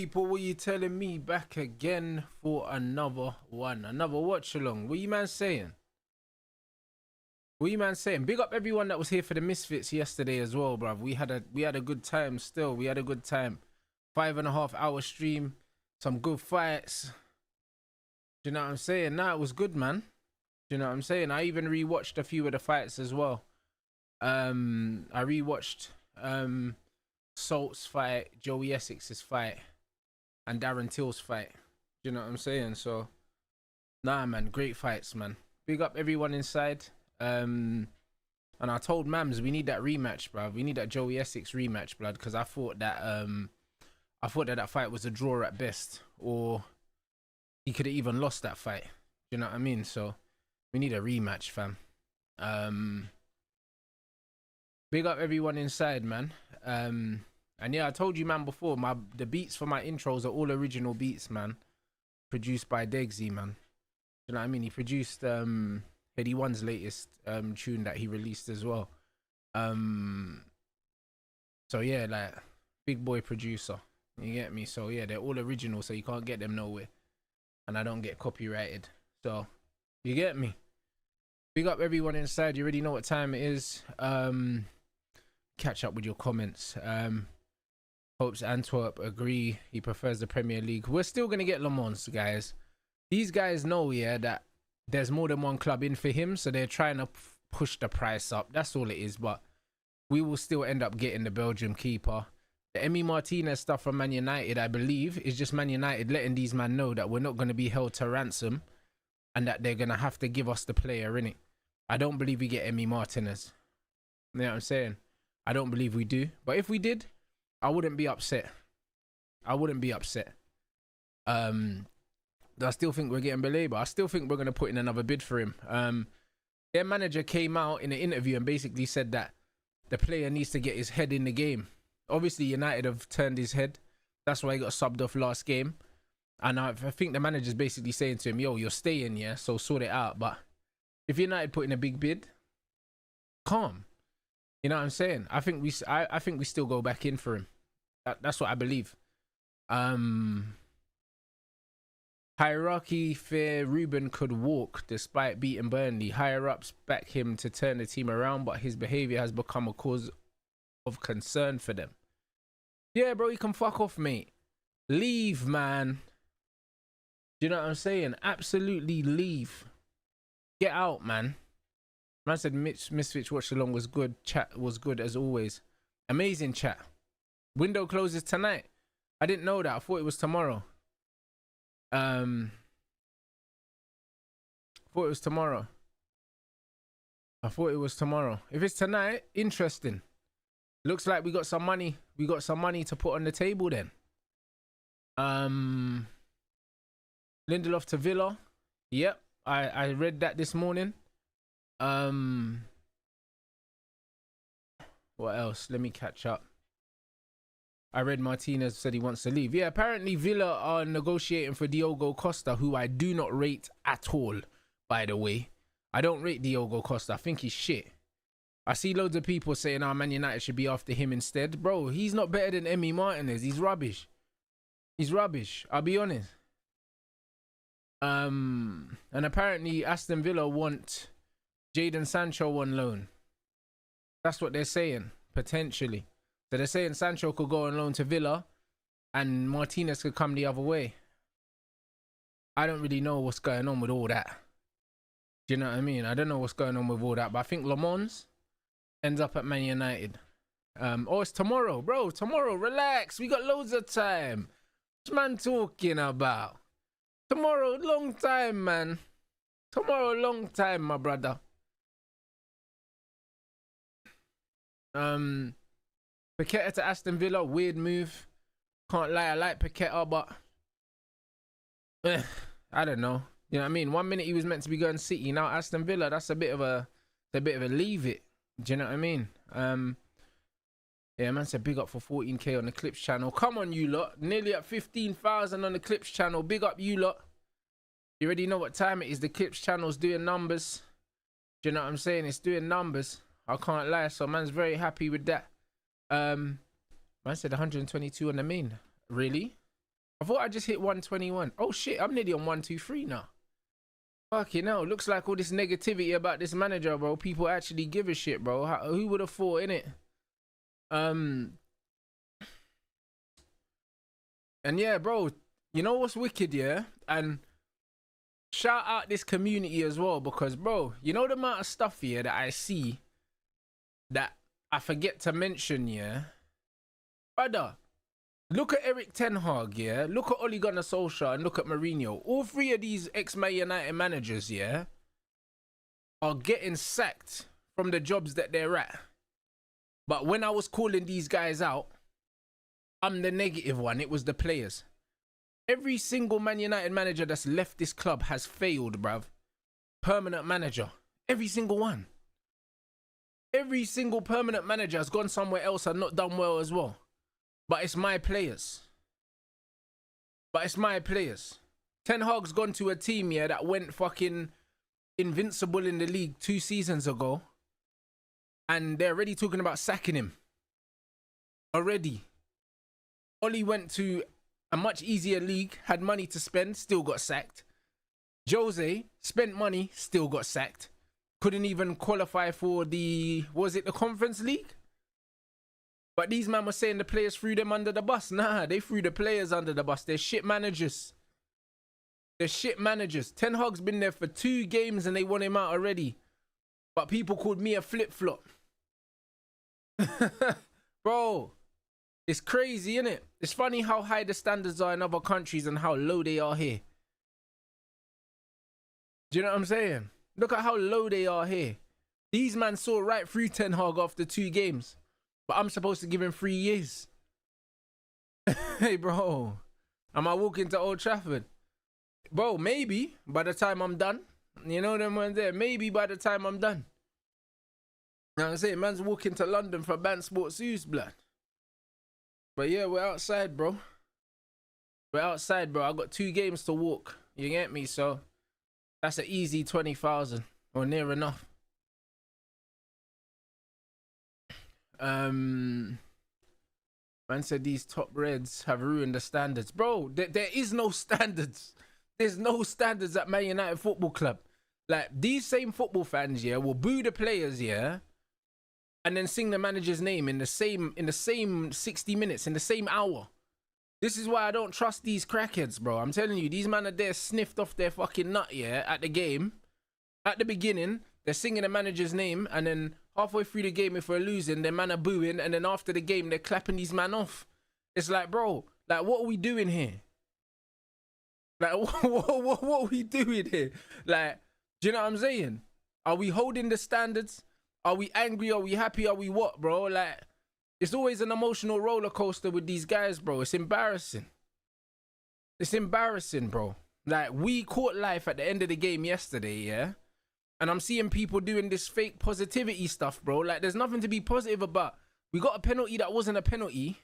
people, what you telling me? Back again for another one, another watch along. What you man saying? What you man saying? Big up everyone that was here for the Misfits yesterday as well, bruv. We had a good time still. We had a good time. 5.5 hour stream, some good fights. Do you know what I'm saying? Nah, it was good, man. Do you know what I'm saying? I even rewatched a few of the fights as well. I rewatched Salt's fight, Joey Essex's fight, and Darren Till's fight. Do you know what I'm saying? So, nah, man, great fights, man. Big up everyone inside. And I told Mams we need that rematch, bruv. We need that Joey Essex rematch, blood, because I thought that that fight was a draw at best, or he could have even lost that fight. Do you know what I mean? So we need a rematch, fam. Big up everyone inside, man. And yeah, I told you, man, before, the beats for my intros are all original beats, man. Produced by Degsy, man. You know what I mean? He produced Eddie One's latest tune that he released as well. So yeah, like, big boy producer. You get me? So yeah, they're all original, so you can't get them nowhere. And I don't get copyrighted. So you get me? Big up everyone inside. You already know what time it is. Catch up with your comments. Hopes Antwerp agree he prefers the Premier League. We're still gonna get Le Mans, guys. These guys know, yeah, that there's more than one club in for him, so they're trying to push the price up. That's all it is. But we will still end up getting the Belgium keeper. The Emi Martinez stuff from Man United, I believe, is just Man United letting these men know that we're not going to be held to ransom and that they're going to have to give us the player, innit? I don't believe we get Emi Martinez. You know what I'm saying? I don't believe we do. But if we did, I wouldn't be upset. I wouldn't be upset. I still think we're getting Belay, but I still think we're going to put in another bid for him. Their manager came out in an interview and basically said that the player needs to get his head in the game. Obviously, United have turned his head. That's why he got subbed off last game. And I think the manager's basically saying to him, yo, you're staying, yeah, so sort it out. But if United put in a big bid, calm. You know what I'm saying? I think we still go back in for him. That's what I believe. Hierarchy fear Ruben could walk despite beating Burnley. Higher ups back him to turn the team around, but his behaviour has become a cause of concern for them. Yeah, bro, you can fuck off, mate. Leave, man. Do you know what I'm saying? Absolutely leave. Get out, man. Man said Misfits watch along was good. Chat was good as always. Amazing chat. Window closes tonight. I didn't know that. I thought it was tomorrow. I thought it was tomorrow. If it's tonight, interesting. Looks like we got some money. We got some money to put on the table then. Lindelof to Villa. Yep, I read that this morning. What else? Let me catch up. I read Martinez said he wants to leave. Yeah, apparently Villa are negotiating for Diogo Costa, who I do not rate at all, by the way. I don't rate Diogo Costa. I think he's shit. I see loads of people saying, Man United should be after him instead. Bro, he's not better than Emi Martinez. He's rubbish. He's rubbish. I'll be honest. And apparently Aston Villa want Jadon Sancho on loan. That's what they're saying, potentially. So they're saying Sancho could go on loan to Villa and Martinez could come the other way. I don't really know what's going on with all that. Do you know what I mean? I don't know what's going on with all that, but I think Le Mans ends up at Man United. Oh, it's tomorrow, bro. Tomorrow, relax. We got loads of time. What's man talking about? Tomorrow, long time, man. Tomorrow, long time, my brother. Paqueta to Aston Villa, weird move. Can't lie, I like Paqueta, but I don't know. You know what I mean? 1 minute he was meant to be going City, now Aston Villa. That's a bit of a leave it. Do you know what I mean? Yeah, man said big up for 14k on the Clips channel. Come on, you lot. Nearly at 15,000 on the Clips channel. Big up, you lot. You already know what time it is. The Clips channel's doing numbers. Do you know what I'm saying? It's doing numbers. I can't lie. So man's very happy with that. Man said 122 on the main. Really? I thought I just hit 121. Oh shit, I'm nearly on 123 now. Fucking hell, looks like all this negativity about this manager, bro. People actually give a shit, bro. Who would have thought, innit? And yeah, bro, you know what's wicked, yeah? And shout out this community as well, because, bro, you know the amount of stuff here that I see that I forget to mention, yeah? Brother, look at Eric Ten Hag, yeah? Look at Ole Gunnar Solskjaer and look at Mourinho. All three of these ex-Man United managers, yeah, are getting sacked from the jobs that they're at. But when I was calling these guys out, I'm the negative one. It was the players. Every single Man United manager that's left this club has failed, bruv. Permanent manager. Every single one. Every single permanent manager has gone somewhere else and not done well as well. But it's my players. Ten Hag's gone to a team, yeah, that went fucking invincible in the league 2 seasons ago. And they're already talking about sacking him. Already. Oli went to a much easier league, had money to spend, still got sacked. Jose spent money, still got sacked. Couldn't even qualify for the Conference League? But these men were saying the players threw them under the bus. Nah, they threw the players under the bus. They're shit managers. Ten Hag's been there for 2 games and they won him out already. But people called me a flip-flop. Bro, it's crazy, innit? It's funny how high the standards are in other countries and how low they are here. Do you know what I'm saying? Look at how low they are here. These men saw right through Ten Hag after 2 games. But I'm supposed to give him 3 years. Hey, bro. Am I walking to Old Trafford? Bro, maybe by the time I'm done. You know them ones there. Maybe by the time I'm done. You know what I'm saying? Man's walking to London for Band Sports News, blood. But yeah, we're outside, bro. I got 2 games to walk. You get me? So that's an easy 20,000 or near enough. Man said these top reds have ruined the standards. Bro, there is no standards. There's no standards at Man United Football Club. Like, these same football fans, yeah, will boo the players, yeah, and then sing the manager's name in the same 60 minutes, in the same hour. This is why I don't trust these crackheads, bro. I'm telling you, these men are there sniffed off their fucking nut, yeah, at the game. At the beginning, they're singing the manager's name, and then halfway through the game, if we're losing, their man are booing, and then after the game, they're clapping these man off. It's like, bro, like, what are we doing here? Like, what are we doing here? Like, do you know what I'm saying? Are we holding the standards? Are we angry? Are we happy? Are we what, bro? Like, it's always an emotional roller coaster with these guys, bro. It's embarrassing. It's embarrassing, bro. Like, we caught life at the end of the game yesterday, yeah? And I'm seeing people doing this fake positivity stuff, bro. Like, there's nothing to be positive about. We got a penalty that wasn't a penalty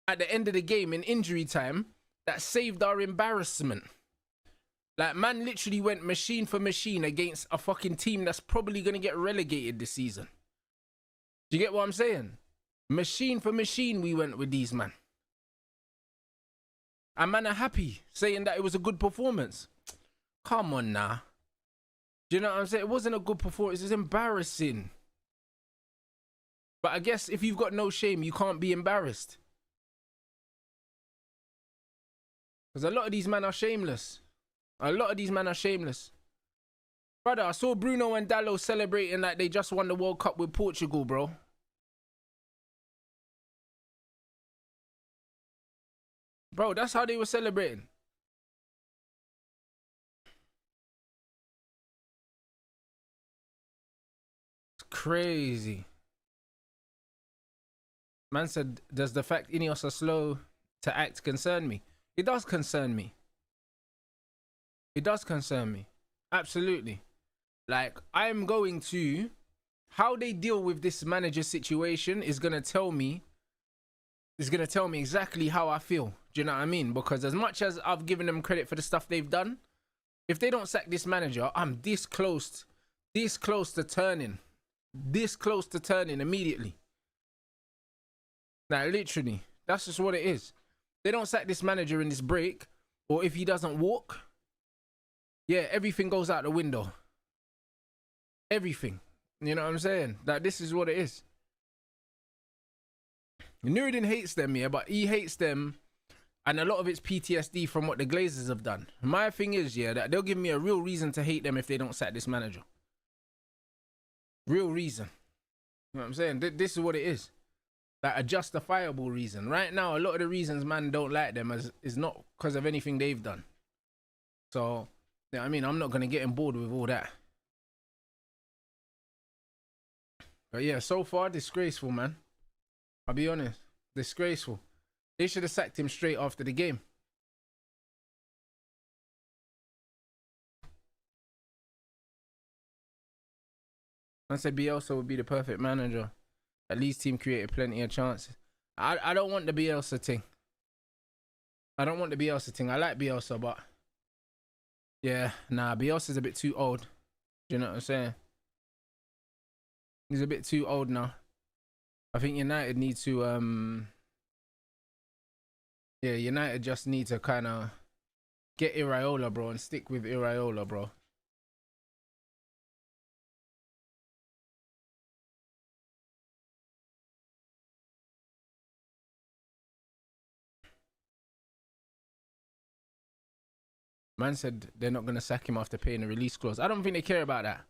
at the end of the game in injury time that saved our embarrassment. Like, man literally went machine for machine against a fucking team that's probably going to get relegated this season. Do you get what I'm saying? Machine for machine we went with these, man. And man are happy, saying that it was a good performance. Come on now. Do you know what I'm saying? It wasn't a good performance. It's embarrassing. But I guess if you've got no shame, you can't be embarrassed. Because a lot of these men are shameless. Brother, I saw Bruno and Dallo celebrating like they just won the World Cup with Portugal, bro. Bro, that's how they were celebrating. It's crazy. Man said, does the fact Ineos are slow to act concern me? It does concern me. It does concern me. Absolutely. Like, I'm going to... How they deal with this manager situation is going to tell me... Is going to tell me exactly how I feel. Do you know what I mean? Because as much as I've given them credit for the stuff they've done, if they don't sack this manager, I'm this close to turning. This close to turning immediately. Like, literally. That's just what it is. They don't sack this manager in this break, or if he doesn't walk, yeah, everything goes out the window. Everything. You know what I'm saying? Like, this is what it is. Nuruddin hates them, yeah, but he hates them, and a lot of it's PTSD from what the Glazers have done. My thing is, yeah, that they'll give me a real reason to hate them if they don't sack this manager. Real reason. You know what I'm saying? This is what it is. Like, a justifiable reason. Right now, a lot of the reasons man don't like them is not because of anything they've done. So, yeah, I mean, I'm not going to get on board with all that. But yeah, so far, disgraceful, man. I'll be honest. Disgraceful. They should have sacked him straight after the game. I said Bielsa would be the perfect manager. At least team created plenty of chances. I don't want the Bielsa thing. I don't want the Bielsa thing. I like Bielsa, but yeah, nah, Bielsa's a bit too old. Do you know what I'm saying? He's a bit too old now. I think United need to yeah, United just need to kind of get Iraola, bro, and stick with Iraola, bro. Man said they're not going to sack him after paying the release clause. I don't think they care about that.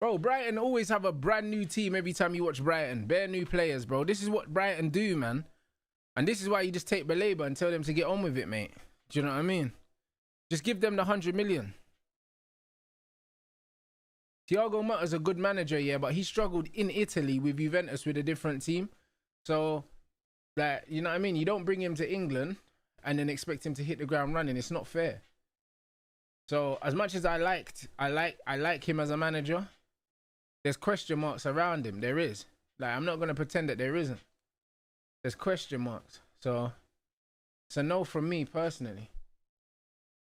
Bro, Brighton always have a brand new team every time you watch Brighton. Bare new players, bro. This is what Brighton do, man. And this is why you just take Baleba and tell them to get on with it, mate. Do you know what I mean? Just give them the 100 million. Thiago Motta's a good manager, yeah, but he struggled in Italy with Juventus with a different team. So, like, you know what I mean? You don't bring him to England and then expect him to hit the ground running. It's not fair. So, as much as I like him as a manager, there's question marks around him. There is. Like, I'm not going to pretend that there isn't. There's question marks. So, it's a no from me personally.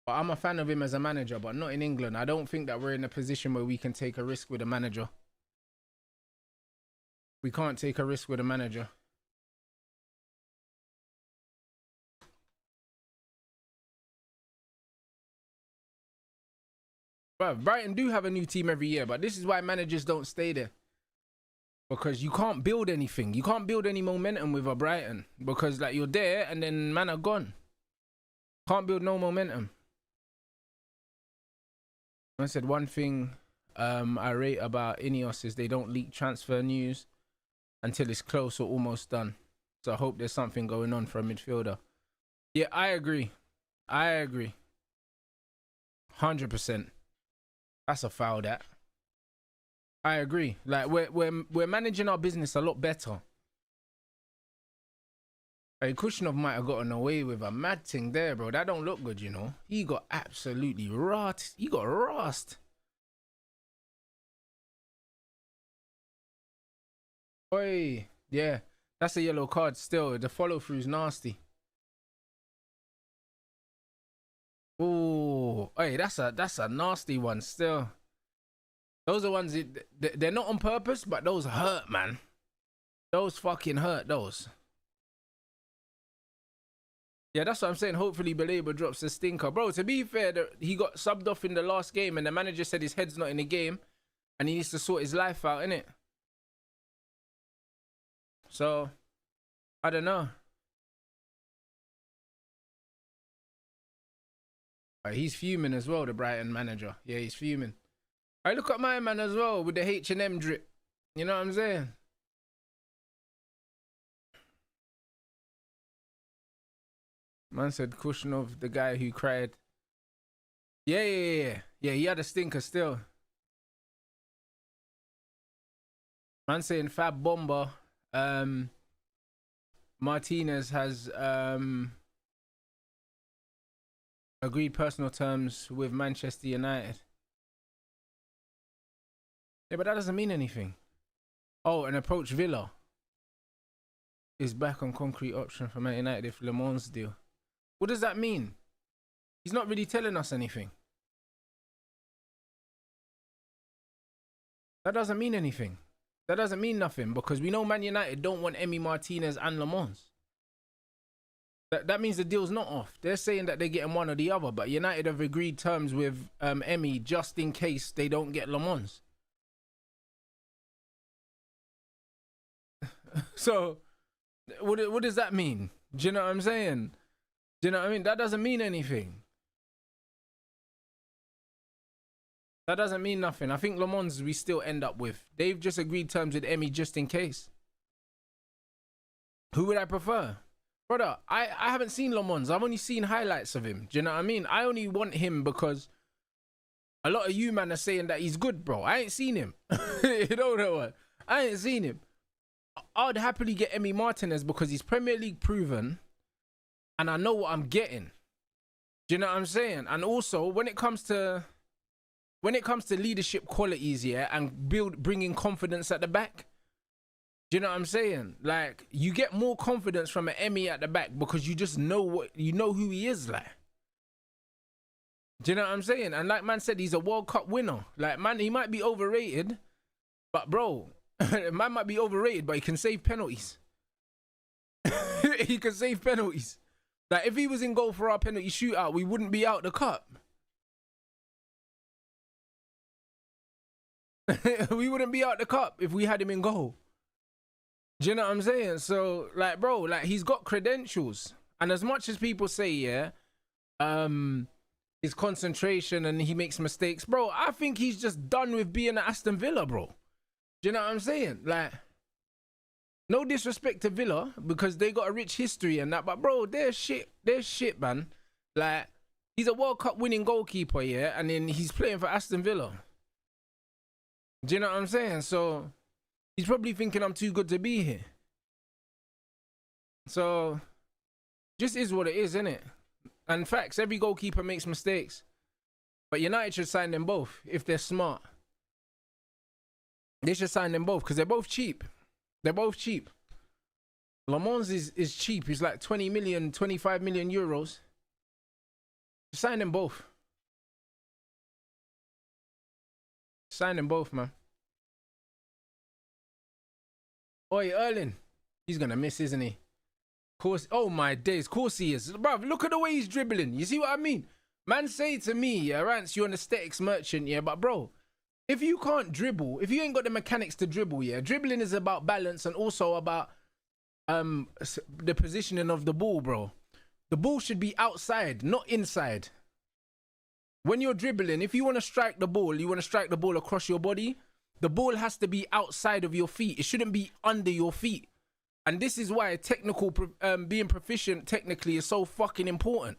But I'm a fan of him as a manager, but not in England. I don't think that we're in a position where we can take a risk with a manager. We can't take a risk with a manager. But Brighton do have a new team every year, but this is why managers don't stay there. Because you can't build anything. You can't build any momentum with a Brighton. Because, like, you're there and then man are gone. Can't build no momentum. I said one thing I rate about Ineos is they don't leak transfer news until it's close or almost done. So I hope there's something going on for a midfielder. Yeah, I agree. 100%. That's a foul, that. I agree. Like, we're managing our business a lot better. Hey, Kushnov might have gotten away with a mad thing there, bro. That don't look good, you know. He got absolutely rot. He got rust. Oi, yeah. That's a yellow card still. The follow-through's nasty. Oh, hey, that's a nasty one still. Those are ones, they're not on purpose, but those hurt, man. Those fucking hurt, those. Yeah, that's what I'm saying. Hopefully, Baleba drops the stinker. Bro, to be fair, he got subbed off in the last game and the manager said his head's not in the game and he needs to sort his life out, innit? So, I don't know. He's fuming as well, the Brighton manager. Yeah, he's fuming. I look at my man as well with the H&M drip. You know what I'm saying? Man said Kushnov, the guy who cried. Yeah, he had a stinker still. Man saying Fab Bomber. Martinez has agreed personal terms with Manchester United. Yeah, but that doesn't mean anything. Oh, and approach Villa is back on concrete option for Man United if Le Mans deal. What does that mean? He's not really telling us anything. That doesn't mean anything. That doesn't mean nothing because we know Man United don't want Emi Martinez and Lamons. That means the deal's not off. They're saying that they're getting one or the other, but United have agreed terms with Emi just in case they don't get Lamons. So, what does that mean? Do you know what I'm saying? Do you know what I mean? That doesn't mean anything. That doesn't mean nothing. I think Lamons we still end up with. They've just agreed terms with Emi just in case. Who would I prefer? Brother, I haven't seen Lamons. I've only seen highlights of him. Do you know what I mean? I only want him because a lot of you man are saying that he's good, bro. I ain't seen him. You know what? I ain't seen him. I'd happily get Emi Martinez because he's Premier League proven and I know what I'm getting. Do you know what I'm saying? And also, when it comes to leadership qualities, yeah, and bringing confidence at the back, do you know what I'm saying? Like, you get more confidence from an Emi at the back because you just know who he is, like. Do you know what I'm saying? And like man said, he's a World Cup winner. Like, man, he might be overrated, but bro, man might be overrated, but he can save penalties. He can save penalties. Like, if he was in goal for our penalty shootout, we wouldn't be out the cup. We wouldn't be out the cup if we had him in goal. Do you know what I'm saying? So, like, bro, like, he's got credentials. And as much as people say, yeah, his concentration and he makes mistakes, bro, I think he's just done with being at Aston Villa, bro. Do you know what I'm saying? Like, no disrespect to Villa because they got a rich history and that, but bro, they're shit, man. Like, he's a World Cup winning goalkeeper, yeah, and then he's playing for Aston Villa. Do you know what I'm saying? So, he's probably thinking I'm too good to be here. So, just is what it is, innit? And facts, every goalkeeper makes mistakes. But United should sign them both if they're smart. They should sign them both because they're both cheap. They're both cheap. Lamons is cheap. He's like 20 million, 25 million euros. Sign them both. Sign them both, man. Oi, Erling. He's going to miss, isn't he? Course. Oh, my days. Course he is. Bruv, look at the way he's dribbling. You see what I mean? Man say to me, yeah, Rance, you're an aesthetics merchant, yeah, but bro, if you can't dribble, if you ain't got the mechanics to dribble, yeah, dribbling is about balance and also about the positioning of the ball, bro. The ball should be outside, not inside. When you're dribbling, if you want to strike the ball, you want to strike the ball across your body, the ball has to be outside of your feet. It shouldn't be under your feet. And this is why being proficient technically is so fucking important.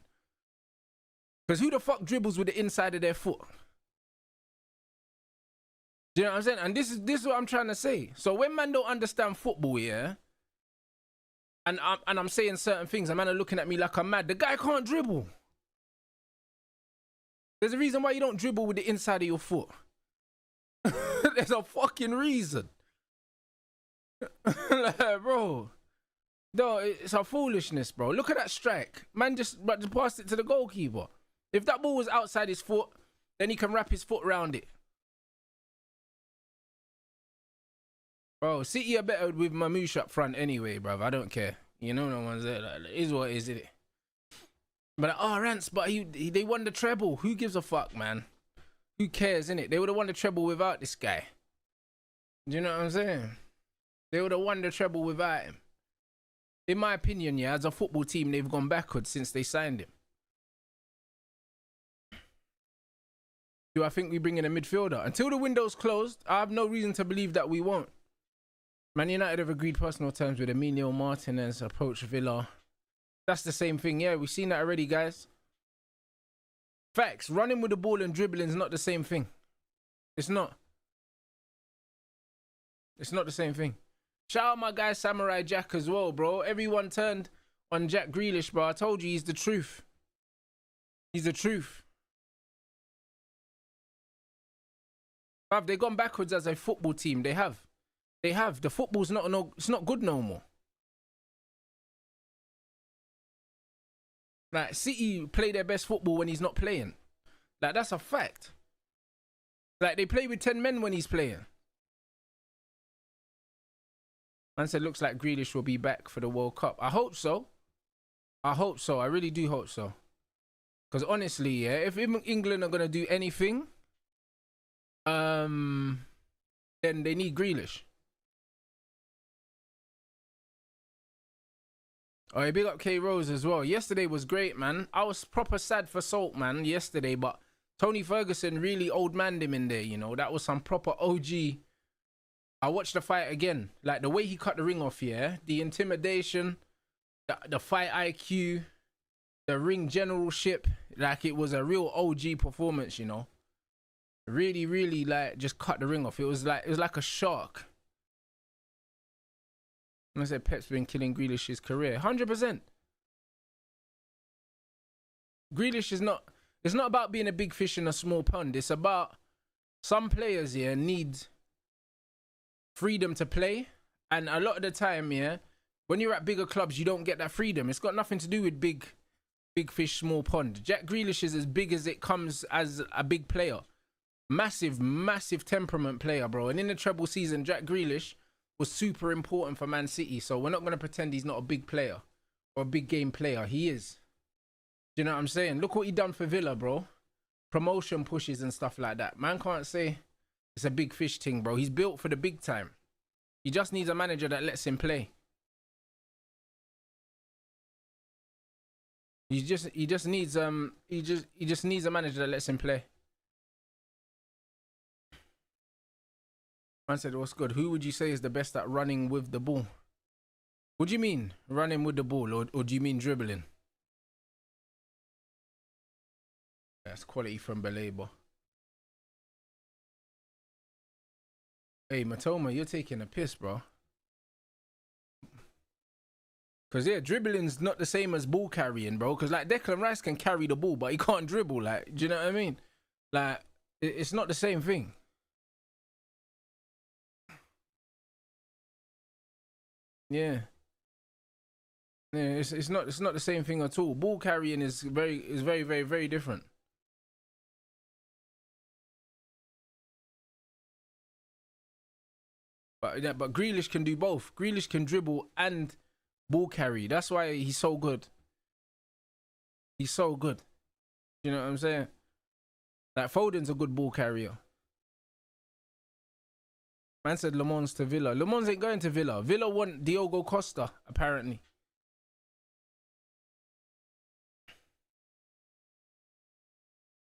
Because who the fuck dribbles with the inside of their foot? Do you know what I'm saying? And this is what I'm trying to say. So when man don't understand football, yeah, and I'm saying certain things, and man are looking at me like I'm mad. The guy can't dribble. There's a reason why you don't dribble with the inside of your foot. There's a fucking reason. Like, bro. No, it's a foolishness, bro. Look at that strike. Man just passed it to the goalkeeper. If that ball was outside his foot, then he can wrap his foot around it. Bro, City are better with Mamouche up front anyway, bro. I don't care. You know, no one's there. Like, it is what it is, isn't it? But, oh, Rance, but they won the treble. Who gives a fuck, man? Who cares, innit? They would have won the treble without this guy. Do you know what I'm saying? They would have won the treble without him. In my opinion, yeah, as a football team, they've gone backwards since they signed him. Do I think we bring in a midfielder? Until the window's closed, I have no reason to believe that we won't. Man United have agreed personal terms with Emilio Martinez, approach Villa. That's the same thing. Yeah, we've seen that already, guys. Facts. Running with the ball and dribbling is not the same thing. It's not. It's not the same thing. Shout out my guy Samurai Jack as well, bro. Everyone turned on Jack Grealish, bro. I told you he's the truth. He's the truth. Bruv, they've gone backwards as a football team. They have. They have. The football's it's not good no more. Like, City play their best football when he's not playing. Like, that's a fact. Like, they play with 10 men when he's playing. Man said looks like Grealish will be back for the World Cup. I hope so. I hope so. I really do hope so. Because honestly, yeah, if England are gonna do anything, then they need Grealish. Oh, yeah, big up K Rose as well. Yesterday was great, man. I was proper sad for Salt, man, yesterday, but Tony Ferguson really old manned him in there, you know. That was some proper OG. I watched the fight again. Like, the way he cut the ring off, yeah. The intimidation, the fight IQ, the ring generalship. Like, it was a real OG performance, you know. Really, really, like, just cut the ring off. It was like a shark. I said Pep's been killing Grealish's career. 100%. Grealish is not... It's not about being a big fish in a small pond. It's about some players here need freedom to play. And a lot of the time, yeah, when you're at bigger clubs, you don't get that freedom. It's got nothing to do with big fish, small pond. Jack Grealish is as big as it comes as a big player. Massive, massive temperament player, bro. And in the treble season, Jack Grealish was super important for Man City. So we're not going to pretend he's not a big player or a big game player. He is. Do you know what I'm saying? Look what he done for Villa, bro. Promotion pushes and stuff like that. Man can't say it's a big fish thing, bro. He's built for the big time. He just needs a manager that lets him play. He just needs a manager that lets him play. Man said, what's good? Who would you say is the best at running with the ball? What do you mean, running with the ball, or do you mean dribbling? That's quality from Belabor. Hey, Matoma, you're taking a piss, bro. Because, yeah, dribbling's not the same as ball carrying, bro. Because, like, Declan Rice can carry the ball, but he can't dribble. Like, do you know what I mean? Like, it's not the same thing. Yeah. Yeah, it's not the same thing at all. Ball carrying is very, very different. But yeah, but Grealish can do both. Grealish can dribble and ball carry. That's why he's so good. He's so good. You know what I'm saying? Like, Foden's a good ball carrier. Man said Le Mans to Villa. Le Mans ain't going to Villa. Villa want Diogo Costa, apparently.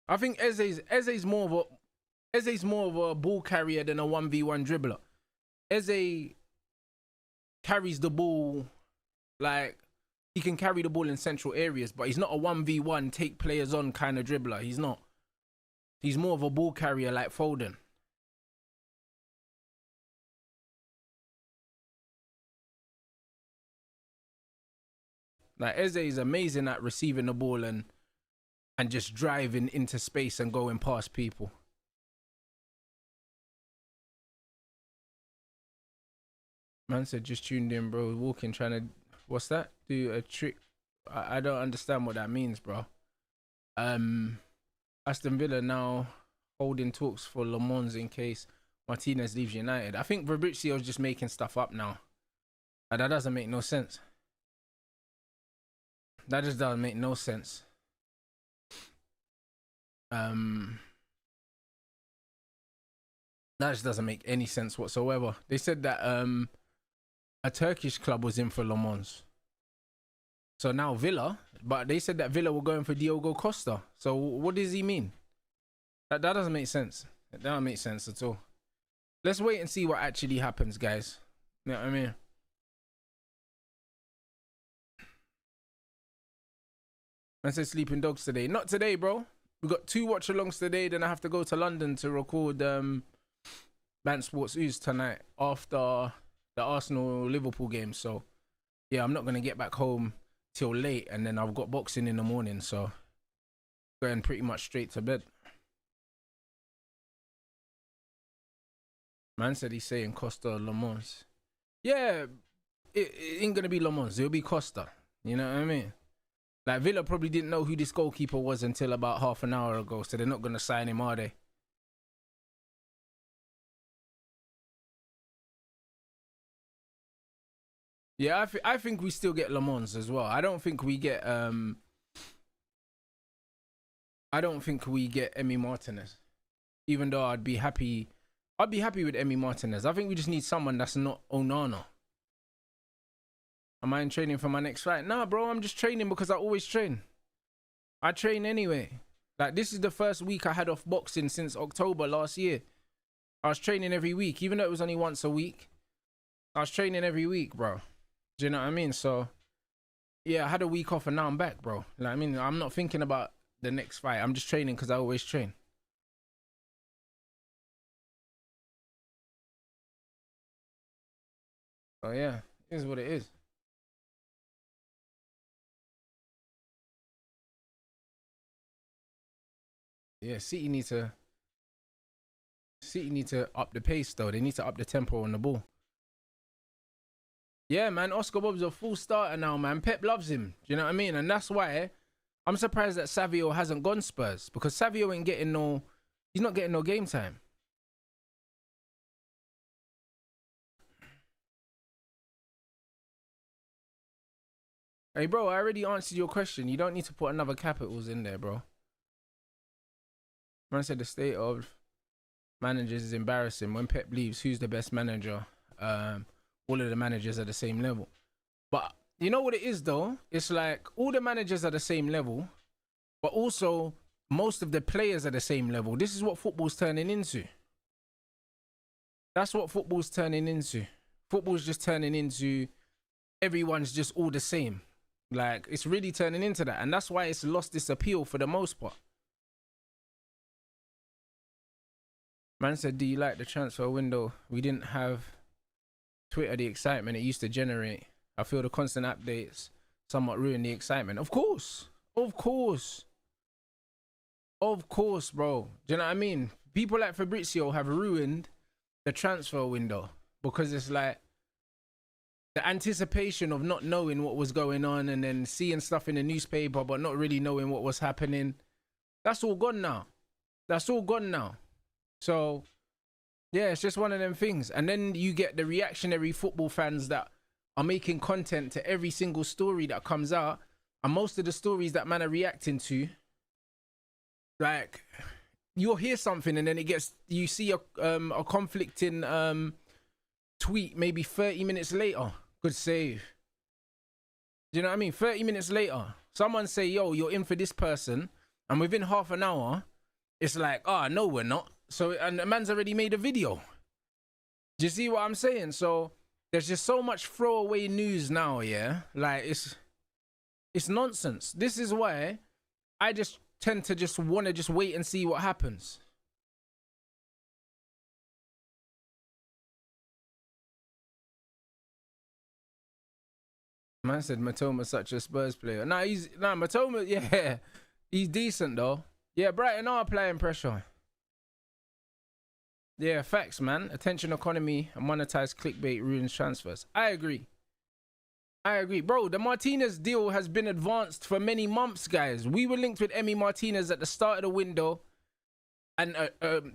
I think Eze's more of a ball carrier than a 1v1 dribbler. Eze carries the ball, like, he can carry the ball in central areas, but he's not a 1v1 take players on kind of dribbler. He's not. He's more of a ball carrier like Foden. Like, Eze is amazing at receiving the ball and just driving into space and going past people. Man said just tuned in, bro. Walking, trying to, what's that? Do a trick. I don't understand what that means, bro. Aston Villa now holding talks for Le Mans in case Martinez leaves United. I think Fabrizio's just making stuff up now. That doesn't make no sense. That just doesn't make no sense. That just doesn't make any sense whatsoever. They said that a Turkish club was in for Le Mans. So now Villa, but they said that Villa were going for Diogo Costa. So what does he mean? That doesn't make sense. That doesn't make sense at all. Let's wait and see what actually happens, guys. You know what I mean? I said sleeping dogs today. Not today, bro. We got 2 watch-alongs today. Then I have to go to London to record Man Sports Ooze tonight after the Arsenal-Liverpool game. So, yeah, I'm not going to get back home till late. And then I've got boxing in the morning. So, going pretty much straight to bed. Man said he's saying Costa Le Mans. Yeah, it ain't going to be Le Mans. It'll be Costa. You know what I mean? Like, Villa probably didn't know who this goalkeeper was until about half an hour ago. So, they're not going to sign him, are they? Yeah, I think we still get Le Mans as well. I don't think we get Emi Martinez. Even though I'd be happy with Emi Martinez. I think we just need someone that's not Onana. Am I in training for my next fight? Nah, bro, I'm just training because I always train. I train anyway. Like, this is the first week I had off boxing since October last year. I was training every week, even though it was only once a week. I was training every week, bro. Do you know what I mean? So, yeah, I had a week off and now I'm back, bro. Like, I mean, I'm not thinking about the next fight. I'm just training because I always train. Oh, yeah, it is what it is. Yeah, City need to up the pace though. They need to up the tempo on the ball. Yeah, man, Oscar Bob's a full starter now, man. Pep loves him. Do you know what I mean? And that's why I'm surprised that Savio hasn't gone Spurs, because Savio ain't getting he's not getting no game time. Hey, bro, I already answered your question. You don't need to put another capitals in there, bro. Man said the state of managers is embarrassing. When Pep leaves, who's the best manager? All of the managers are the same level. But you know what it is, though? It's like all the managers are the same level, but also most of the players are the same level. This is what football's turning into. That's what football's turning into. Football's just turning into everyone's just all the same. Like, it's really turning into that. And that's why it's lost its appeal for the most part. Man said, do you like the transfer window? We didn't have Twitter, the excitement it used to generate. I feel the constant updates somewhat ruin the excitement. Of course. Of course. Of course, bro. Do you know what I mean? People like Fabrizio have ruined the transfer window because it's like the anticipation of not knowing what was going on and then seeing stuff in the newspaper but not really knowing what was happening. That's all gone now. That's all gone now. So, yeah, it's just one of them things. And then you get the reactionary football fans that are making content to every single story that comes out. And most of the stories that man are reacting to, like, you'll hear something and then you see a conflicting tweet maybe 30 minutes later. Good save. Do you know what I mean? 30 minutes later, someone say, yo, you're in for this person. And within half an hour, it's like, no, we're not. So, and the man's already made a video. Do you see what I'm saying? So there's just so much throwaway news now, yeah? Like, it's nonsense. This is why I just tend to just want to just wait and see what happens. Man said Matoma's such a Spurs player. Matoma, yeah, he's decent though. Yeah, Brighton are applying pressure. Yeah, facts, man. Attention economy and monetized clickbait ruins transfers. I agree. Bro, the Martinez deal has been advanced for many months, guys. We were linked with Emi Martinez at the start of the window. And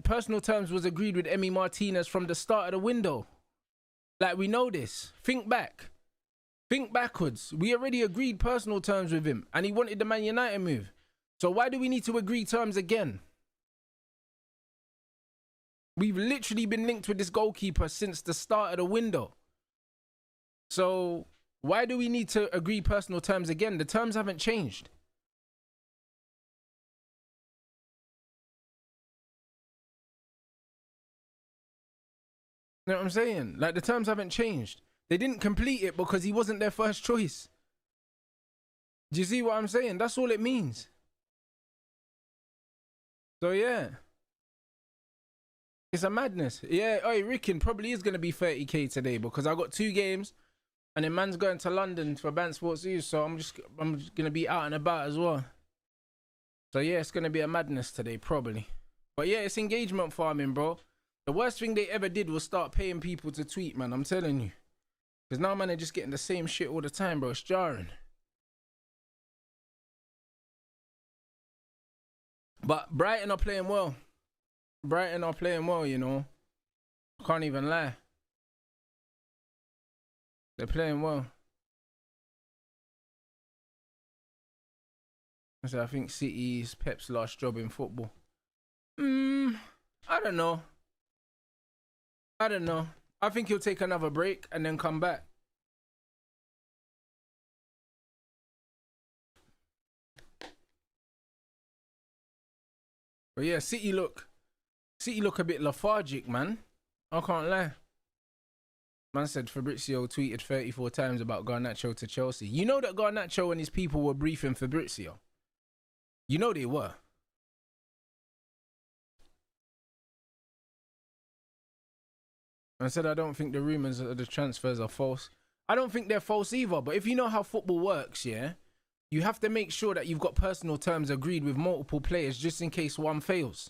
personal terms was agreed with Emi Martinez from the start of the window. Like, we know this. Think back. Think backwards. We already agreed personal terms with him. And he wanted the Man United move. So why do we need to agree terms again? We've literally been linked with this goalkeeper since the start of the window. So why do we need to agree personal terms again? The terms haven't changed. You know what I'm saying? Like, the terms haven't changed. They didn't complete it because he wasn't their first choice. Do you see what I'm saying? That's all it means. So, yeah. It's a madness. Yeah, Rickin probably is going to be 30k today because I got 2 games and then man's going to London for Band Sports News, so I'm just going to be out and about as well. So, yeah, it's going to be a madness today, probably. But, yeah, it's engagement farming, bro. The worst thing they ever did was start paying people to tweet, man. I'm telling you. Because now, man, they're just getting the same shit all the time, bro. It's jarring. But Brighton are playing well. Brighton are playing well, you know. Can't even lie. They're playing well. So I think City's Pep's last job in football. I don't know. I think he'll take another break and then come back. But yeah, City look a bit lethargic, man. I can't lie. Man said Fabrizio tweeted 34 times about Garnacho to Chelsea. You know that Garnacho and his people were briefing Fabrizio. You know they were. I said I don't think the rumours of the transfers are false. I don't think they're false either. But if you know how football works, yeah, you have to make sure that you've got personal terms agreed with multiple players just in case one fails.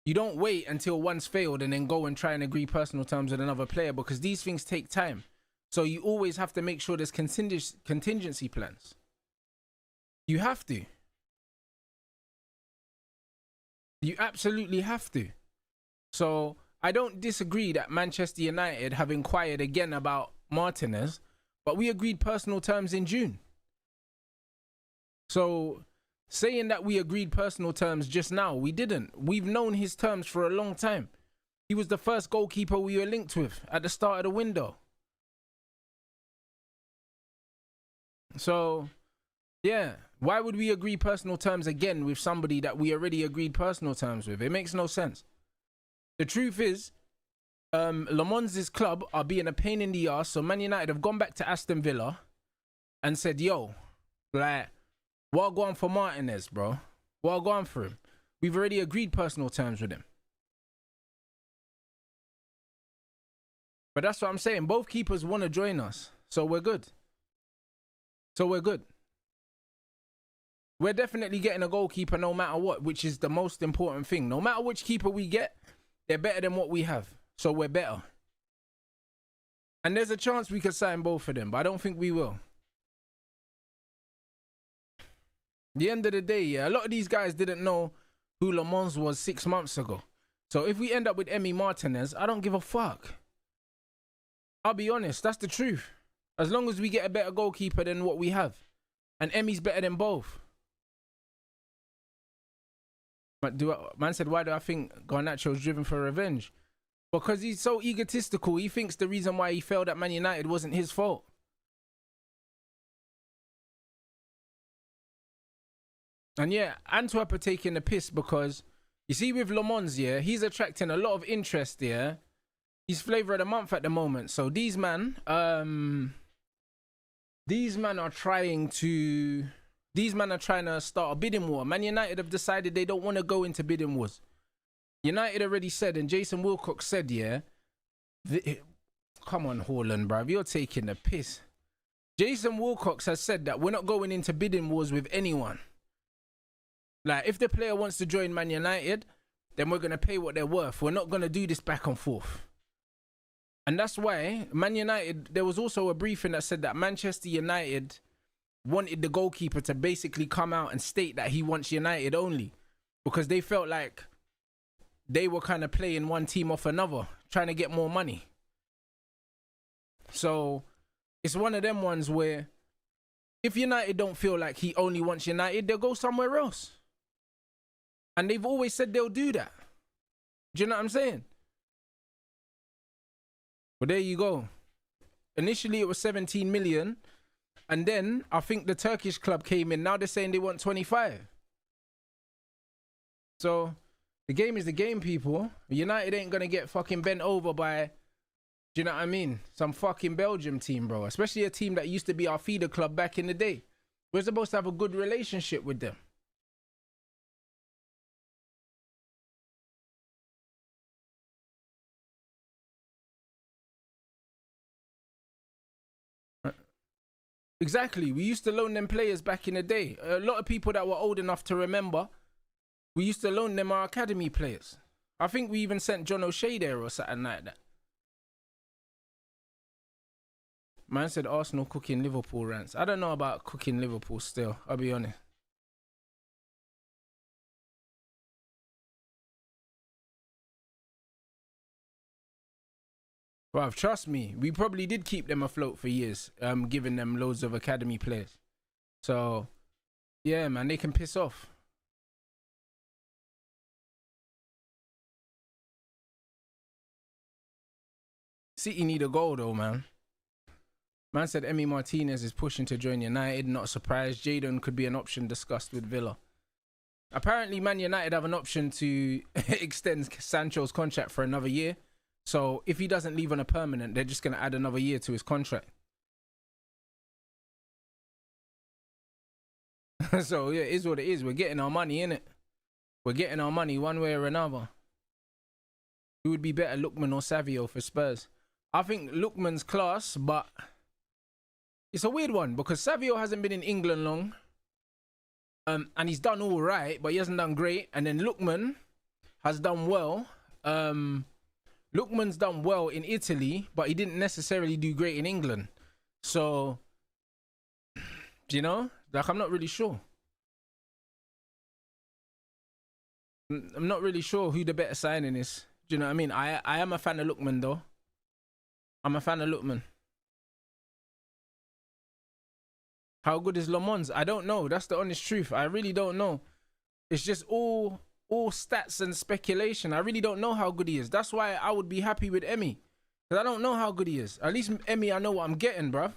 You don't wait until one's failed and then go and try and agree personal terms with another player, because these things take time. So you always have to make sure there's contingency plans. You have to. You absolutely have to. So I don't disagree that Manchester United have inquired again about Martinez, but we agreed personal terms in June. So saying that we agreed personal terms just now, we didn't. We've known his terms for a long time. He was the first goalkeeper we were linked with at the start of the window. So, yeah, why would we agree personal terms again with somebody that we already agreed personal terms with? It makes no sense. The truth is, Le Mans' club are being a pain in the ass, so Man United have gone back to Aston Villa and said, yo, like, what go on for Martinez, bro? What go on for him? We've already agreed personal terms with him. But that's what I'm saying. Both keepers want to join us, so we're good. We're definitely getting a goalkeeper no matter what, which is the most important thing. No matter which keeper we get, they're better than what we have. So we're better. And there's a chance we could sign both of them, but I don't think we will. The end of the day, yeah, a lot of these guys didn't know who Le Mans was 6 months ago. So if we end up with Emi Martinez, I don't give a fuck. I'll be honest, that's the truth. As long as we get a better goalkeeper than what we have. And Emi's better than both. But man said, why do I think Garnacho's driven for revenge? Because he's so egotistical. He thinks the reason why he failed at Man United wasn't his fault. And yeah, Antwerp are taking the piss because, you see, with Le Mans, yeah, he's attracting a lot of interest, yeah. He's flavour of the month at the moment. So these men are trying to start a bidding war. Man United have decided they don't want to go into bidding wars. United already said, and Jason Wilcox said, yeah, come on, Haaland, bruv, you're taking the piss. Jason Wilcox has said that we're not going into bidding wars with anyone. Like, if the player wants to join Man United, then we're going to pay what they're worth. We're not going to do this back and forth. And that's why Man United, there was also a briefing that said that Manchester United wanted the goalkeeper to basically come out and state that he wants United only, because they felt like they were kind of playing one team off another, trying to get more money. So it's one of them ones where if United don't feel like he only wants United, they'll go somewhere else. And they've always said they'll do that. Do you know what I'm saying? Well, there you go. Initially, it was 17 million. And then I think the Turkish club came in. Now they're saying they want 25. So the game is the game, people. United ain't going to get fucking bent over by, do you know what I mean? Some fucking Belgium team, bro. Especially a team that used to be our feeder club back in the day. We're supposed to have a good relationship with them. Exactly. We used to loan them players back in the day. A lot of people that were old enough to remember, we used to loan them our academy players. I think we even sent John O'Shea there or something like that. Man said Arsenal cooking Liverpool rants. I don't know about cooking Liverpool still, I'll be honest. Bruv, trust me, we probably did keep them afloat for years, giving them loads of academy players. So, yeah, man, they can piss off. City need a goal though, man. Man said Emi Martinez is pushing to join United. Not surprised. Jadon could be an option discussed with Villa. Apparently, Man United have an option to extend Sancho's contract for another year. So if he doesn't leave on a permanent, they're just going to add another year to his contract. So yeah, it is what it is. We're getting our money, innit? We're getting our money one way or another. Who would be better, Lookman or Savio for Spurs? I think Lookman's class, but it's a weird one because Savio hasn't been in England long. And he's done all right, but he hasn't done great. And then Lookman has done well. Lookman's done well in Italy, but he didn't necessarily do great in England. So, you know, like, I'm not really sure. I'm not really sure who the better signing is. Do you know what I mean? I am a fan of Lookman, though. I'm a fan of Lookman. How good is Le Mans? I don't know. That's the honest truth. I really don't know. It's just all stats and speculation. I really don't know how good he is. That's why I would be happy with Emi. Because I don't know how good he is. At least Emi, I know what I'm getting, bruv.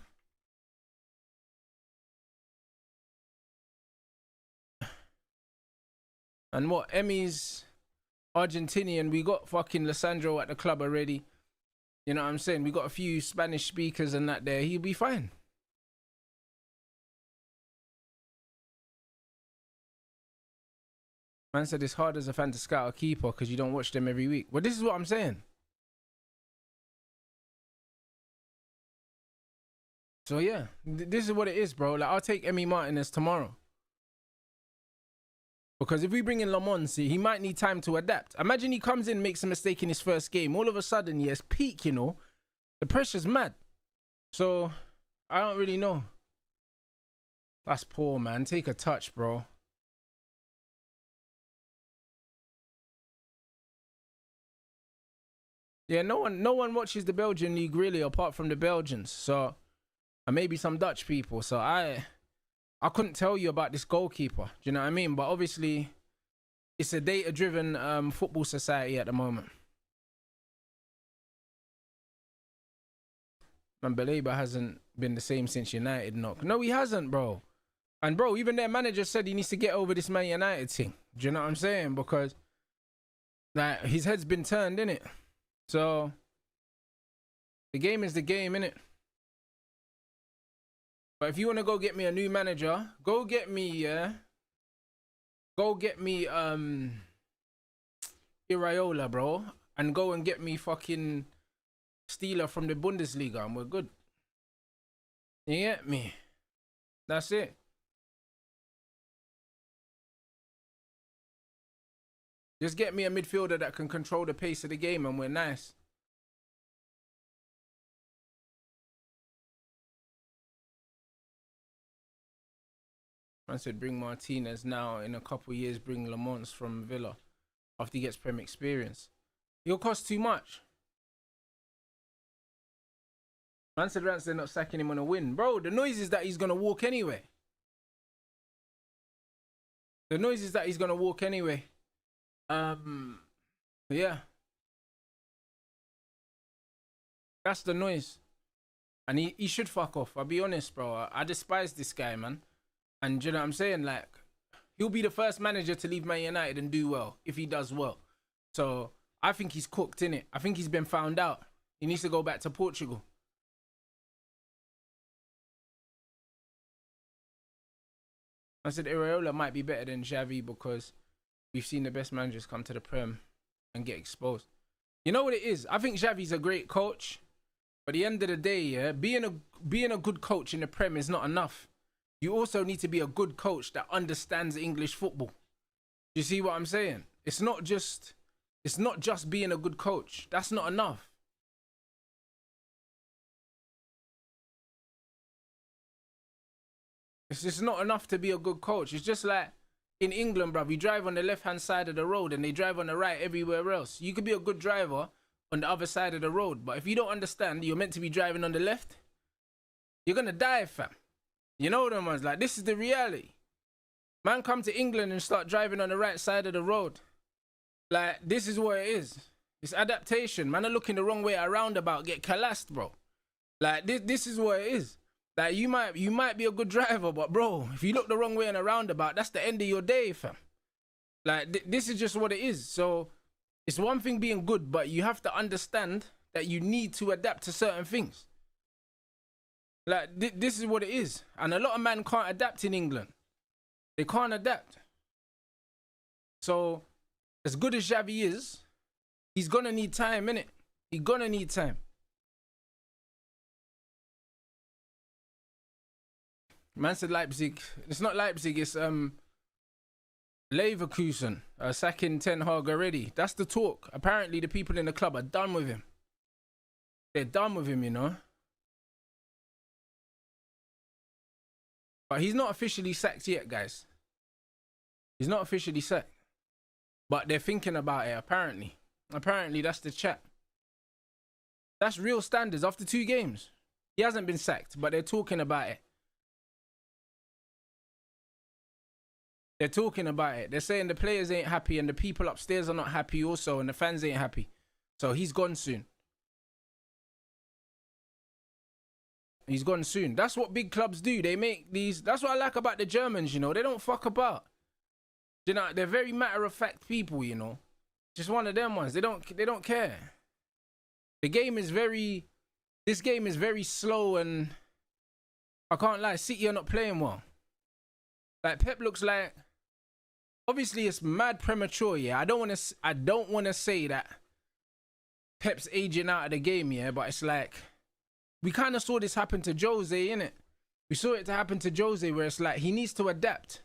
And what? Emi's Argentinian. We got fucking Lissandro at the club already. You know what I'm saying? We got a few Spanish speakers and that there. He'll be fine. Man said it's hard as a fan to scout a keeper because you don't watch them every week. Well, this is what I'm saying. So yeah, this is what it is, bro. Like, I'll take Emi Martinez tomorrow. Because if we bring in Lamonsi, he might need time to adapt. Imagine he comes in, makes a mistake in his first game. All of a sudden, yes, peak, you know. The pressure's mad. So, I don't really know. That's poor, man. Take a touch, bro. Yeah, no one watches the Belgian league really, apart from the Belgians. So, and maybe some Dutch people. So I couldn't tell you about this goalkeeper. Do you know what I mean? But obviously, it's a data-driven football society at the moment. Man, Baleba hasn't been the same since United. No, he hasn't, bro. And bro, even their manager said he needs to get over this Man United thing. Do you know what I'm saying? Because like, his head's been turned, innit? So the game is the game, innit? But if you want to go get me a new manager, go get me, Iraola, bro. And go and get me fucking Steeler from the Bundesliga and we're good. You get me? That's it. Just get me a midfielder that can control the pace of the game and we're nice. I said bring Martinez now. In a couple of years, bring Lamont from Villa after he gets Prem experience. He'll cost too much. Man said Rance, they're not sacking him on a win. Bro, the noise is that he's going to walk anyway. The noise is that he's going to walk anyway. Yeah. That's the noise. And he should fuck off. I'll be honest, bro. I despise this guy, man. And you know what I'm saying? Like, he'll be the first manager to leave Man United and do well, if he does well. So, I think he's cooked, innit? I think he's been found out. He needs to go back to Portugal. I said Iraola might be better than Xavi because we've seen the best managers come to the Prem and get exposed. You know what it is? I think Xavi's a great coach. But at the end of the day, yeah, being a good coach in the Prem is not enough. You also need to be a good coach that understands English football. You see what I'm saying? It's not just being a good coach. That's not enough. It's just not enough to be a good coach. It's just like in England, bruv, you drive on the left-hand side of the road and they drive on the right everywhere else. You could be a good driver, on the other side of the road. But if you don't understand, you're meant to be driving on the left, you're gonna die, fam. You know them ones, like, this is the reality. Man come to England and start driving on the right side of the road. Like, this is what it is. It's adaptation. Man are looking the wrong way at a roundabout, get collapsed, bro. Like, this is what it is. Like, you might be a good driver, but bro, if you look the wrong way in a roundabout, that's the end of your day, fam. Like, this is just what it is. So, it's one thing being good, but you have to understand that you need to adapt to certain things. Like, this is what it is. And a lot of men can't adapt in England. They can't adapt. So, as good as Xavi is, he's gonna need time, innit? He's gonna need time. Man said Leipzig. It's not Leipzig, it's Leverkusen sacking Ten Hag already. That's the talk. Apparently the people in the club are done with him. They're done with him, you know. But he's not officially sacked yet, guys. He's not officially sacked. But they're thinking about it, apparently. Apparently, that's the chat. That's real standards after 2 games. He hasn't been sacked, but they're talking about it. They're talking about it. They're saying the players ain't happy and the people upstairs are not happy also and the fans ain't happy. So he's gone soon. He's gone soon. That's what big clubs do. They make these... That's what I like about the Germans, you know. They don't fuck about. You know, they're very matter-of-fact people, you know. Just one of them ones. They don't care. The game is very... This game is very slow and... I can't lie. City are not playing well. Like, Pep looks like... Obviously, it's mad premature, yeah. I don't want to say that Pep's aging out of the game, yeah. But it's like... We kind of saw this happen to Jose, innit? We saw it to happen to Jose where it's like he needs to adapt.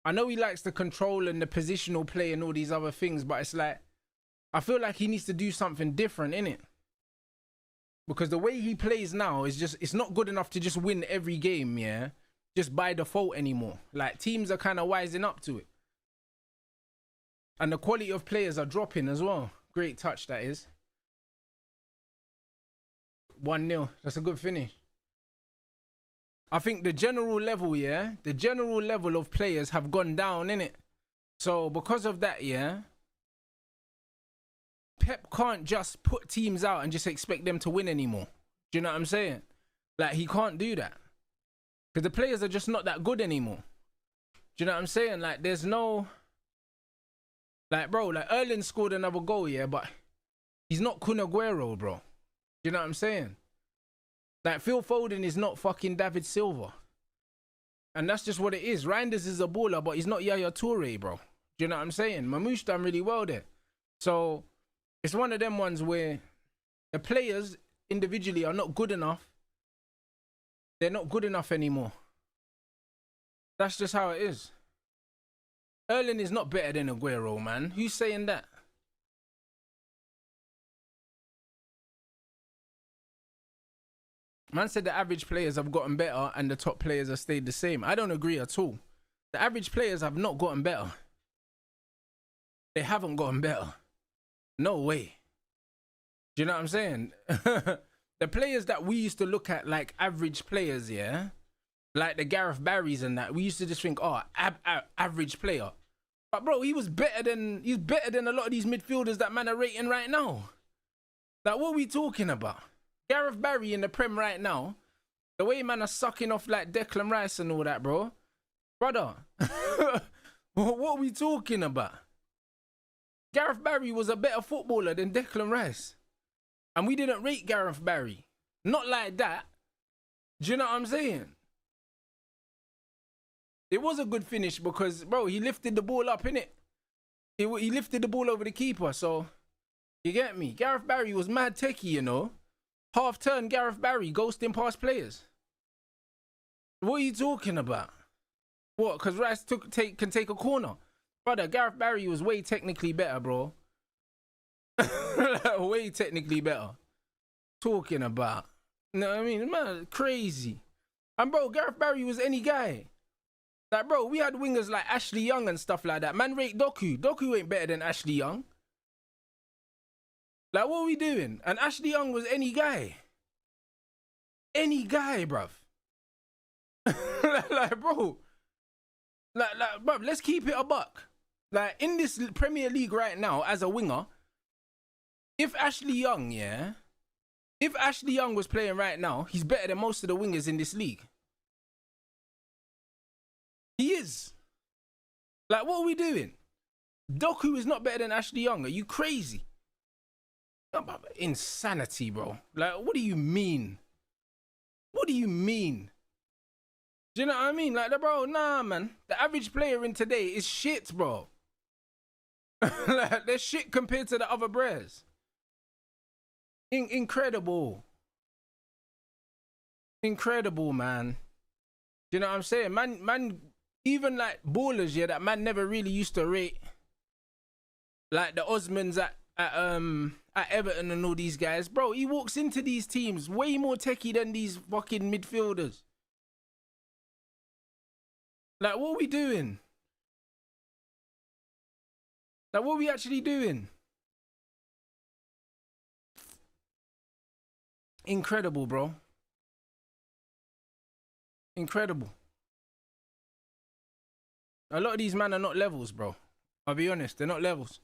I know he likes the control and the positional play and all these other things, but it's like, I feel like he needs to do something different, innit? Because the way he plays now is just, it's not good enough to just win every game, yeah? Just by default anymore. Like, teams are kind of wising up to it. And the quality of players are dropping as well. Great touch, that is. 1-0. That's a good finish. I think the general level, yeah, the general level of players have gone down, innit? So because of that, yeah, Pep can't just put teams out and just expect them to win anymore. Do you know what I'm saying? Like, he can't do that. Because the players are just not that good anymore. Do you know what I'm saying? Like, there's no... Like, bro, like, Erling scored another goal, yeah, but he's not Kun Aguero, bro. You know what I'm saying? Like, Phil Foden is not fucking David Silva. And that's just what it is. Reinders is a baller, but he's not Yaya Toure, bro. Do you know what I'm saying? Mamouche done really well there. So, it's one of them ones where the players individually are not good enough. They're not good enough anymore. That's just how it is. Erling is not better than Aguero, man. Who's saying that? Man said the average players have gotten better and the top players have stayed the same. I don't agree at all. The average players have not gotten better. They haven't gotten better. No way. Do you know what I'm saying? The players that we used to look at like average players, yeah? Like the Gareth Barrys and that, we used to just think, oh, average player. But bro, he's better than a lot of these midfielders that man are rating right now. Like, what are we talking about? Gareth Barry in the Prem right now, the way man are sucking off like Declan Rice and all that, bro. Brother, what are we talking about? Gareth Barry was a better footballer than Declan Rice. And we didn't rate Gareth Barry. Not like that. Do you know what I'm saying? It was a good finish because, bro, he lifted the ball up, innit? He lifted the ball over the keeper, so... You get me? Gareth Barry was mad techie, you know? Half-turn Gareth Barry, ghosting past players. What are you talking about? What? Because Rice can take a corner. Brother, Gareth Barry was way technically better, bro. Way technically better. Talking about. You know what I mean? Man, crazy. And bro, Gareth Barry was any guy. Like, bro, we had wingers like Ashley Young and stuff like that. Man rate Doku. Doku ain't better than Ashley Young. Like, what are we doing? And Ashley Young was any guy. Any guy, bruv. like, bro. Like, bruv, let's keep it a buck. Like, in this Premier League right now, as a winger, if Ashley Young, yeah, if Ashley Young was playing right now, he's better than most of the wingers in this league. He is. Like, what are we doing? Doku is not better than Ashley Young. Are you crazy? Insanity, bro. Like, what do you mean? What do you mean? Do you know what I mean? Like, bro, nah, man. The average player in today is shit, bro. Like, they're shit compared to the other bres. Incredible. Incredible, man. Do you know what I'm saying? Man, even like ballers, yeah, that man never really used to rate. Like the Osmans at Everton and all these guys. Bro, he walks into these teams way more techie than these fucking midfielders. Like, what are we doing? Like, what are we actually doing? Incredible, bro. Incredible. A lot of these men are not levels, bro. I'll be honest, they're not levels.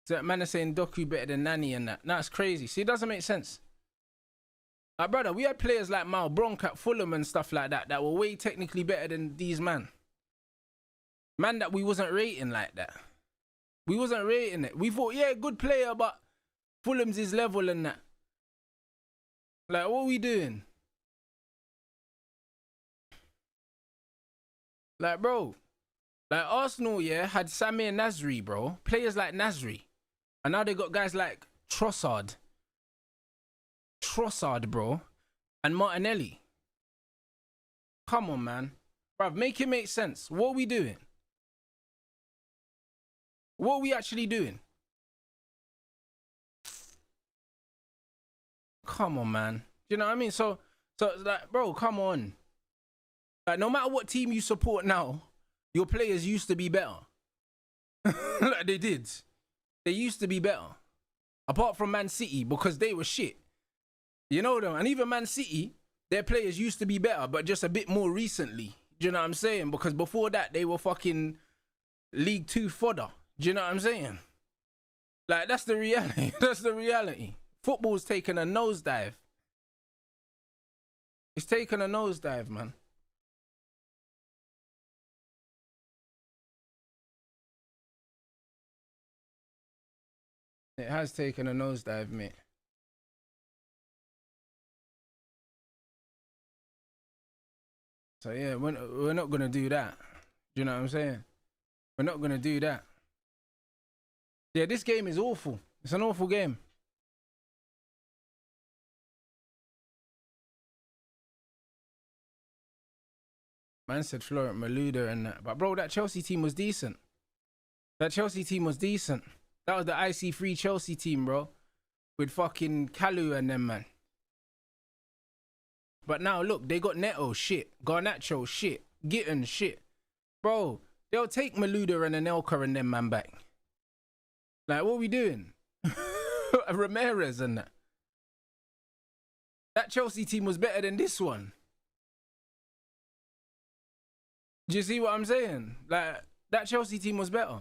So that man is saying Doku better than Nani and that. That's crazy. See, it doesn't make sense. Like, brother, we had players like Mal Bronk at Fulham and stuff like that that were way technically better than these man. Man that we wasn't rating like that. We wasn't rating it. We thought, yeah, good player, but Fulham's his level and that. Like, what are we doing? Like, bro, like Arsenal, yeah, had Samir Nasri, bro. Players like Nasri. And now they got guys like Trossard, bro, and Martinelli. Come on, man. Bruv, make it make sense. What are we doing? What are we actually doing? Come on, man. Do you know what I mean? So like, bro, come on. Like, no matter what team you support now, your players used to be better. Like, they did. They used to be better. Apart from Man City, because they were shit. You know them? And even Man City, their players used to be better, but just a bit more recently. Do you know what I'm saying? Because before that, they were fucking League 2 fodder. Do you know what I'm saying? Like, that's the reality. That's the reality. Football's taken a nosedive. It's taken a nosedive, man. It has taken a nosedive, mate. So yeah, we're not gonna do that. Do you know what I'm saying? We're not gonna do that. Yeah, this game is awful. It's an awful game. Man said Florent Maluda and that. But bro, that Chelsea team was decent. That Chelsea team was decent. That was the IC3 Chelsea team, bro. With fucking Kalu and them, man. But now, look, they got Neto, shit. Garnacho, shit. Gitten, shit. Bro, they'll take Maluda and Anelka and them, man, back. Like, what are we doing? Ramirez and that. That Chelsea team was better than this one. Do you see what I'm saying? Like, that Chelsea team was better.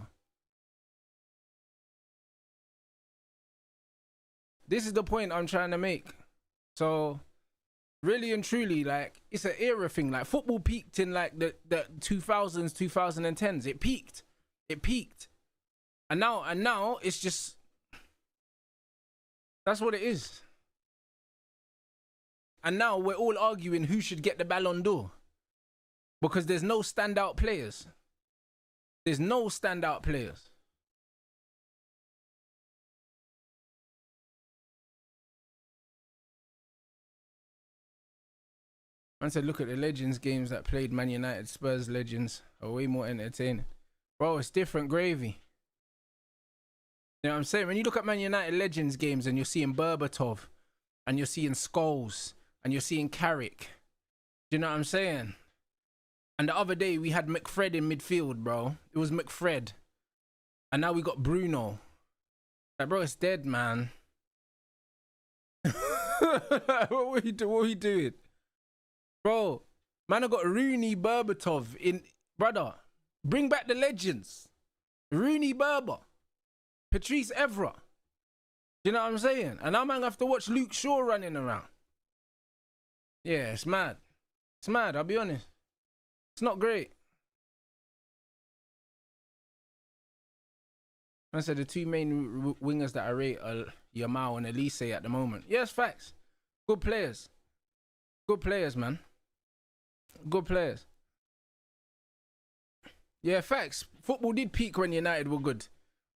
This is the point I'm trying to make. So, really and truly, like, it's an era thing. Like, football peaked in, like, the 2000s, 2010s. It peaked. It peaked. And now, it's just... That's what it is. And now, we're all arguing who should get the Ballon d'Or. Because there's no standout players. There's no standout players. Man said, look at the Legends games that played Man United, Spurs Legends are way more entertaining. Bro, it's different gravy. You know what I'm saying? When you look at Man United Legends games and you're seeing Berbatov and you're seeing Scholes and you're seeing Carrick. Do you know what I'm saying? And the other day we had McFred in midfield, bro. It was McFred. And now we got Bruno. Like, bro, it's dead, man. What are you doing? Bro, man, I got Rooney Berbatov in, brother. Bring back the legends. Rooney Berber. Patrice Evra. You know what I'm saying? And now man have to watch Luke Shaw running around. Yeah, it's mad. It's mad, I'll be honest. It's not great. I said the two main wingers that I rate are Yamal and Elise at the moment. Yes, facts. Good players. Good players, man. Good players. Yeah, facts. Football did peak when United were good.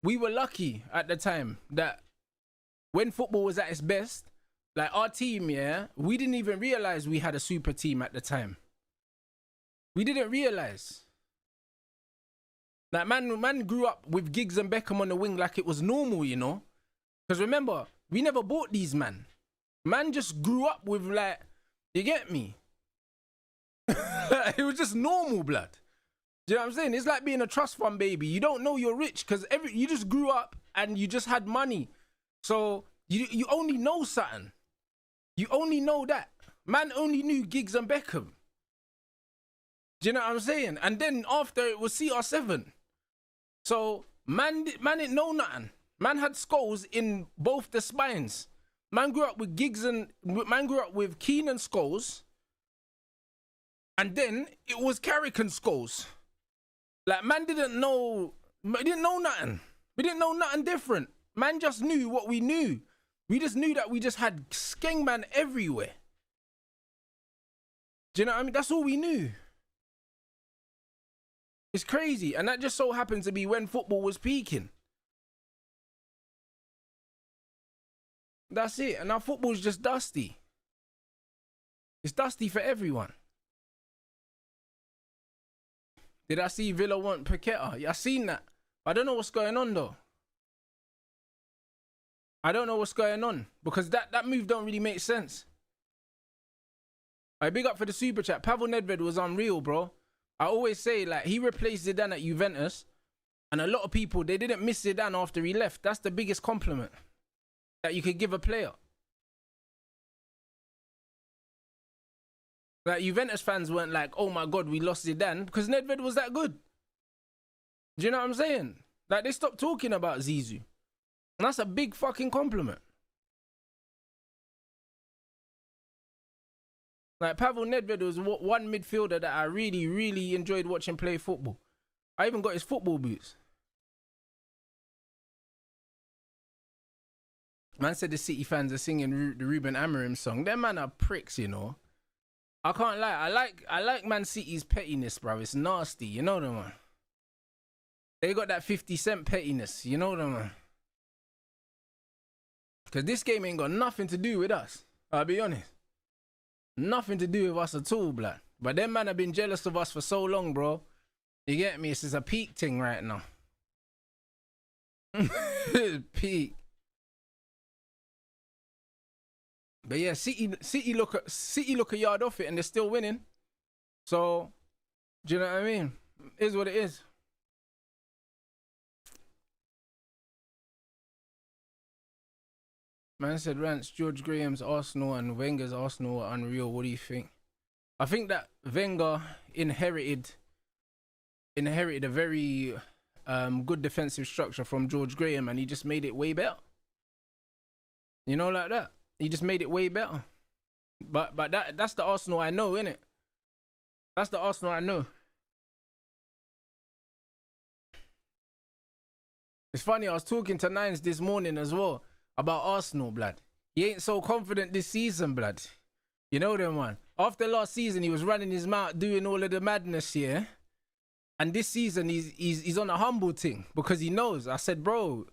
We were lucky at the time that when football was at its best, like our team, yeah, we didn't even realize we had a super team at the time. We didn't realize. Like, man grew up with Giggs and Beckham on the wing like it was normal, you know? Because remember, we never bought these, man. Man just grew up with, like, you get me? It was just normal, blood. Do you know what I'm saying? It's like being a trust fund baby. You don't know you're rich because you just grew up and you just had money. So you only know something. You only know that. Man only knew Giggs and Beckham. Do you know what I'm saying? And then after it was CR7. So man didn't know nothing. Man had skulls in both the spines. Man grew up with man grew up with Keane and Scholes. And then it was Carrick and Scholes. Like, man didn't know nothing. We didn't know nothing different. Man just knew what we knew. We just knew that we just had skeng man everywhere. Do you know what I mean? That's all we knew. It's crazy. And that just so happened to be when football was peaking. That's it. And now football's just dusty. It's dusty for everyone. Did I see Villa want Paqueta? Yeah, I seen that. I don't know what's going on though. I don't know what's going on. Because that move don't really make sense. I big up for the super chat. Pavel Nedved was unreal, bro. I always say, like, he replaced Zidane at Juventus. And a lot of people, they didn't miss Zidane after he left. That's the biggest compliment that you could give a player. Like, Juventus fans weren't like, oh my God, we lost Zidane. Because Nedved was that good. Do you know what I'm saying? Like, they stopped talking about Zizou. And that's a big fucking compliment. Like, Pavel Nedved was one midfielder that I really, really enjoyed watching play football. I even got his football boots. Man said the City fans are singing the Ruben Amorim song. Them man are pricks, you know. I can't lie. I like Man City's pettiness, bro. It's nasty, you know them, man. They got that 50 Cent pettiness, you know them, man. Because this game ain't got nothing to do with us. I'll be honest. Nothing to do with us at all, blood. But them man have been jealous of us for so long, bro. You get me? This is a peak thing right now. Peak. But yeah, City look a yard off it and they're still winning. So, do you know what I mean? It is what it is. Man said, Rance, George Graham's Arsenal and Wenger's Arsenal are unreal. What do you think? I think that Wenger inherited a very good defensive structure from George Graham, and he just made it way better. You know, like that. He just made it way better. But that's the Arsenal I know, innit? That's the Arsenal I know. It's funny, I was talking to Nines this morning as well about Arsenal, blood. He ain't so confident this season, blood. You know them, man. After last season, he was running his mouth, doing all of the madness here. And this season, he's on a humble thing because he knows. I said, bro,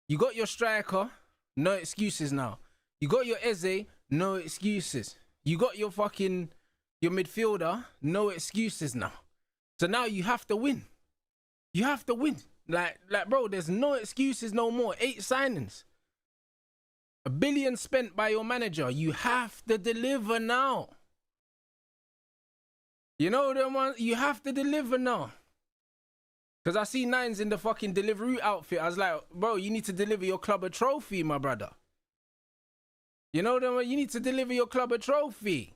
you got your striker, no excuses now. You got your Eze, no excuses. You got your midfielder, no excuses now. So now you have to win. You have to win. Like, bro, there's no excuses no more. 8 signings. $1 billion spent by your manager. You have to deliver now. You know them ones? You have to deliver now. Because I see Nines in the fucking Deliveroo outfit. I was like, bro, you need to deliver your club a trophy, my brother. You know what I mean? You need to deliver your club a trophy.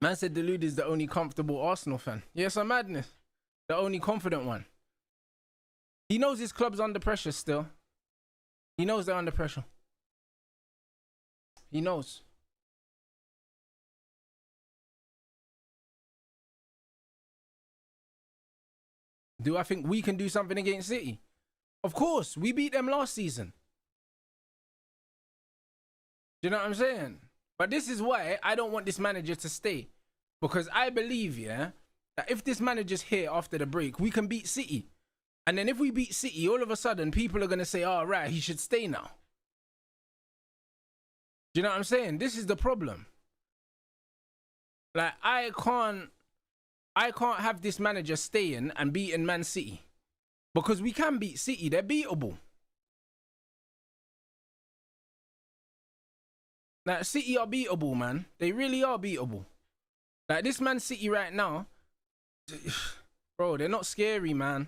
Man said Delude is the only comfortable Arsenal fan. Yes, I'm madness. The only confident one. He knows his club's under pressure still. He knows they're under pressure. He knows. Do I think we can do something against City? Of course, we beat them last season. Do you know what I'm saying? But this is why I don't want this manager to stay. Because I believe, yeah, that if this manager's here after the break, we can beat City. And then if we beat City, all of a sudden, people are going to say, oh, right, he should stay now. Do you know what I'm saying? This is the problem. Like, I can't have this manager staying and beating Man City. Because we can beat City. They're beatable. Like, City are beatable, man. They really are beatable. Like, this Man City right now, bro, they're not scary, man.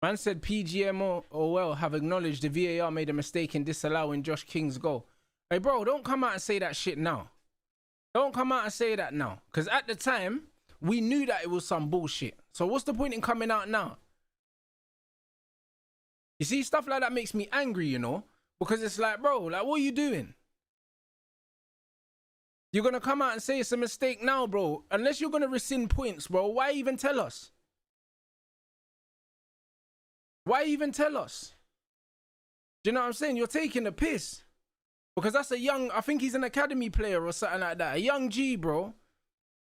Man said PGMO or well have acknowledged the VAR made a mistake in disallowing Josh King's goal. Hey, bro, don't come out and say that shit now. Don't come out and say that now. Because at the time, we knew that it was some bullshit. So what's the point in coming out now? You see, stuff like that makes me angry, you know? Because it's like, bro, like, what are you doing? You're going to come out and say it's a mistake now, bro. Unless you're going to rescind points, bro, why even tell us? Why even tell us? Do you know what I'm saying? You're taking a piss. Because that's a young, I think he's an academy player or something like that. A young G, bro.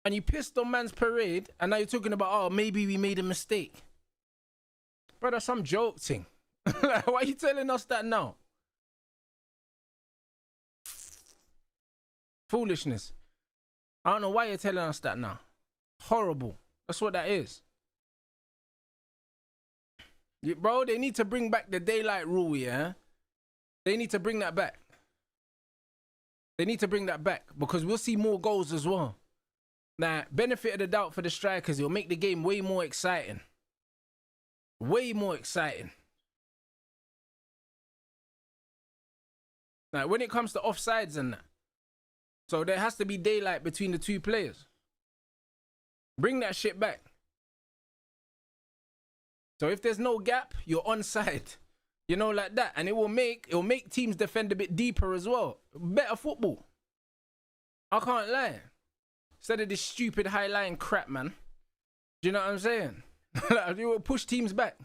And you pissed on man's parade. And now you're talking about, oh, maybe we made a mistake. Bro, that's some joke thing. Why are you telling us that now? Foolishness. I don't know why you're telling us that now. Horrible. That's what that is. Bro, they need to bring back the daylight rule, yeah? They need to bring that back. They need to bring that back because we'll see more goals as well. Now, benefit of the doubt for the strikers, it'll make the game way more exciting. Way more exciting. Now, when it comes to offsides and that, so there has to be daylight between the two players. Bring that shit back. So if there's no gap, you're onside. You know, like that. And it'll make teams defend a bit deeper as well. Better football. I can't lie. Instead of this stupid high line crap, man. Do you know what I'm saying? Like, you will push teams back.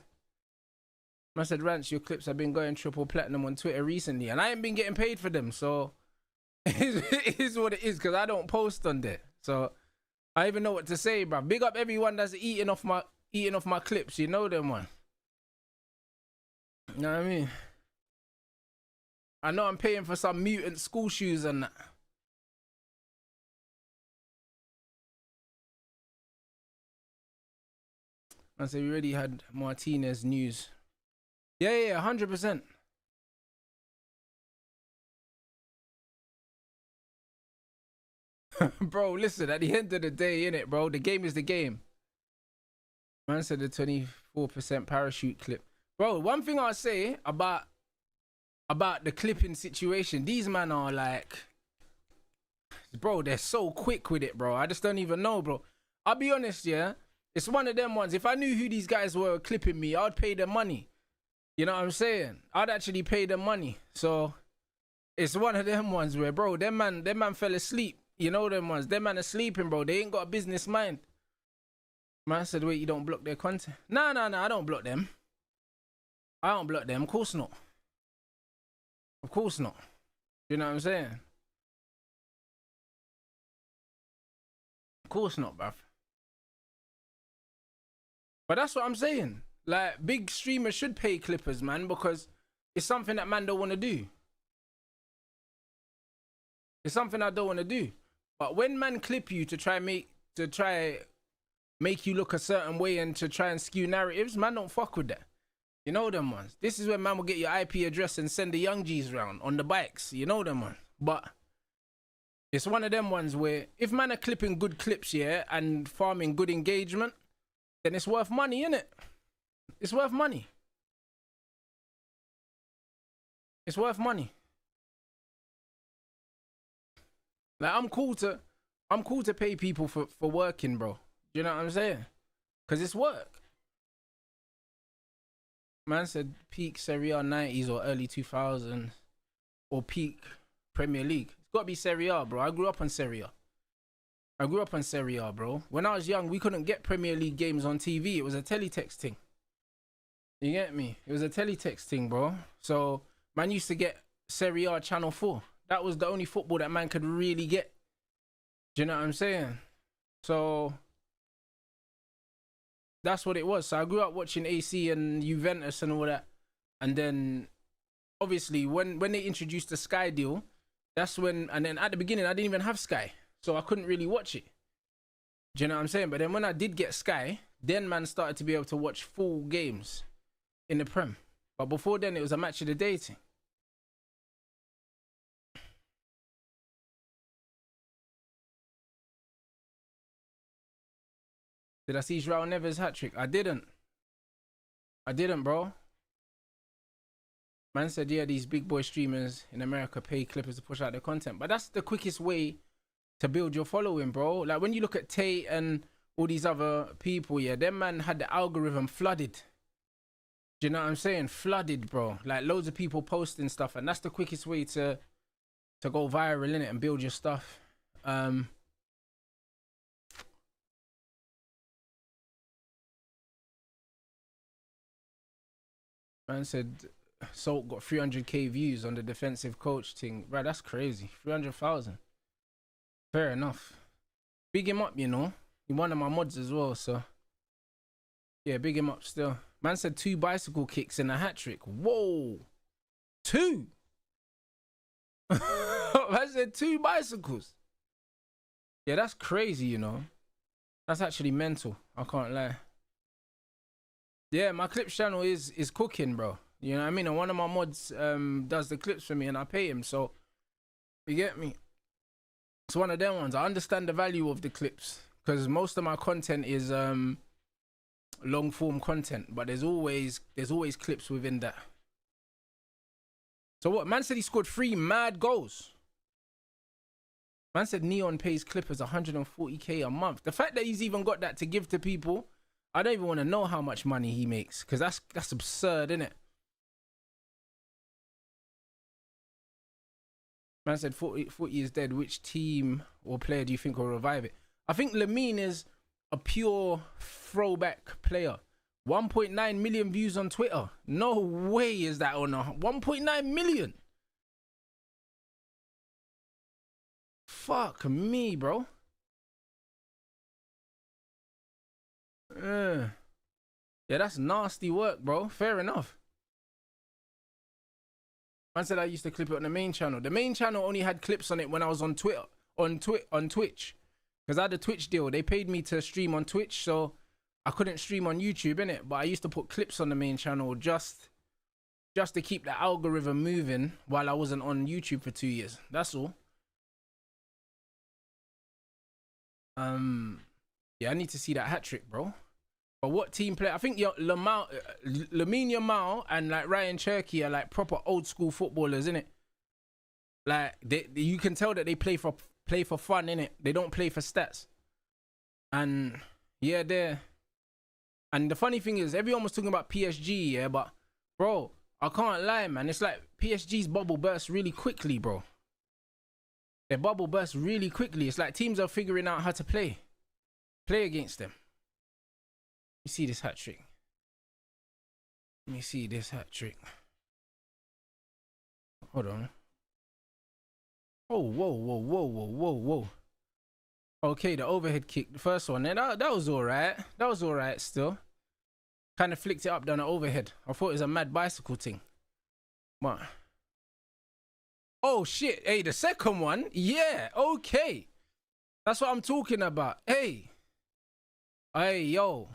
I said, Rance, your clips have been going triple platinum on Twitter recently. And I ain't been getting paid for them. So it is what it is because I don't post on there. So I even know what to say, bro. Big up everyone that's eating off my clips. You know them, one. You know what I mean? I know I'm paying for some mutant school shoes and that. I said we already had Martinez news. Yeah, 100%. Bro, listen, at the end of the day, innit, bro, the game is the game. Man said the 24% parachute clip. Bro, one thing I'll say about the clipping situation, these men are like, bro, they're so quick with it, bro. I just don't even know, bro. I'll be honest, yeah. It's one of them ones. If I knew who these guys were clipping me, I'd pay them money. You know what I'm saying? I'd actually pay them money. So it's one of them ones where, bro, them man fell asleep. You know them ones. Them man are sleeping, bro. They ain't got a business mind. Man said, wait, you don't block their content? Nah, I don't block them. I don't block them. Of course not. Of course not. You know what I'm saying? Of course not, bruv. But that's what I'm saying. Like, big streamers should pay clippers, man, because it's something that man don't want to do. It's something I don't want to do. But when man clip you to try make you look a certain way and to try and skew narratives, man don't fuck with that. You know them ones. This is when man will get your IP address and send the young G's round on the bikes. You know them ones. But it's one of them ones where if man are clipping good clips, yeah, and farming good engagement, then it's worth money, innit? It's worth money. It's worth money. Like I'm cool to pay people for working, bro. You know what I'm saying? Cause it's work. Man said peak Serie A 90s or early 2000s or peak Premier League. It's got to be Serie A, bro. I grew up on Serie A, bro. When I was young, we couldn't get Premier League games on TV. It was a teletext thing. You get me? It was a teletext thing, bro. So, man used to get Serie A Channel 4. That was the only football that man could really get. Do you know what I'm saying? So that's what it was. So I grew up watching AC and Juventus and all that. And then, obviously, when they introduced the Sky deal, that's when... And then at the beginning, I didn't even have Sky. So I couldn't really watch it. Do you know what I'm saying? But then when I did get Sky, then man started to be able to watch full games in the Prem. But before then, it was a match of the day thing. Did I see João Neves' hat-trick? I didn't, bro. Man said, yeah, these big boy streamers in America pay clippers to push out their content. But that's the quickest way to build your following, bro. Like, when you look at Tate and all these other people, yeah, them man had the algorithm flooded. Do you know what I'm saying? Flooded, bro. Like, loads of people posting stuff. And that's the quickest way to go viral, innit, and build your stuff. Man said Salt got 300k views on the defensive coach thing. Right, that's crazy. 300,000. Fair enough. Big him up, you know. He's one of my mods as well, so. Yeah, big him up still. Man said 2 bicycle kicks and a hat-trick. Whoa. 2? Man said 2 bicycles. Yeah, that's crazy, you know. That's actually mental. I can't lie. Yeah, my clips channel is cooking, bro. You know what I mean? And one of my mods does the clips for me and I pay him. So, you get me? It's one of them ones. I understand the value of the clips because most of my content is long form content, but there's always clips within that. So what? Man said he scored 3 mad goals. Man said Neon pays clippers 140k a month. The fact that he's even got that to give to people, I don't even want to know how much money he makes because that's absurd, isn't it? Man said 40 is dead. Which team or player do you think will revive it? I think Lamine is a pure throwback player. 1.9 million views on Twitter. No way is that on 1.9 million. Fuck me, bro. Yeah, that's nasty work, bro. Fair enough. Man said I used to clip it on the main channel. The main channel only had clips on it when I was on Twitter, on Twitch. Because I had a Twitch deal. They paid me to stream on Twitch, so I couldn't stream on YouTube, innit? But I used to put clips on the main channel just to keep the algorithm moving while I wasn't on YouTube for 2 years. That's all. Yeah, I need to see that hat-trick, bro. But what team play? I think Lamine Yamal and like Ryan Cherky are like proper old school footballers, innit? Like you can tell that they play for fun, innit? They don't play for stats. And yeah, they're. And the funny thing is, everyone was talking about PSG, yeah, but bro, I can't lie, man. It's like PSG's bubble bursts really quickly, bro. Their bubble bursts really quickly. It's like teams are figuring out how to play against them. Let me see this hat trick. Let me see this hat trick. Hold on. Oh, whoa. Okay, the overhead kick, the first one. That was alright. That was alright still. Kind of flicked it up down the overhead. I thought it was a mad bicycle thing. What? Oh shit. Hey, the second one. Yeah, okay. That's what I'm talking about. Hey, yo.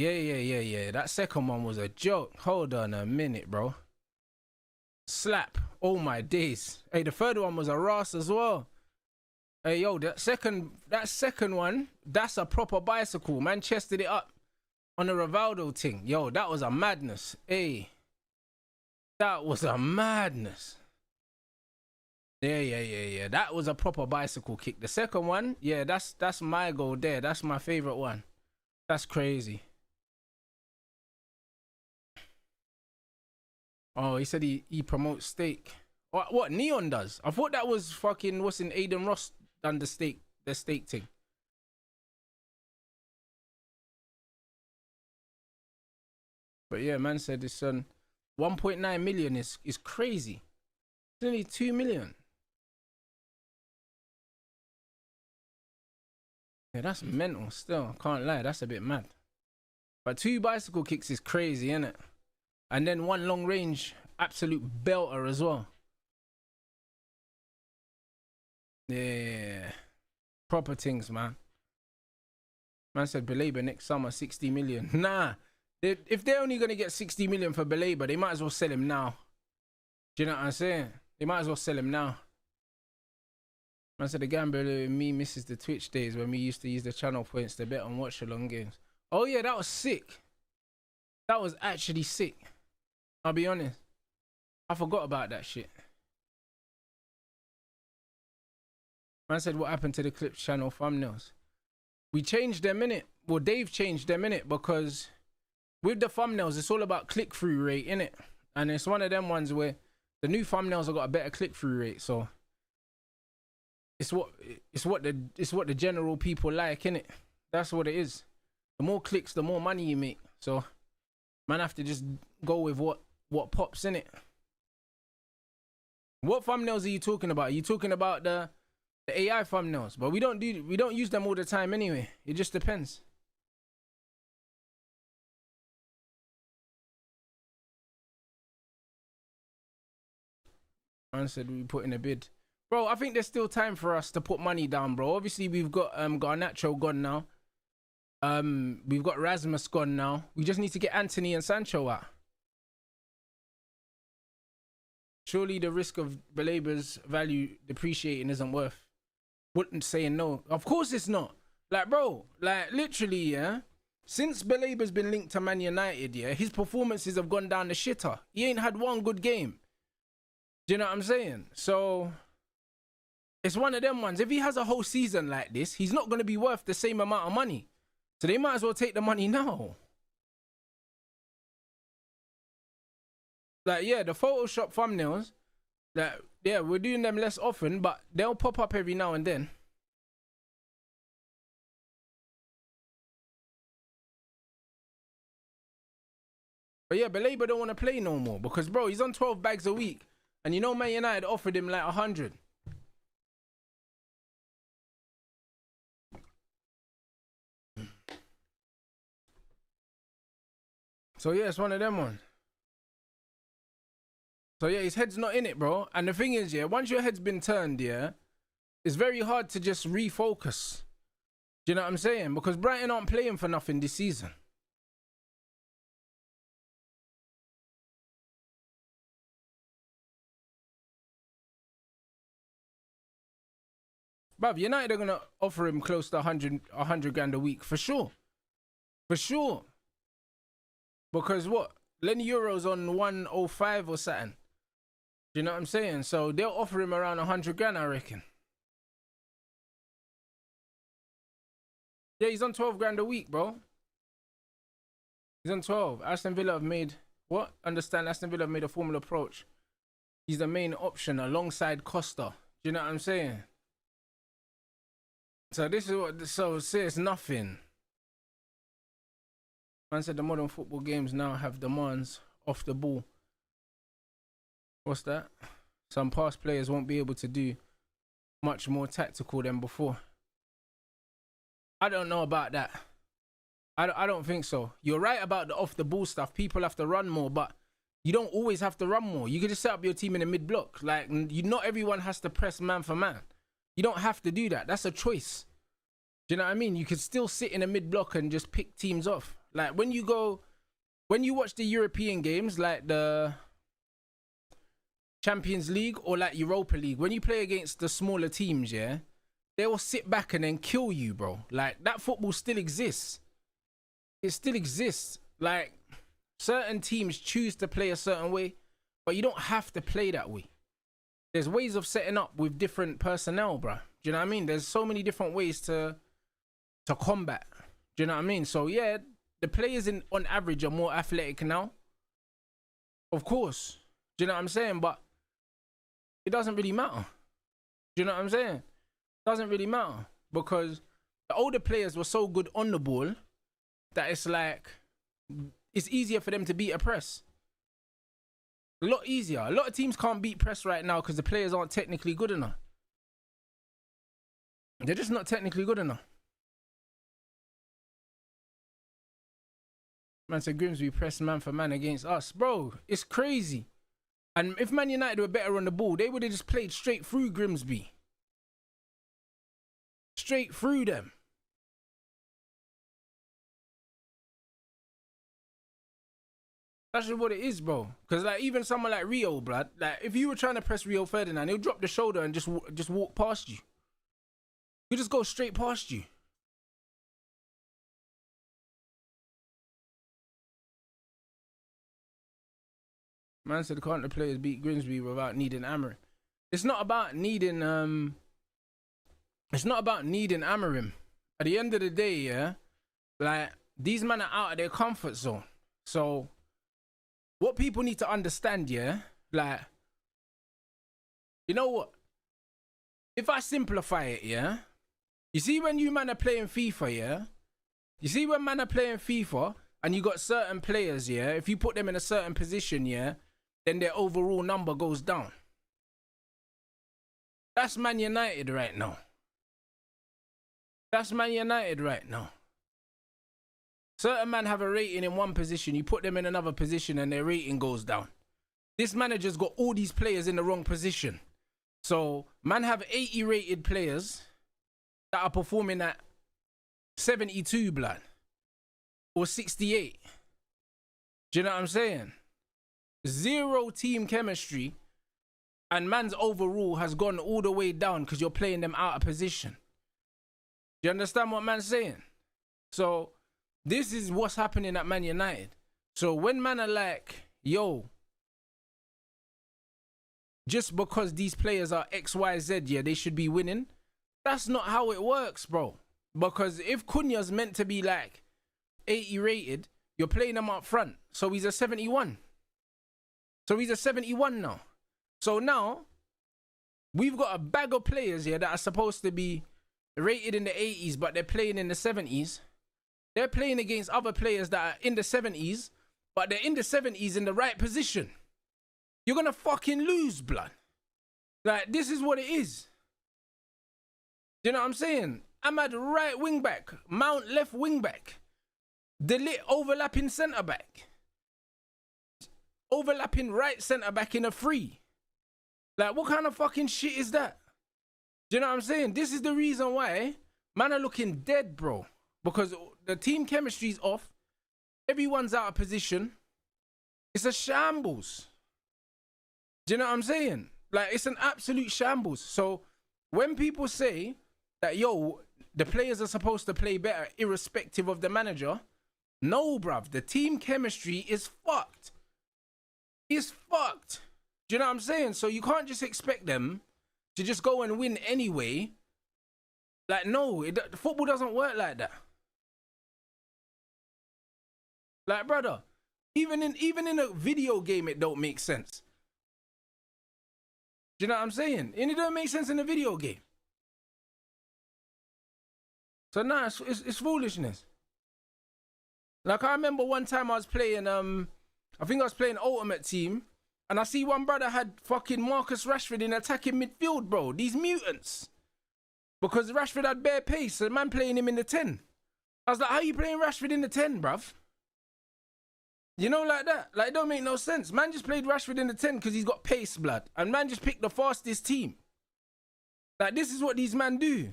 Yeah. That second one was a joke. Hold on a minute, bro. Slap. Oh my days. Hey, the third one was a Ross as well. Hey, yo, that second one, that's a proper bicycle. Man chested it up on the Rivaldo thing. Yo, that was a madness. Hey, that was a madness. Yeah. That was a proper bicycle kick. The second one, yeah, that's my goal there. That's my favorite one. That's crazy. Oh, he said he promotes steak. What Neon does? I thought that was fucking what's in Aiden Ross done the steak thing. But yeah, man said this 1.9 million is crazy. It's only 2 million. Yeah, that's mental still. Can't lie, that's a bit mad. But 2 bicycle kicks is crazy, innit? And then 1 long range, absolute belter as well. Yeah. Proper things, man. Man said Belabor next summer, 60 million. Nah. If they're only going to get 60 million for Belabor, they might as well sell him now. Do you know what I'm saying? They might as well sell him now. Man said the gambler in me misses the Twitch days when we used to use the channel points to bet on watch-along games. Oh yeah, that was sick. That was actually sick. I'll be honest. I forgot about that shit. Man said what happened to the Clips channel thumbnails. We changed them, innit? Well, Dave changed them, innit? Because with the thumbnails, it's all about click-through rate, innit? And it's one of them ones where the new thumbnails have got a better click-through rate, so it's what the general people like, innit? That's what it is. The more clicks, the more money you make. So man have to just go with what pops, innit? What thumbnails are you talking about? Are you talking about the AI thumbnails? But we don't use them all the time anyway. It just depends. Man said we put in a bid. Bro, I think there's still time for us to put money down, bro. Obviously, we've got Garnacho gone now. We've got Rasmus gone now. We just need to get Anthony and Sancho out. Surely the risk of Belabor's value depreciating isn't worth saying no. Of course it's not. Like, bro, like literally, yeah. Since Belabor's been linked to Man United, yeah, his performances have gone down the shitter. He ain't had one good game. Do you know what I'm saying? So it's one of them ones. If he has a whole season like this, he's not going to be worth the same amount of money. So they might as well take the money now. Like, yeah, the Photoshop thumbnails, like, yeah, we're doing them less often, but they'll pop up every now and then. But yeah, Belabor don't want to play no more because, bro, he's on 12 bags a week. And you know Man United offered him like 100. So yeah, it's one of them ones. So yeah, his head's not in it, bro. And the thing is, yeah, once your head's been turned, yeah, it's very hard to just refocus. Do you know what I'm saying? Because Brighton aren't playing for nothing this season. Bruv, United are going to offer him close to 100 grand a week, for sure. For sure. Because what? Lenny Euro's on 105 or something. Do you know what I'm saying? So they'll offer him around 100 grand, I reckon. Yeah, he's on 12 grand a week, bro. He's on 12. Aston Villa have made... What? Understand, Aston Villa have made a formal approach. He's the main option alongside Costa. Do you know what I'm saying? So this is what... So says nothing. Man said the modern football games now have demands off the ball. What's that? Some past players won't be able to do much more tactical than before. I don't know about that. I don't think so. You're right about the off the ball stuff. People have to run more, but you don't always have to run more. You can just set up your team in the mid block. Like, not everyone has to press man for man. You don't have to do that. That's a choice. Do you know what I mean? You could still sit in a mid block and just pick teams off. Like when you watch the European games, like the Champions League or like Europa League, when you play against the smaller teams, yeah, they will sit back and then kill you, bro. Like that football still exists. It still exists. Like certain teams choose to play a certain way, but you don't have to play that way. There's ways of setting up with different personnel, bro. Do you know what I mean? There's so many different ways to combat. Do you know what I mean? So yeah, the players on average are more athletic now. Of course. Do you know what I'm saying? But it doesn't really matter. Do you know what I'm saying? It doesn't really matter because the older players were so good on the ball that it's like it's easier for them to beat a press. A lot easier. A lot of teams can't beat press right now because the players aren't technically good enough. They're just not technically good enough. Man said Grimsby pressed man for man against us. Bro, it's crazy. And if Man United were better on the ball, they would have just played straight through Grimsby. Straight through them. That's just what it is, bro. Because like even someone like Rio, blood, like if you were trying to press Rio Ferdinand, he'll drop the shoulder and just walk past you. He'll just go straight past you. Man said can't the players beat Grimsby without needing Amorim? It's not about needing Amorim. At the end of the day, yeah, like these men are out of their comfort zone. So what people need to understand, yeah, like, you know what? If I simplify it, yeah, you see when you man are playing FIFA, yeah, you see when man are playing FIFA and you got certain players, yeah, if you put them in a certain position, yeah, then their overall number goes down. That's Man United right now. That's Man United right now. Certain men have a rating in one position, you put them in another position and their rating goes down. This manager's got all these players in the wrong position. So, man have 80 rated players that are performing at 72, blood. Or 68. Do you know what I'm saying? Zero team chemistry. And man's overall has gone all the way down because you're playing them out of position. Do you understand what man's saying? So, this is what's happening at Man United. So, when man are like, yo, just because these players are X, Y, Z, yeah, they should be winning. That's not how it works, bro. Because if Cunha's meant to be like 80 rated, you're playing him up front. So he's a 71. So he's a 71 now. So now, we've got a bag of players here that are supposed to be rated in the 80s, but they're playing in the 70s. They're playing against other players that are in the 70s, but they're in the 70s in the right position. You're going to fucking lose, blood. Like, this is what it is. Do you know what I'm saying? Ahmad right wing back. Mount left wing back. Delit overlapping centre back. Overlapping right centre back in a free. Like, what kind of fucking shit is that? Do you know what I'm saying? This is the reason why man are looking dead, bro. Because the team chemistry's off. Everyone's out of position. It's a shambles. Do you know what I'm saying? Like, it's an absolute shambles. So, when people say that, yo, the players are supposed to play better irrespective of the manager, no, bruv. The team chemistry is fucked. It's fucked. Do you know what I'm saying? So, you can't just expect them to just go and win anyway. Like, no, football doesn't work like that. Like, brother, even in a video game, it don't make sense. Do you know what I'm saying? And it don't make sense in a video game. So nah, it's foolishness. Like, I remember one time I was playing, I think I was playing Ultimate Team, and I see one brother had fucking Marcus Rashford in attacking midfield, bro. These mutants. Because Rashford had bare pace, so the man playing him in the 10. I was like, how you playing Rashford in the 10, bruv? You know, like that. Like, it don't make no sense. Man just played Rashford in the 10 because he's got pace, blood. And man just picked the fastest team. Like, this is what these men do.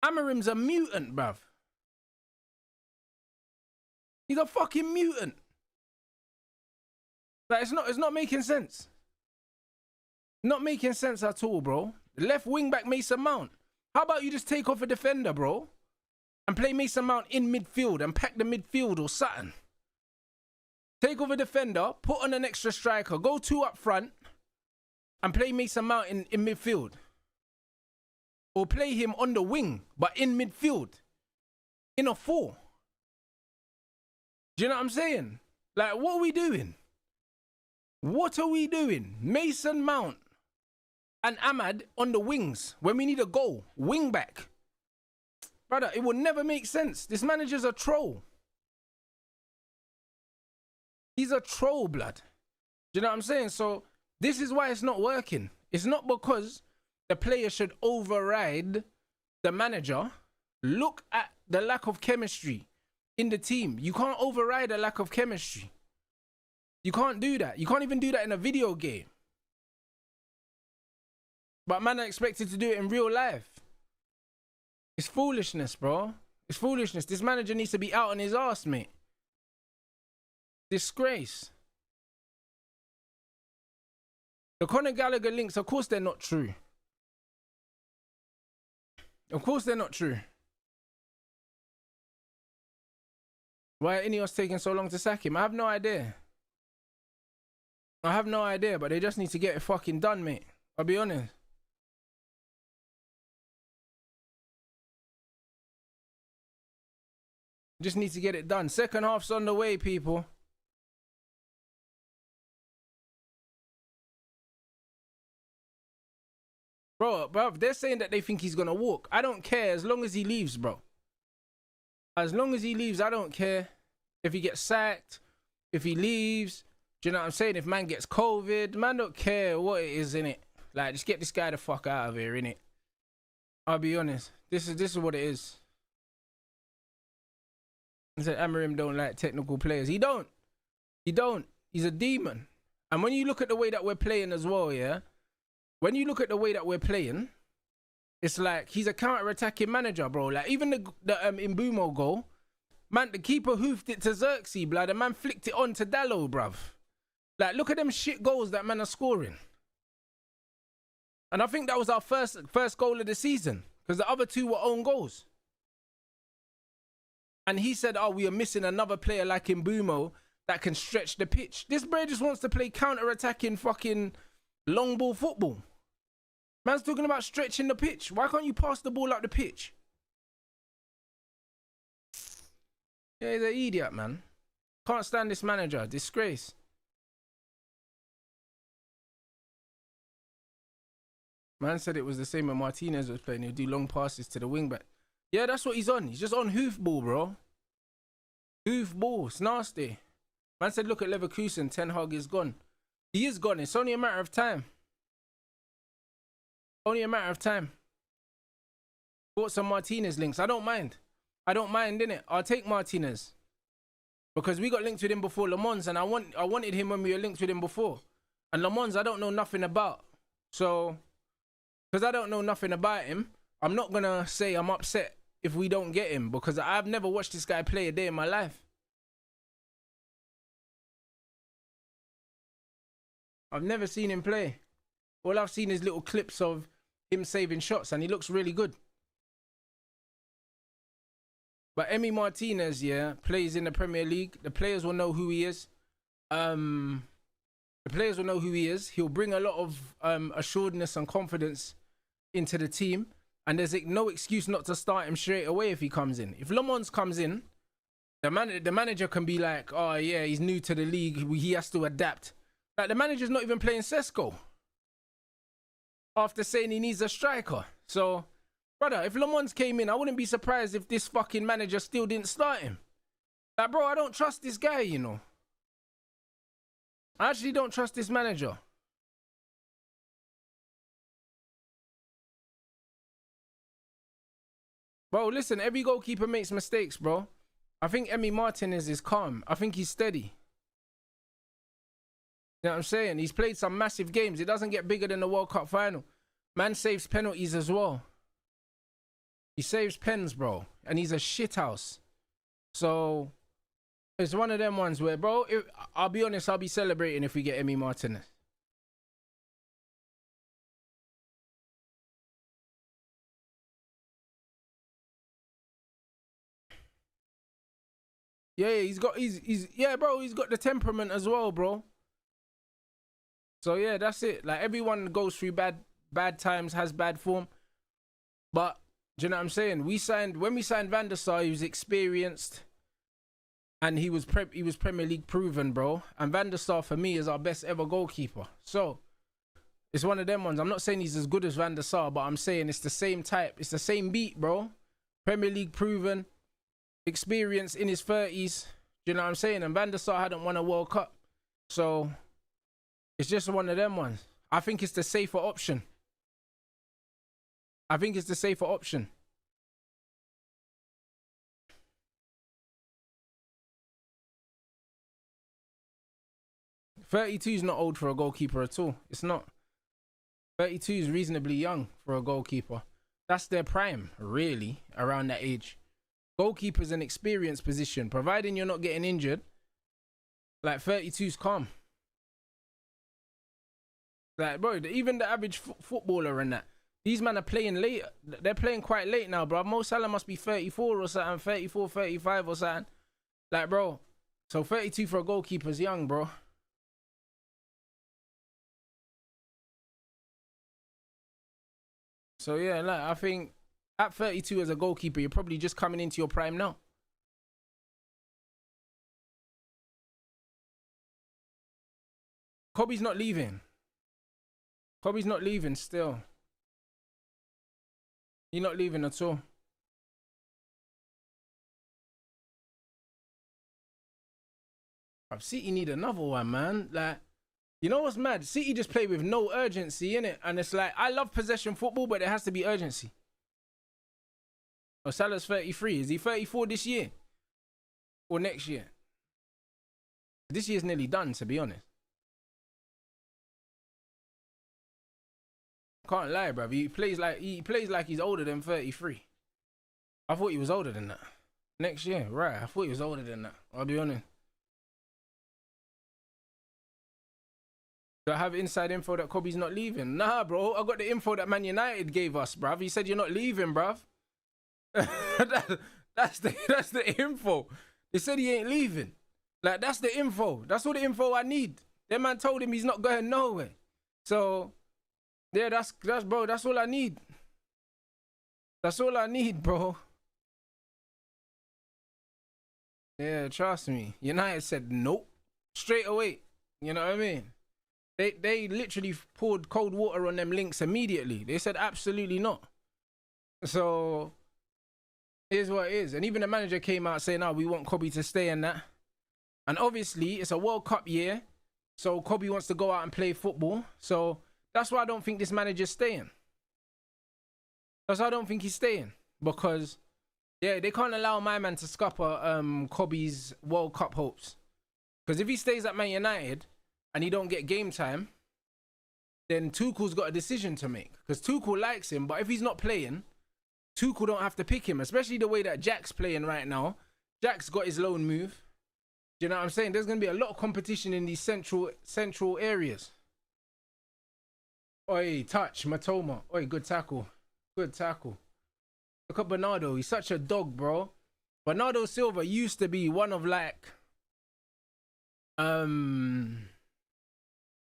Amorim's a mutant, bruv. He's a fucking mutant. Like, it's not making sense. Not making sense at all, bro. The left wing back Mason Mount. How about you just take off a defender, bro? And play Mason Mount in midfield and pack the midfield or something. Take off a defender, put on an extra striker, go 2 up front, and play Mason Mount in midfield. Or play him on the wing, but in midfield. In a 4. Do you know what I'm saying? Like, what are we doing? What are we doing? Mason Mount and Ahmad on the wings when we need a goal. Wing back. Brother, it will never make sense. This manager's a troll. He's a troll, blood. Do you know what I'm saying? So, this is why it's not working. It's not because the player should override the manager. Look at the lack of chemistry in the team. You can't override a lack of chemistry. You can't do that. You can't even do that in a video game. But man are expected to do it in real life. It's foolishness, bro. It's foolishness. This manager needs to be out on his ass, mate. Disgrace. The Conor Gallagher links, of course they're not true. Of course they're not true. Why are Ineos taking so long to sack him? I have no idea. I have no idea, but they just need to get it fucking done, mate. I'll be honest. Just need to get it done. Second half's on the way, people. Bro, they're saying that they think he's going to walk. I don't care as long as he leaves, bro. As long as he leaves, I don't care. If he gets sacked, if he leaves, do you know what I'm saying? If man gets COVID, man don't care what it is, innit? Like, just get this guy the fuck out of here, innit? I'll be honest. This is what it is. He said Amarim don't like technical players. He don't. He don't. He's a demon. And when you look at the way that we're playing as well, yeah? When you look at the way that we're playing, it's like he's a counter-attacking manager, bro. Like, even the Mbumo goal, man, the keeper hoofed it to Xerxes, blood. The man flicked it on to Dallo, bruv. Like, look at them shit goals that man are scoring. And I think that was our first goal of the season, because the other 2 were own goals. And he said, oh, we are missing another player like Mbumo that can stretch the pitch. This bro just wants to play counter-attacking fucking long ball football. Man's talking about stretching the pitch. Why can't you pass the ball up the pitch? Yeah, he's an idiot, man. Can't stand this manager. Disgrace. Man said it was the same when Martinez was playing. He'd do long passes to the wing back. Yeah, that's what he's on. He's just on hoofball, bro. Hoofball. It's nasty. Man said, look at Leverkusen. Ten Hag is gone. He is gone. It's only a matter of time. Only a matter of time. Bought some Martinez links. I don't mind. I don't mind, innit? I'll take Martinez. Because we got linked with him before Le Mans, and I wanted him when we were linked with him before. And Le Mans, I don't know nothing about. So, because I don't know nothing about him, I'm not going to say I'm upset if we don't get him, because I've never watched this guy play a day in my life. I've never seen him play. All I've seen is little clips of him saving shots, and he looks really good. But Emi Martinez, yeah, plays in the Premier League. The players will know who he is. The players will know who he is. He'll bring a lot of assuredness and confidence into the team. And there's no excuse not to start him straight away if he comes in. If Le Mans comes in, the manager can be like, oh yeah, he's new to the league. He has to adapt. Like, the manager's not even playing Sesko after saying he needs a striker. So, brother, if Le Mans came in, I wouldn't be surprised if this fucking manager still didn't start him. Like, bro, I don't trust this guy, you know. I actually don't trust this manager. Bro, listen, every goalkeeper makes mistakes, bro. I think Emi Martinez is calm. I think he's steady. You know what I'm saying? He's played some massive games. It doesn't get bigger than the World Cup final. Man saves penalties as well. He saves pens, bro. And he's a shithouse. So, It's one of them ones where, bro, I'll be honest, I'll be celebrating if we get Emi Martinez. Yeah, he's got the temperament as well, bro. So yeah, that's it. Like, everyone goes through bad times, has bad form. But do you know what I'm saying? When we signed Van der Sar, he was experienced and he was Premier League proven, bro. And Van der Sar for me is our best ever goalkeeper. So it's one of them ones. I'm not saying he's as good as Van der Sar, but I'm saying it's the same type. It's the same beat, bro. Premier League proven, experience in his 30s. Do you know what I'm saying? And Van der Sar hadn't won a World Cup. So it's just one of them ones. I think it's the safer option. 32 is not old for a goalkeeper at all. It's not. 32 is reasonably young for a goalkeeper. That's their prime, really, around that age. Goalkeeper's an experienced position. Providing you're not getting injured, like 32 is calm. Like, bro, even the average footballer and that, these men are playing late. They're playing quite late now, bro. Mo Salah must be 34 or something, 34, 35 or something. Like, bro, so 32 for a goalkeeper's young, bro. So yeah, like, I think at 32 as a goalkeeper, you're probably just coming into your prime now. Kobe's not leaving. Kobe's not leaving still. He's not leaving at all. City need another one, man. Like, you know what's mad? City just play with no urgency, innit? And it's like, I love possession football, but there has to be urgency. Oh, Salah's 33. Is he 34 this year? Or next year? This year's nearly done, to be honest. Can't lie, bruv. He plays like he's older than 33. I thought he was older than that. Next year, right? I thought he was older than that. I'll be honest. Do I have inside info that Kobe's not leaving? Nah, bro. I got the info that Man United gave us, bruv. He said you're not leaving, bruv. That's the info. They said he ain't leaving. Like, that's the info. That's all the info I need. That man told him he's not going nowhere. So yeah, that's bro. That's all I need. That's all I need, bro. Yeah, trust me. United said nope straight away. You know what I mean? They literally poured cold water on them links immediately. They said absolutely not. So here's what it is. And even the manager came out saying, "Oh, we want Kobe to stay in that." And obviously, it's a World Cup year, so Kobe wants to go out and play football. So that's why I don't think this manager's staying. That's why I don't think he's staying. Because, yeah, they can't allow my man to scupper Kobe's World Cup hopes. Because if he stays at Man United and he don't get game time, then Tuchel's got a decision to make. Because Tuchel likes him, but if he's not playing, Tuchel don't have to pick him. Especially the way that Jack's playing right now. Jack's got his loan move. Do you know what I'm saying? There's going to be a lot of competition in these central areas. Oi, touch, Matoma. Oi, good tackle. Good tackle. Look at Bernardo. He's such a dog, bro. Bernardo Silva used to be one of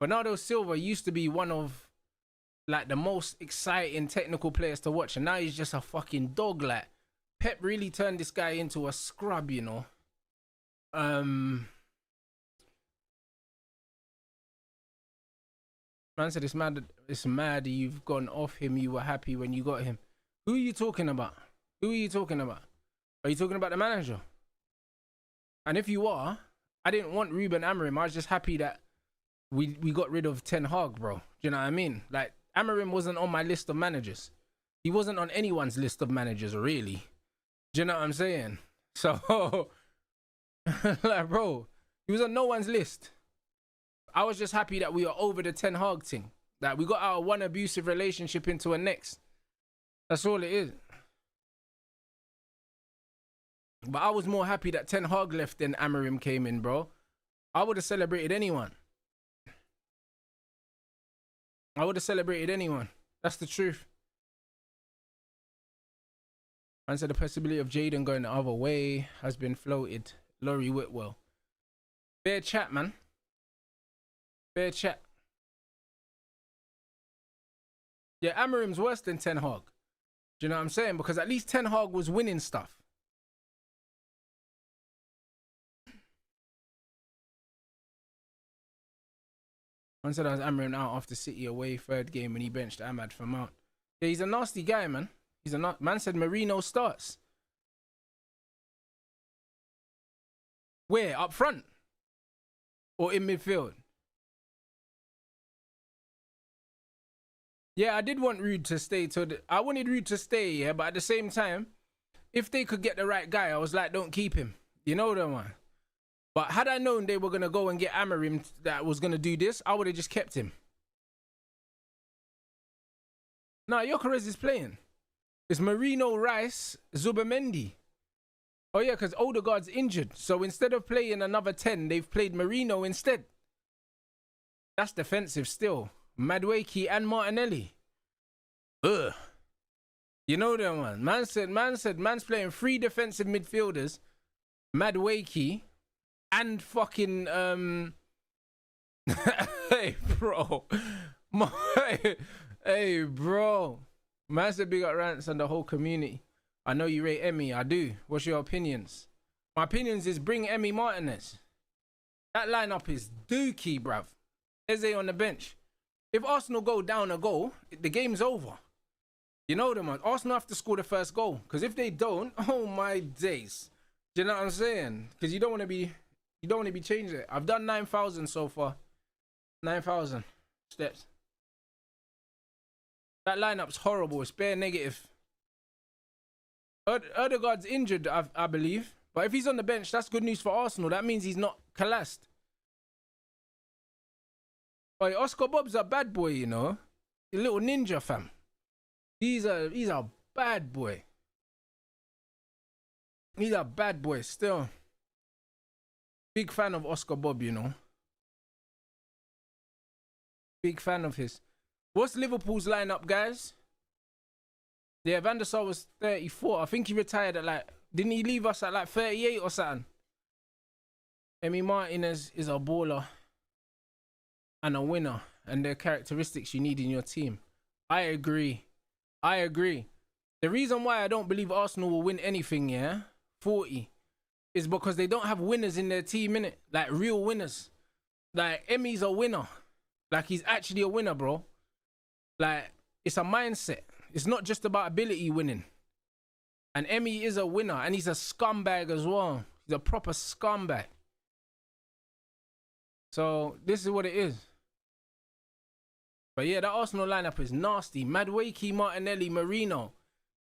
Bernardo Silva used to be one of the most exciting technical players to watch. And now he's just a fucking dog. Like, Pep really turned this guy into a scrub, you know. Man said it's mad you've gone off him. You were happy when you got him. Who are you talking about? Who are you talking about? Are you talking about the manager? And if you are, I didn't want Ruben Amorim. I was just happy that we got rid of Ten Hag, bro. Do you know what I mean? Like, Amorim wasn't on my list of managers. He wasn't on anyone's list of managers, really. Do you know what I'm saying? So, like, bro, he was on no one's list. I was just happy that we were over the Ten Hag thing. That we got out of one abusive relationship into a next. That's all it is. But I was more happy that Ten Hag left than Amorim came in, bro. I would have celebrated anyone. I would have celebrated anyone. That's the truth. And so the possibility of Jaden going the other way has been floated. Laurie Whitwell. Fair chat, man. Fair chat. Yeah, Amorim's worse than Ten Hag. Do you know what I'm saying? Because at least Ten Hag was winning stuff. Once I was Amorim out after City away, third game when he benched Ahmad for Mount. Yeah, he's a nasty guy, man. He's a man said Marino starts. Where? Up front? Or in midfield? Yeah, I did want Rude to stay. I wanted Rude to stay, yeah, but at the same time, if they could get the right guy, I was like, don't keep him. You know that one. But had I known they were going to go and get Amorim that was going to do this, I would have just kept him. Nah, Gyökeres is playing. It's Marino, Rice, Zubamendi. Oh yeah, because Odegaard's injured. So instead of playing another 10, they've played Marino instead. That's defensive still. Madueke and Martinelli. Ugh. You know that one. Man's playing 3 defensive midfielders. Madueke and fucking hey bro. Hey bro. Man said big up rants and the whole community. I know you rate Emmy. I do. What's your opinions? My opinions is bring Emmy Martinez. That lineup is dookie, bruv. Eze on the bench. If Arsenal go down a goal, the game's over. You know them, man. Arsenal have to score the first goal. Because if they don't, oh my days. Do you know what I'm saying? Because you don't want to be changing it. I've done 9,000 so far. 9,000 steps. That lineup's horrible. It's bare negative. Odegaard's injured, I believe. But if he's on the bench, that's good news for Arsenal. That means he's not collapsed. But Oscar Bob's a bad boy, you know. A little ninja, fam. He's a bad boy. He's a bad boy still. Big fan of Oscar Bob, you know. Big fan of his. What's Liverpool's lineup, guys? Yeah, Van der Sar was 34. I think he retired at like... Didn't he leave us at like 38 or something? Emi Martinez is a baller and a winner, and they're characteristics you need in your team. I agree. The reason why I don't believe Arsenal will win anything, yeah, 40, is because they don't have winners in their team, innit? Like real winners. Like Emi's a winner. Like he's actually a winner, bro. Like it's a mindset. It's not just about ability winning. And Emi is a winner, and he's a scumbag as well. He's a proper scumbag. So this is what it is. But yeah, that Arsenal lineup is nasty. Madueke, Martinelli, Marino.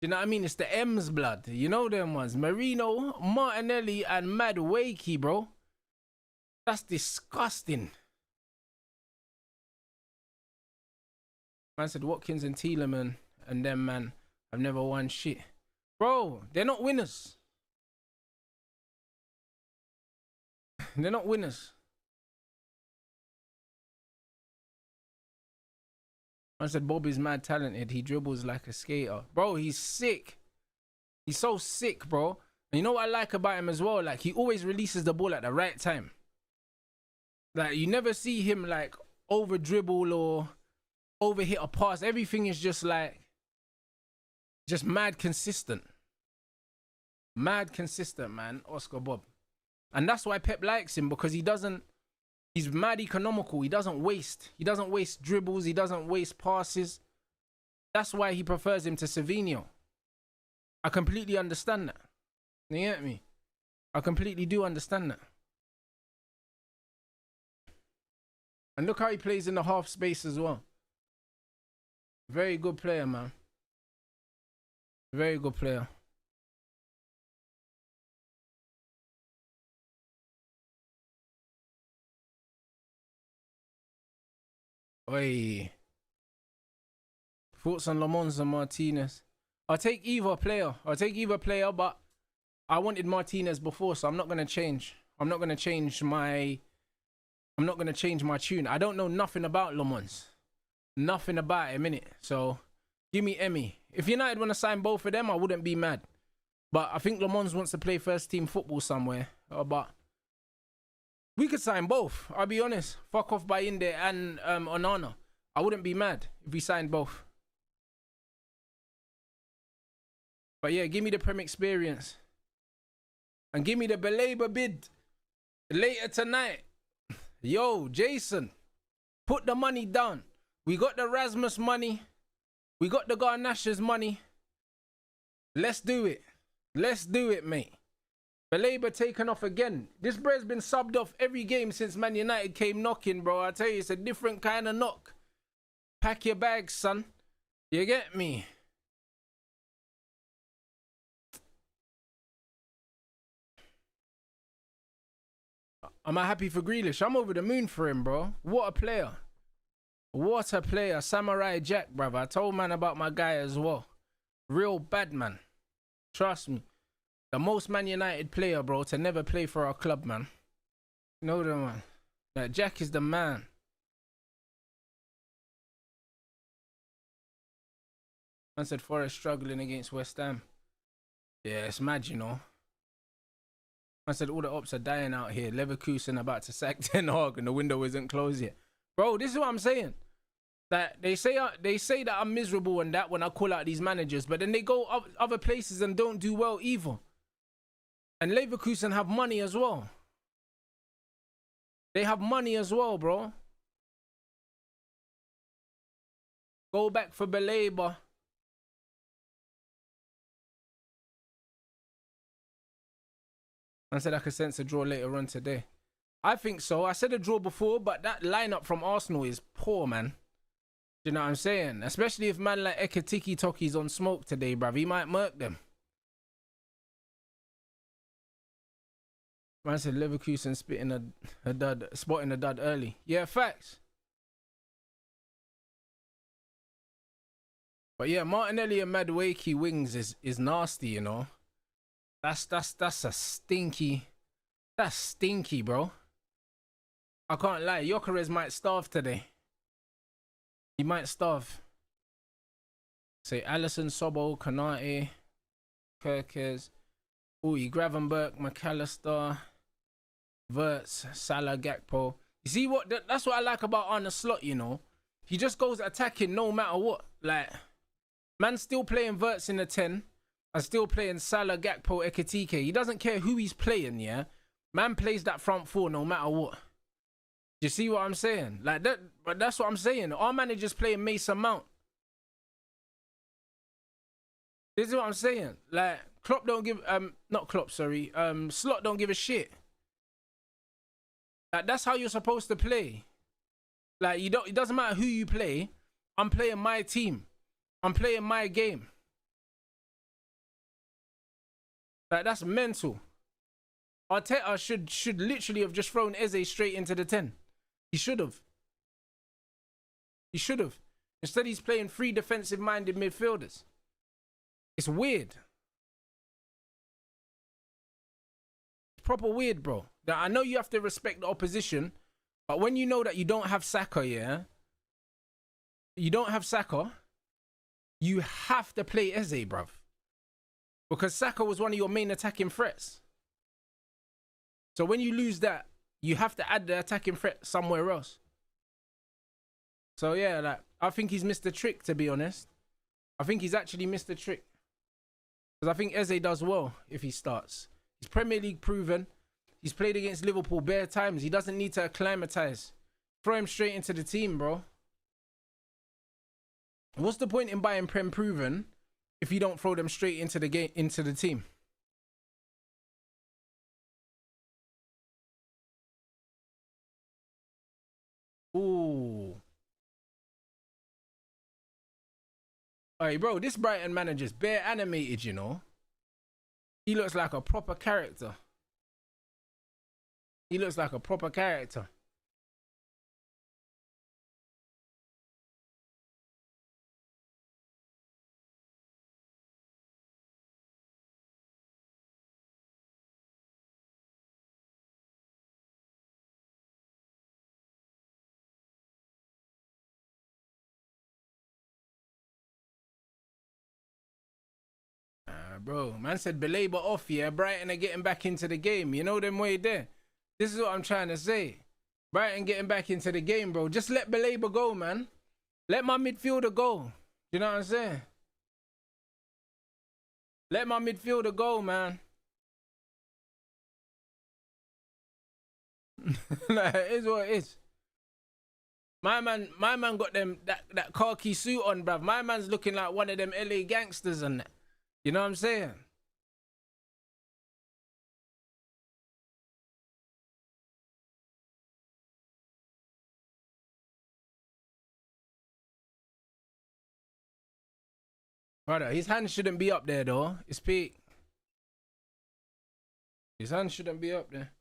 You know what I mean? It's the M's blood. You know them ones. Marino, Martinelli, and Madueke, bro. That's disgusting. Man said Watkins and Tielemans and them, man, have never won shit. Bro, they're not winners. They're not winners. I said Bob is mad talented. He dribbles like a skater. Bro, he's sick. He's so sick, bro. And you know what I like about him as well? Like, he always releases the ball at the right time. Like, you never see him, like, over dribble or over hit a pass. Everything is just, like, just mad consistent. Mad consistent, man. Oscar Bob. And that's why Pep likes him, because he's mad economical. He doesn't waste. He doesn't waste dribbles. He doesn't waste passes. That's why he prefers him to Savinho. I completely understand that. You get me? I completely do understand that. And look how he plays in the half space as well. Very good player, man. Very good player. Oi. Thoughts on Lamons and Martinez? I'll take either player. But I wanted Martinez before, so I'm not gonna change. I'm not gonna change my tune. I don't know nothing about Le Mans. Nothing about him, innit? So give me Emmy. If United want to sign both of them, I wouldn't be mad. But I think Le Mans wants to play first team football somewhere. But we could sign both. I'll be honest. Fuck off by Inde and Onana. I wouldn't be mad if we signed both. But yeah, give me the Prem experience. And give me the Belabor bid later tonight. Yo, Jason, put the money down. We got the Rasmus money. We got the Garnash's money. Let's do it. Let's do it, mate. Belabor taken off again. This bro's been subbed off every game since Man United came knocking, bro. I tell you, it's a different kind of knock. Pack your bags, son. You get me? Am I happy for Grealish? I'm over the moon for him, bro. What a player. What a player. Samurai Jack, brother. I told man about my guy as well. Real bad man. Trust me. The most Man United player, bro, to never play for our club, man. You know the man. Like, Jack is the man. Man said Forest struggling against West Ham. Yeah, it's mad, you know. I said all the ops are dying out here. Leverkusen about to sack Ten Hag and the window isn't closed yet. Bro, this is what I'm saying. That they say that I'm miserable and that when I call out these managers, but then they go other places and don't do well either. And Leverkusen have money as well. They have money as well, bro. Go back for Belabor. I said I could sense a draw later on today. I think so. I said a draw before, but that lineup from Arsenal is poor, man. Do you know what I'm saying? Especially if man like Ekatiki Toki's on smoke today, bruv. He might murk them. Man said Leverkusen spotting a dud early. Yeah, facts. But yeah, Martinelli and Madueke wings is nasty, you know. That's a stinky. That's stinky, bro. I can't lie. Gyökeres might starve today. He might starve. Say Alisson, Sobo, Konate, Kirkes. Ooh, Gravenberg, McAllister, Verts, Salah, Gakpo. You see what? That's what I like about Arne Slot, you know. He just goes attacking no matter what. Like, man's still playing Verts in the 10. And still playing Salah, Gakpo, Ekitike. He doesn't care who he's playing, yeah? Man plays that front four no matter what. You see what I'm saying? Like that, but that's what I'm saying. Our manager's playing Mason Mount. This is what I'm saying. Like, Klopp don't give not Klopp, sorry. Slot don't give a shit. Like, that's how you're supposed to play. Like, it doesn't matter who you play. I'm playing my team. I'm playing my game. Like, that's mental. Arteta should literally have just thrown Eze straight into the 10. He should have. He should have. Instead, he's playing three defensive-minded midfielders. It's weird. It's proper weird, bro. Now, I know you have to respect the opposition, but when you know that you don't have Saka, yeah? You don't have Saka, you have to play Eze, bruv. Because Saka was one of your main attacking threats. So when you lose that, you have to add the attacking threat somewhere else. So yeah, like, I think he's missed the trick, to be honest. I think he's actually missed the trick. Because I think Eze does well if he starts. He's Premier League proven. He's played against Liverpool bare times. He doesn't need to acclimatise. Throw him straight into the team, bro. What's the point in buying Prem proven if you don't throw them straight into the game, into the team? Ooh. Hey, bro, this Brighton manager's bare animated, you know. He looks like a proper character. He looks like a proper character. bro. Man said belabor off, yeah. Brighton are getting back into the game. You know them way there. This is what I'm trying to say. Brighton getting back into the game, bro. Just let belabor go, man. Let my midfielder go. You know what I'm saying? Let my midfielder go, man. Like, it is what it is. My man got them that khaki suit on, bruv. My man's looking like one of them LA gangsters and that. You know what I'm saying? Brother, his hand shouldn't be up there though. It's peak. His hand shouldn't be up there.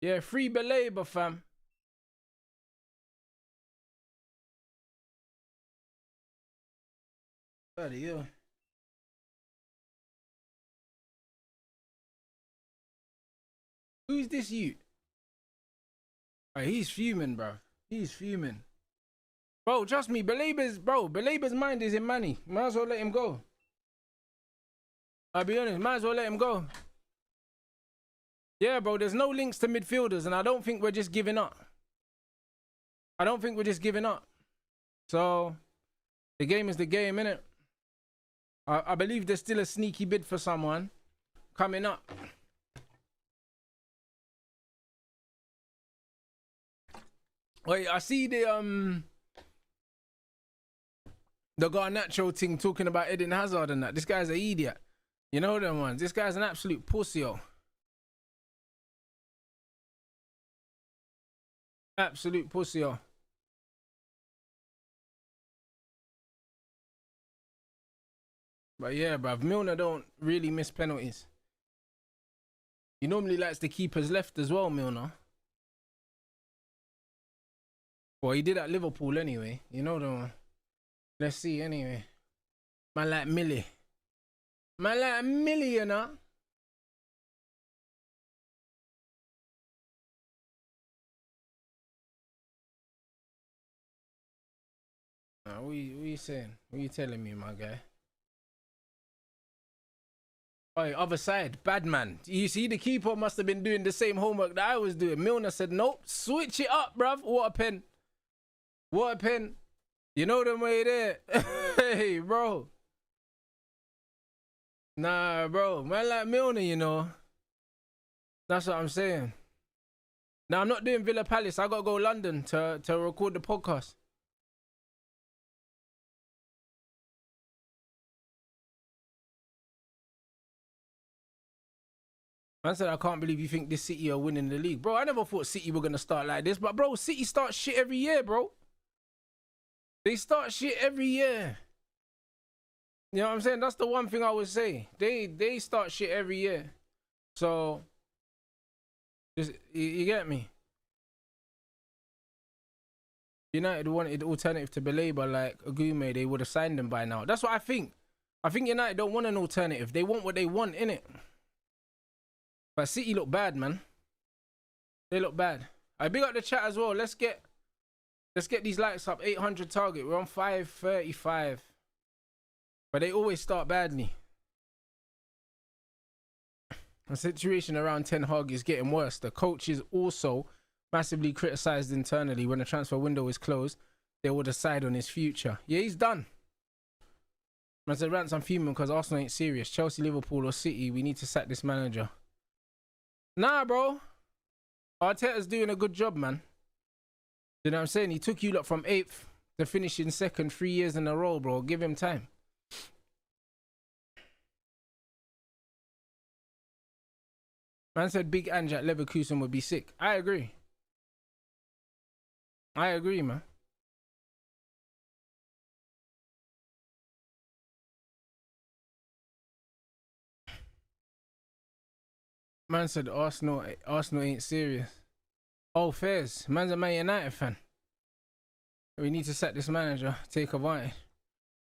Yeah, free belabor, fam. Bloody hell. Who's this you? Oh, he's fuming, bro. He's fuming. Bro, trust me, Belabor's mind is in money. Might as well let him go. I'll be honest, might as well let him go. Yeah, bro, there's no links to midfielders, and I don't think we're just giving up. I don't think we're just giving up. So, the game is the game, innit? I believe there's still a sneaky bid for someone coming up. Wait, I see the Garnacho thing talking about Eden Hazard and that. This guy's an idiot. You know them ones. This guy's an absolute pussy, yo. Absolute pussy, yo. But yeah, bruv, Milner don't really miss penalties. He normally likes the keepers left as well, Milner. Well, he did at Liverpool anyway. You know the one. Let's see anyway. Man like Millie. Man like Millie, you know. What you saying? What you telling me, my guy? Oh, other side, bad man. You see, the keeper must have been doing the same homework that I was doing. Milner said, nope, switch it up, bruv. What a pen. What a pen. You know them way there. Hey, bro. Nah, bro. Man like Milner, you know. That's what I'm saying. Now, I'm not doing Villa Palace. I got to go London to record the podcast. Man said, I can't believe you think this City are winning the league. Bro, I never thought City were going to start like this. But, bro, City start shit every year, bro. They start shit every year. You know what I'm saying? That's the one thing I would say. They start shit every year. So, just, you get me? United wanted alternative to Belabor like Agume. They would have signed them by now. That's what I think. I think United don't want an alternative. They want what they want, innit? But City look bad, man. They look bad. I big up the chat as well. Let's get these likes up. 800 target. We're on 535. But they always start badly. The situation around Ten Hag is getting worse. The coach is also massively criticised internally. When the transfer window is closed, they will decide on his future. Yeah, he's done. I said, Rants, I'm fuming because Arsenal ain't serious. Chelsea, Liverpool or City, we need to sack this manager. Nah, bro. Arteta's doing a good job, man. You know what I'm saying? He took you lot from 8th to finishing 2nd 3 years in a row, bro. Give him time. Man said Big Ange at Leverkusen would be sick. I agree. I agree, man. Man said Arsenal ain't serious. Oh, fairs. Man's a Man United fan. We need to sack this manager. Take advantage.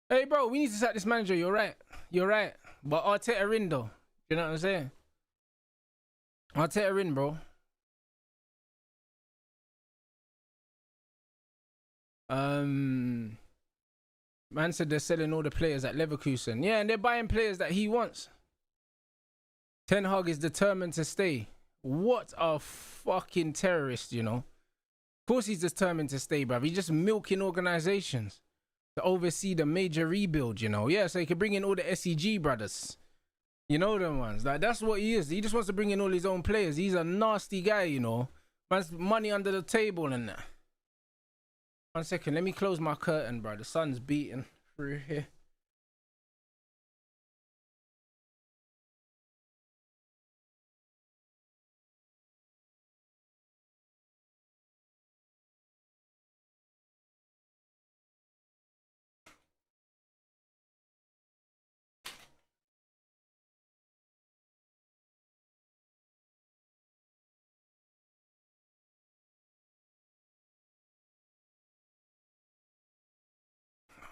Hey, bro, we need to sack this manager. You're right. You're right. But Arteta in, though. You know what I'm saying? Arteta in, bro. Man said they're selling all the players at Leverkusen. Yeah, and they're buying players that he wants. Ten Hag is determined to stay. What a fucking terrorist, you know. Of course he's determined to stay, bruv. He's just milking organizations to oversee the major rebuild, you know. Yeah, so he can bring in all the SEG brothers. You know them ones. Like, that's what he is. He just wants to bring in all his own players. He's a nasty guy, you know. Man's money under the table and that. 1 second, let me close my curtain, bro. The sun's beating through here.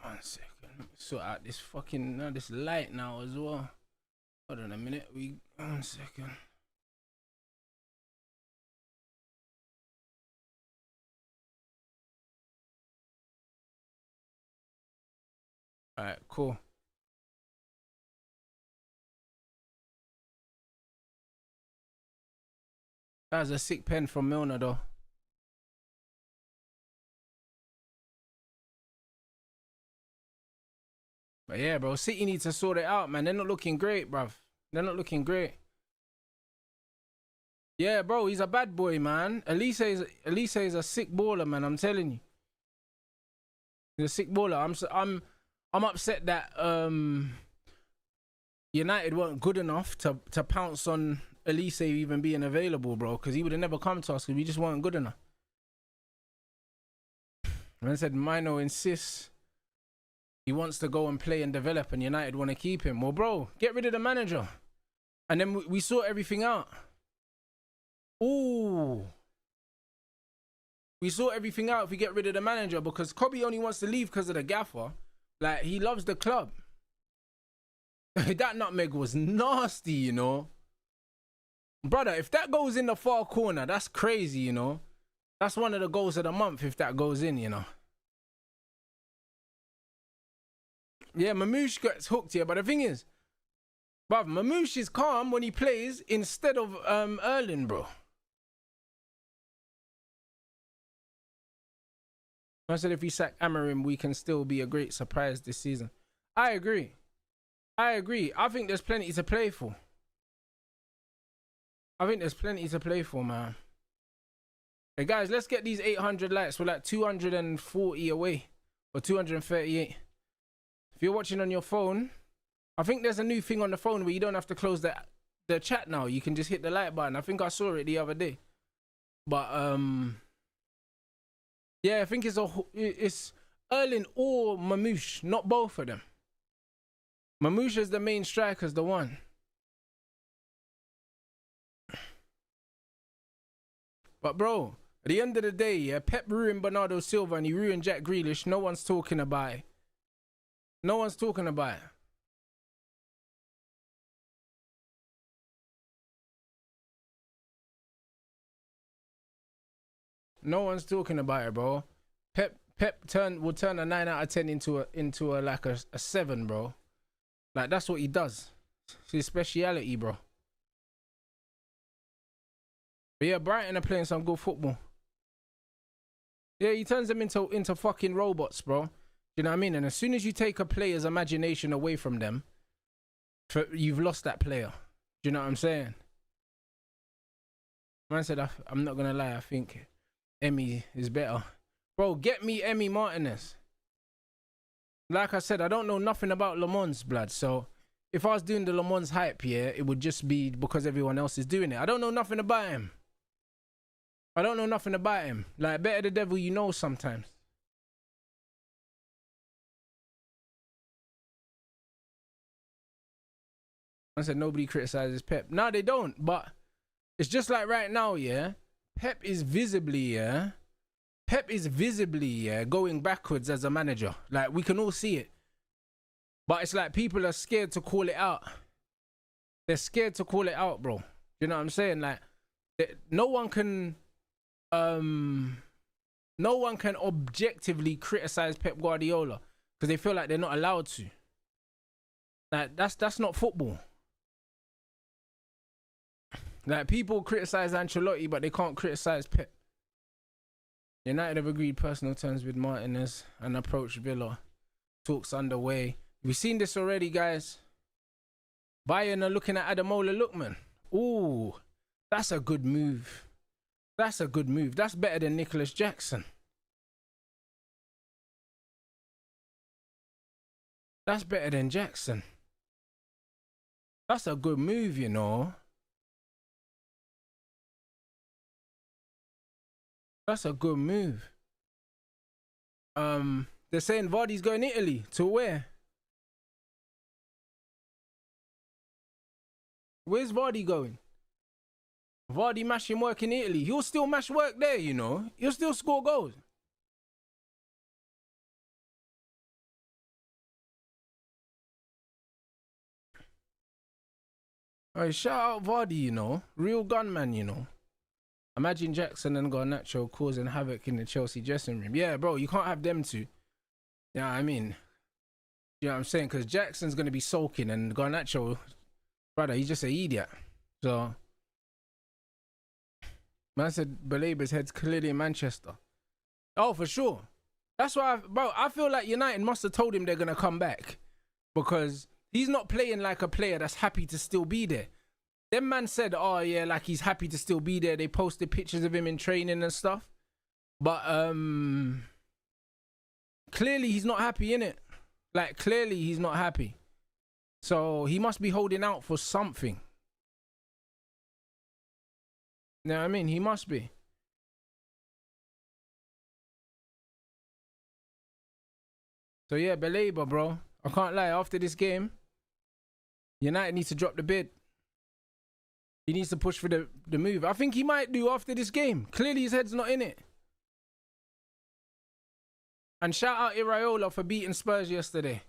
One second. Let me sort out this fucking this light now as well. Hold on a minute. 1 second. Alright, cool. That was a sick pen from Milner though. But yeah, bro, City need to sort it out, man. They're not looking great, bruv. They're not looking great. Yeah, bro, he's a bad boy, man. Elise is a sick baller, man. I'm telling you, he's a sick baller. I'm upset that United weren't good enough to pounce on Elise even being available, bro. Because he would have never come to us because we just weren't good enough. Man said Mino insists he wants to go and play and develop, and United want to keep him. Well, bro, get rid of the manager. And then we sort everything out. Ooh. We sort everything out if we get rid of the manager, because Kobe only wants to leave because of the gaffer. Like, he loves the club. That nutmeg was nasty, you know. Brother, if that goes in the far corner, that's crazy, you know. That's one of the goals of the month if that goes in, you know. Yeah, Mamouche gets hooked here, but the thing is, bruv, Mamouche is calm when he plays instead of Erling, bro. I said if we sack Amorim, we can still be a great surprise this season. I agree. I think there's plenty to play for. Man. Hey, guys, let's get these 800 likes. We're like 240 away, or 238. If you're watching on your phone, I think there's a new thing on the phone where you don't have to close the chat now. You can just hit the like button. I think I saw it the other day. But yeah, I think it's Erling or Mamouche, not both of them. Mamouche is the main striker's the one. But bro, at the end of the day, yeah, Pep ruined Bernardo Silva and he ruined Jack Grealish. No one's talking about it. No one's talking about it. No one's talking about it, bro. Pep will turn a 9 out of 10 into a like a 7, bro. Like, that's what he does. It's his speciality, bro. But yeah, Brighton are playing some good football. Yeah, he turns them into fucking robots, bro. You know what I mean? And as soon as you take a player's imagination away from them, you've lost that player. Do you know what I'm saying? Man said, I'm not going to lie, I think Emmy is better. Bro, get me Emmy Martinez. Like I said, I don't know nothing about Le Mans, blood. So if I was doing the Le Mans hype, yeah, it would just be because everyone else is doing it. I don't know nothing about him. Like, better the devil you know sometimes. I said nobody criticizes Pep. No, they don't. But it's just like right now, yeah. Pep is visibly going backwards as a manager. Like, we can all see it. But it's like people are scared to call it out. They're scared to call it out, bro. You know what I'm saying? Like, no one can No one can objectively criticize Pep Guardiola because they feel like they're not allowed to. Like, that's not football. Like, people criticize Ancelotti, but they can't criticize Pep. United have agreed personal terms with Martinez and approached Villa. Talks underway. We've seen this already, guys. Bayern are looking at Ademola Lookman. Ooh, that's a good move. That's a good move. That's better than Nicholas Jackson. That's better than Jackson. That's a good move, you know. That's a good move. They're saying Vardy's going to Italy. To where? Where's Vardy going? Vardy mashing work in Italy. He'll still mash work there, you know. He'll still score goals. Alright, shout out Vardy, you know. Real gunman, you know. Imagine Jackson and Garnacho causing havoc in the Chelsea dressing room. Yeah, bro, you can't have them two. Yeah, I mean, you know what I'm saying? Because Jackson's going to be sulking and Garnacho, brother, he's just an idiot. So, man said Balaba's head's clearly in Manchester. Oh, for sure. That's why, I feel like United must have told him they're going to come back. Because he's not playing like a player that's happy to still be there. Them man said, oh yeah, like he's happy to still be there. They posted pictures of him in training and stuff. But clearly he's not happy, innit? Like, clearly he's not happy. So he must be holding out for something. You know what I mean? He must be. So yeah, Baleba, bro. I can't lie. After this game, United needs to drop the bid. He needs to push for the move. I think he might do after this game. Clearly his head's not in it. And shout out Iraola for beating Spurs yesterday.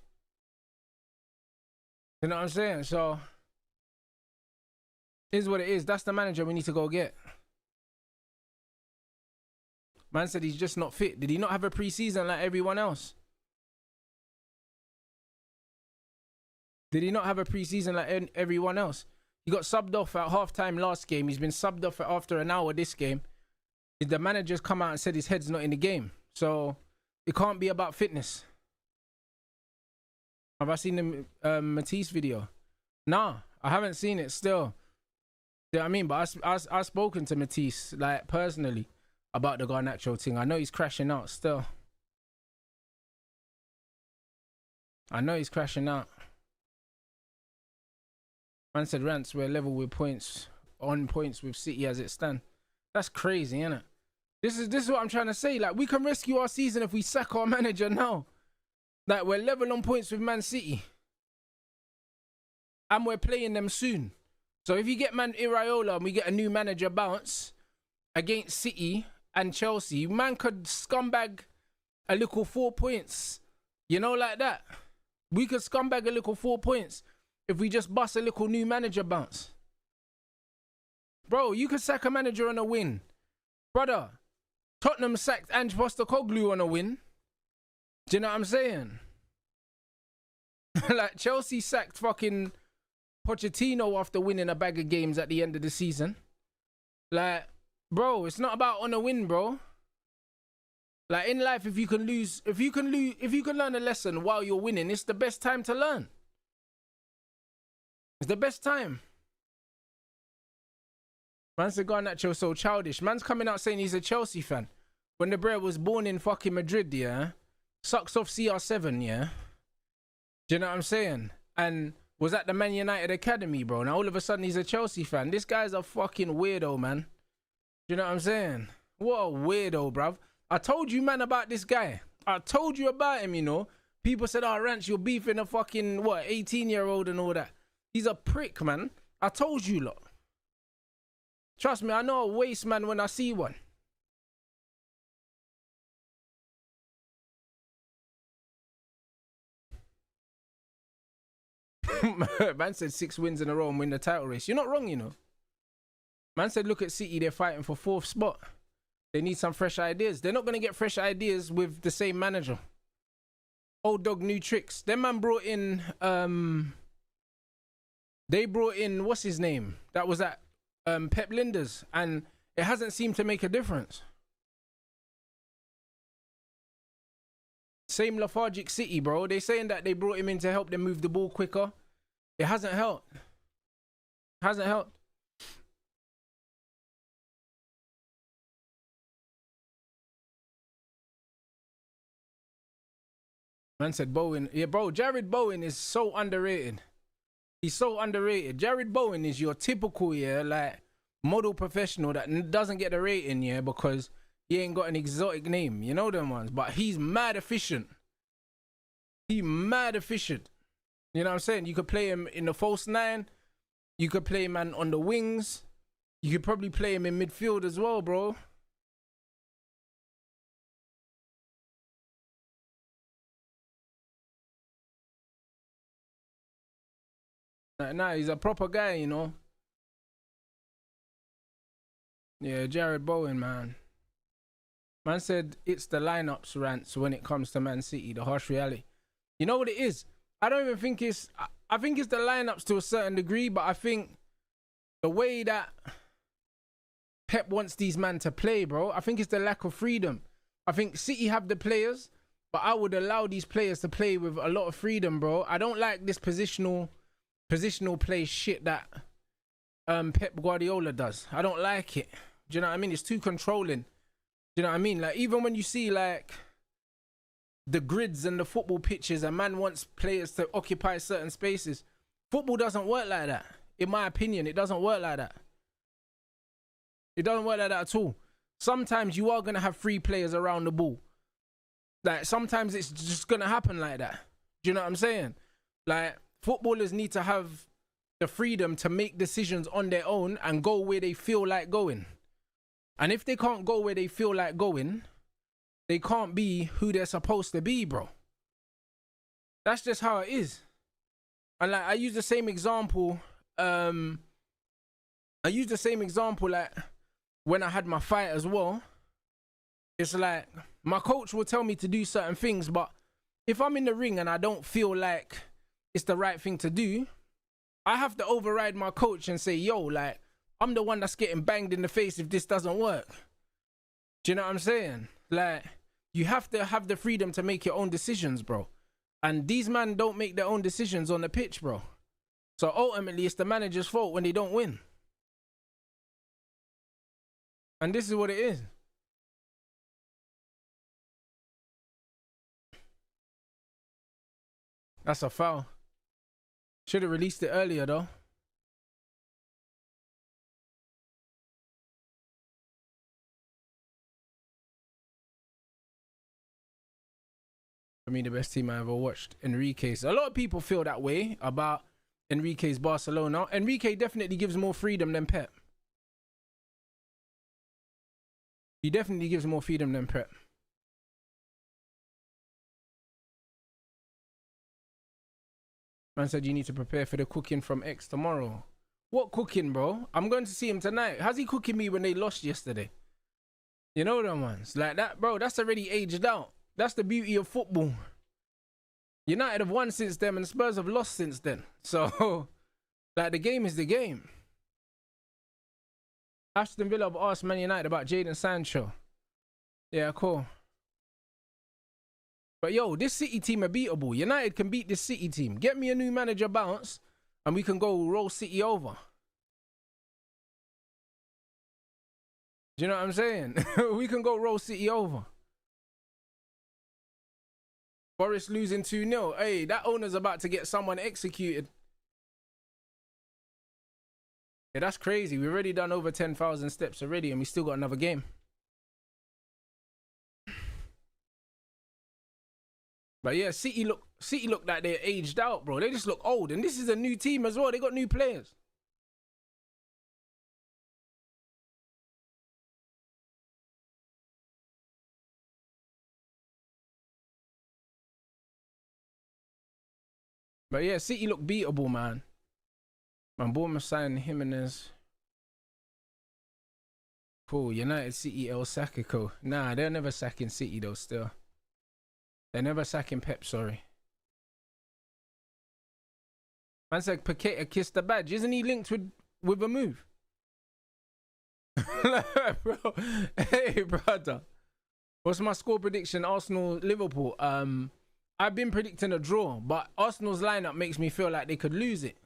You know what I'm saying? So, is what it is. That's the manager we need to go get. Man said he's just not fit. Did he not have a pre-season like everyone else? Did he not have a pre-season like everyone else? He got subbed off at halftime last game. He's been subbed off after an hour this game. The manager's come out and said his head's not in the game. So, it can't be about fitness. Have I seen the Matisse video? Nah, I haven't seen it still. You know what I mean? But I've spoken to Matisse, like, personally, about the Garnacho thing. I know he's crashing out still. I know he's crashing out. Man said Rants were level with points, on points with City as it stands. That's crazy, isn't it? This is what I'm trying to say. Like, we can rescue our season if we sack our manager now. Like, we're level on points with Man City. And we're playing them soon. So if you get Man Iraola and we get a new manager bounce against City and Chelsea, man could scumbag a little 4 points. You know, like that. We could scumbag a little 4 points if we just bust a little new manager bounce. Bro, you could sack a manager on a win. Brother, Tottenham sacked Ange Postecoglou on a win. Do you know what I'm saying? Like, Chelsea sacked fucking Pochettino after winning a bag of games at the end of the season. Like, bro, it's not about on a win, bro. Like, in life, if you can learn a lesson while you're winning, it's the best time to learn. It's the best time. Man said Garnacho so childish. Man's coming out saying he's a Chelsea fan. When the bro was born in fucking Madrid, yeah? Sucks off CR7, yeah? Do you know what I'm saying? And was at the Man United Academy, bro. Now all of a sudden he's a Chelsea fan. This guy's a fucking weirdo, man. Do you know what I'm saying? What a weirdo, bruv. I told you, man, about this guy. I told you about him, you know. People said, oh, Rance, you're beefing a fucking, 18-year-old and all that. He's a prick, man. I told you, lot. Trust me, I know a waste man when I see one. Man said 6 wins in a row and win the title race. You're not wrong, you know. Man said, look at City, they're fighting for 4th spot. They need some fresh ideas. They're not going to get fresh ideas with the same manager. Old dog, new tricks. Them man brought in, they brought in, what's his name? That was at Pep Linders, and it hasn't seemed to make a difference. Same lethargic City, bro. They saying that they brought him in to help them move the ball quicker. It hasn't helped. Hasn't helped. Man said Bowen. Yeah, bro, Jared Bowen is so underrated. He's so underrated. Jared Bowen is your typical, yeah, like, model professional that doesn't get a rating, yeah, because he ain't got an exotic name. You know them ones. But he's mad efficient. He mad efficient. You know what I'm saying? You could play him in the false nine. You could play him on the wings. You could probably play him in midfield as well, bro. Nah, he's a proper guy, you know. Yeah, Jared Bowen, man. Man said it's the lineups rants when it comes to Man City, the harsh reality. You know what it is? I don't even think it's... I think it's the lineups to a certain degree, but I think the way that Pep wants these men to play, bro, I think it's the lack of freedom. I think City have the players, but I would allow these players to play with a lot of freedom, bro. I don't like this positional play shit that Pep Guardiola does. I don't like it. Do you know what I mean? It's too controlling. Do you know what I mean? Like, even when you see, like, the grids and the football pitches, a man wants players to occupy certain spaces. Football doesn't work like that. In my opinion, it doesn't work like that. It doesn't work like that at all. Sometimes you are going to have free players around the ball. Like, sometimes it's just going to happen like that. Do you know what I'm saying? Like, footballers need to have the freedom to make decisions on their own and go where they feel like going. And if they can't go where they feel like going, they can't be who they're supposed to be, bro. That's just how it is. And like, I use the same example. Like, when I had my fight as well. It's like, my coach will tell me to do certain things, but if I'm in the ring and I don't feel like it's the right thing to do, I have to override my coach and say, yo, like, I'm the one that's getting banged in the face if this doesn't work. Do you know what I'm saying? Like, you have to have the freedom to make your own decisions, bro. And these men don't make their own decisions on the pitch, bro. So ultimately, it's the manager's fault when they don't win. And this is what it is. That's a foul. Should have released it earlier, though. For me, the best team I ever watched, Enrique's. A lot of people feel that way about Enrique's Barcelona. Enrique definitely gives more freedom than Pep. He definitely gives more freedom than Pep. Man said you need to prepare for the cooking from X tomorrow. What cooking, bro? I'm going to see him tonight. How's he cooking me when they lost yesterday? You know them ones. Like that, bro, that's already aged out. That's the beauty of football. United have won since then and Spurs have lost since then. So, like, the game is the game. Aston Villa have asked Man United about Jadon Sancho. Yeah, cool. But yo, this City team are beatable. United can beat this City team. Get me a new manager bounce and we can go roll City over. Do you know what I'm saying? We can go roll City over. Forest losing 2-0. Hey, that owner's about to get someone executed. Yeah, that's crazy. We've already done over 10,000 steps already and we still got another game. But yeah, City look like they're aged out, bro. They just look old. And this is a new team as well. They got new players. But yeah, City look beatable, man. Man, Bournemouth signed Jimenez. Cool. United City El Sacico. Nah, they're never sacking City though. Still, they're never sacking Pep. Sorry. Man said Paqueta kissed the badge. Isn't he linked with a move? Bro, hey brother, what's my score prediction? Arsenal Liverpool. I've been predicting a draw, but Arsenal's lineup makes me feel like they could lose it.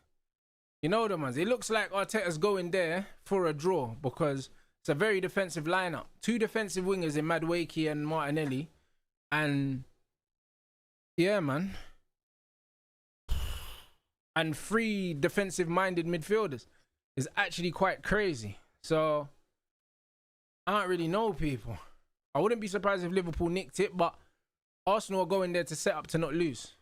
You know the ones. It looks like Arteta's going there for a draw because it's a very defensive lineup. 2 defensive wingers in Madueke and Martinelli, and yeah, man, and 3 defensive-minded midfielders is actually quite crazy. So I don't really know, people. I wouldn't be surprised if Liverpool nicked it, but Arsenal are going there to set up to not lose.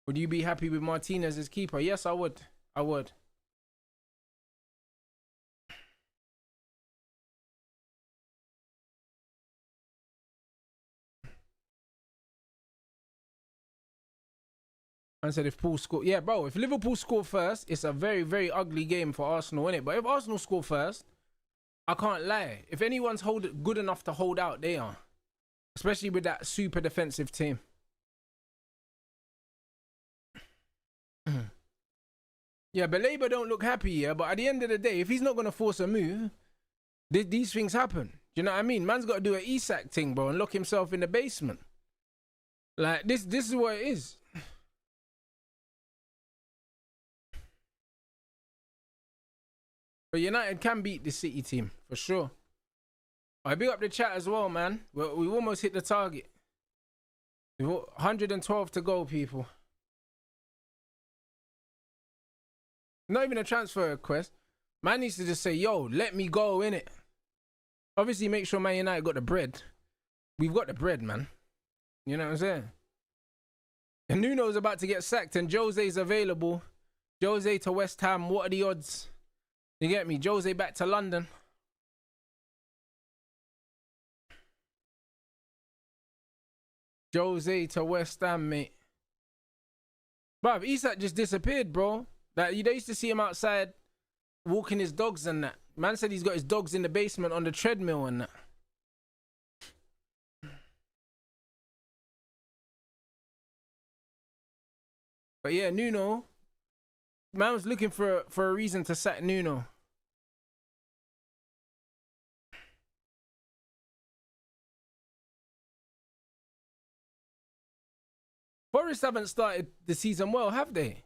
Would you be happy with Martinez as keeper? Yes, I would. I would. I said if Paul score, yeah, bro. If Liverpool score first, it's a very, very ugly game for Arsenal, innit? But if Arsenal score first, I can't lie. If anyone's good enough to hold out, they are. Especially with that super defensive team. Yeah, but Labour don't look happy, yeah. But at the end of the day, if he's not going to force a move, these things happen. Do you know what I mean? Man's got to do an Isak thing, bro, and lock himself in the basement. Like, this is what it is. But United can beat the City team, for sure. I big up the chat as well, man. We almost hit the target. 112 to go, people. Not even a transfer request. Man needs to just say, yo, let me go, innit? Obviously, make sure Man United got the bread. We've got the bread, man. You know what I'm saying? And Nuno's about to get sacked and Jose's available. Jose to West Ham. What are the odds? You get me? Jose back to London. Jose to West Ham, mate. Bruv, Isak just disappeared, bro. Like, they used to see him outside walking his dogs and that. Man said he's got his dogs in the basement on the treadmill and that. But yeah, Nuno. Man was looking for a reason to sack Nuno. Forest haven't started the season well, have they?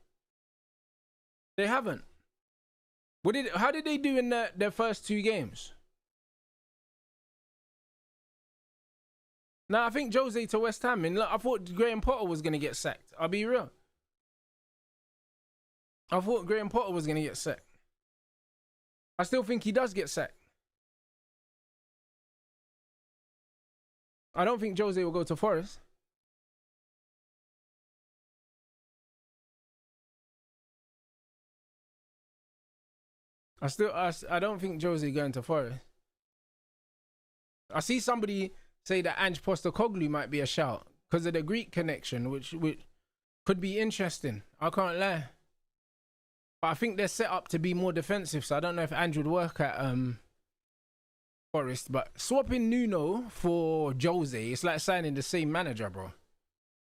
They haven't. How did they do in their first 2 games? Nah, I think Jose to West Ham. And look, I thought Graham Potter was going to get sacked. I'll be real. I thought Graham Potter was going to get sacked. I still think he does get sacked. I don't think Jose will go to Forest. I don't think Jose going to Forest. I see somebody say that Ange Postecoglou might be a shout because of the Greek connection, which could be interesting. I can't lie. But I think they're set up to be more defensive, so I don't know if Ange would work at Forest. But swapping Nuno for Jose, it's like signing the same manager, bro.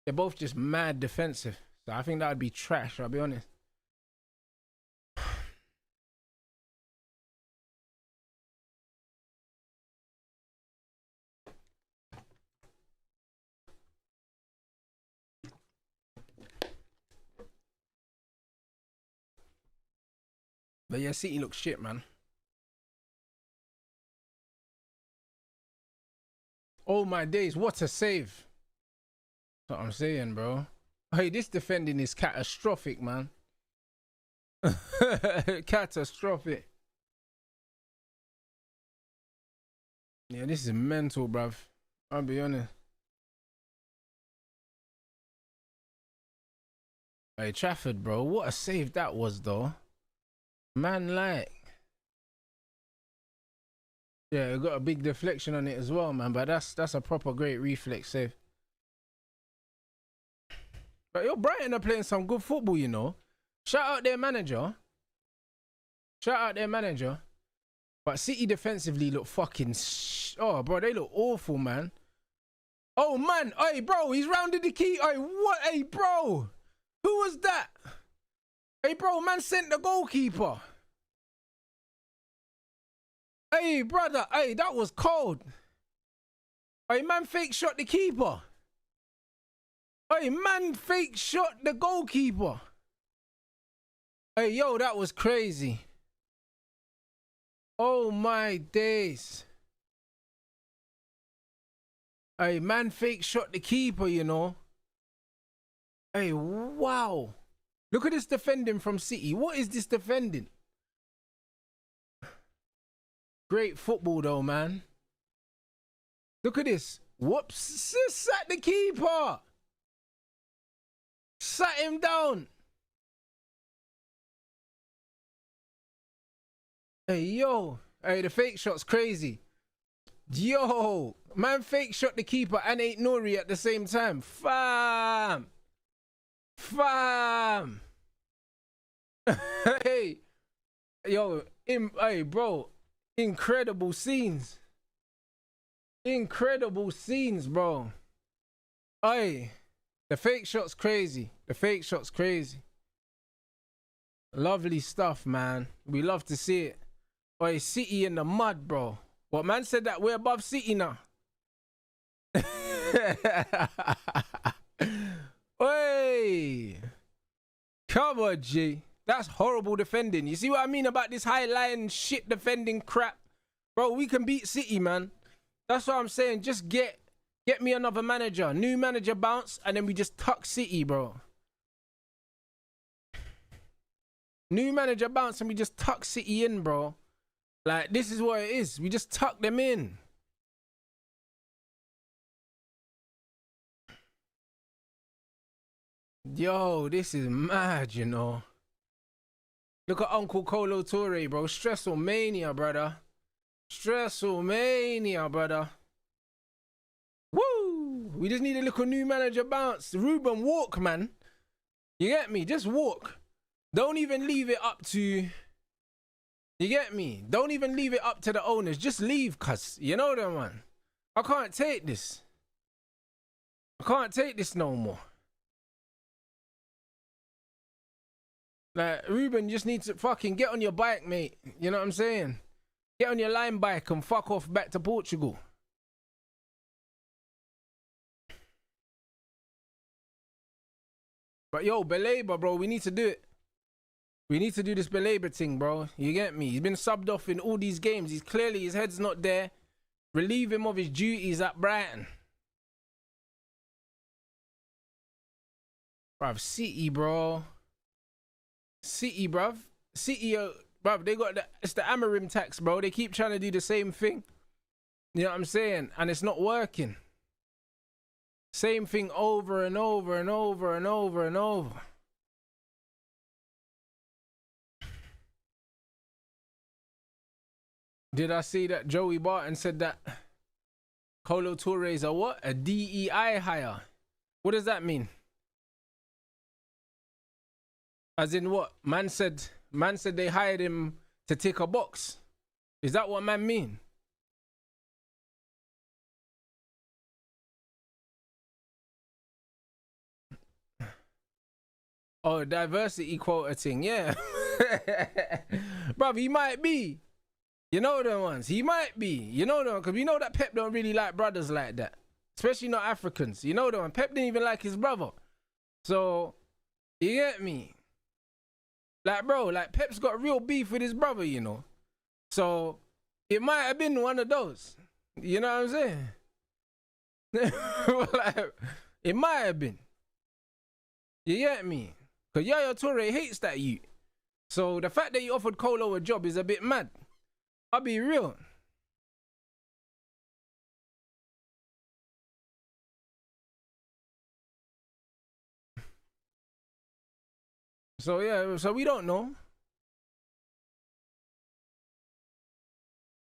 They're both just mad defensive. So I think that would be trash, I'll be honest. But yeah, City looks shit, man. Oh my days, what a save. That's what I'm saying, bro. Hey, this defending is catastrophic, man. Catastrophic. Yeah, this is mental, bruv. I'll be honest. Hey, Trafford, bro. What a save that was, though. Man, like. Yeah, it got a big deflection on it as well, man. But that's a proper great reflex save. But yo, Brighton are playing some good football, you know. Shout out their manager. Shout out their manager. But City defensively look fucking... Oh, bro, they look awful, man. Oh, man. Hey, bro, he's rounded the key. Hey, what? Hey, bro. Who was that? Hey, bro, man sent the goalkeeper. Hey, brother. Hey, that was cold. Hey, man fake shot the keeper. Hey, man fake shot the goalkeeper. Hey, yo, that was crazy. Oh, my days. Hey, man fake shot the keeper, you know. Hey, wow. Look at this defending from City. What is this defending? Great football, though, man. Look at this. Whoops. Sat the keeper. Sat him down. Hey, yo. Hey, the fake shot's crazy. Yo. Man fake shot the keeper and ate Nori at the same time. Fam. Fam. Hey. Yo. Hey, bro. Incredible scenes. Incredible scenes, bro. Hey. The fake shot's crazy. The fake shot's crazy. Lovely stuff, man. We love to see it. Oi, City in the mud, bro. What, man said that we're above City now? Oi. Come on, G. That's horrible defending. You see what I mean about this high line shit defending crap? Bro, we can beat City, man. That's what I'm saying. Just get me another manager. New manager bounce, and then we just tuck City, bro. New manager bounce, and we just tuck City in, bro. Like, this is what it is. We just tuck them in. Yo, this is mad, you know. Look at Uncle Kolo Toure, bro. Stressful mania, brother. Stressful mania, brother. Woo! We just need a little new manager bounce. Ruben, walk, man. You get me? Just walk. Don't even leave it up to... You get me? Don't even leave it up to the owners. Just leave, cuz. You know that, man. I can't take this. I can't take this no more. Like, Ruben, you just need to fucking get on your bike, mate. You know what I'm saying? Get on your line bike and fuck off back to Portugal. But yo, Belabor, bro, we need to do it. We need to do this Belabor thing, bro. You get me? He's been subbed off in all these games. He's clearly, his head's not there. Relieve him of his duties at Brighton. Bruv, City, bro. City, bruv. City, bruv, they got it's the Amarim tax, bro. They keep trying to do the same thing. You know what I'm saying? And it's not working. Same thing over and over and over and over and over. Did I see that Joey Barton said that Kolo Toure is a what? A DEI hire. What does that mean? As in what? Man said they hired him to tick a box. Is that what man mean? Oh, diversity quota thing, yeah. Bruv, he might be. You know the ones. He might be. You know the one, because we know that Pep don't really like brothers like that. Especially not Africans. You know the one. Pep didn't even like his brother. So, you get me? Like, bro, like Pep's got real beef with his brother, you know. So, it might have been one of those. You know what I'm saying? Like, it might have been. You get me? Because Yaya Toure hates that you. So, the fact that he offered Kolo a job is a bit mad. I'll be real. So, yeah, so we don't know.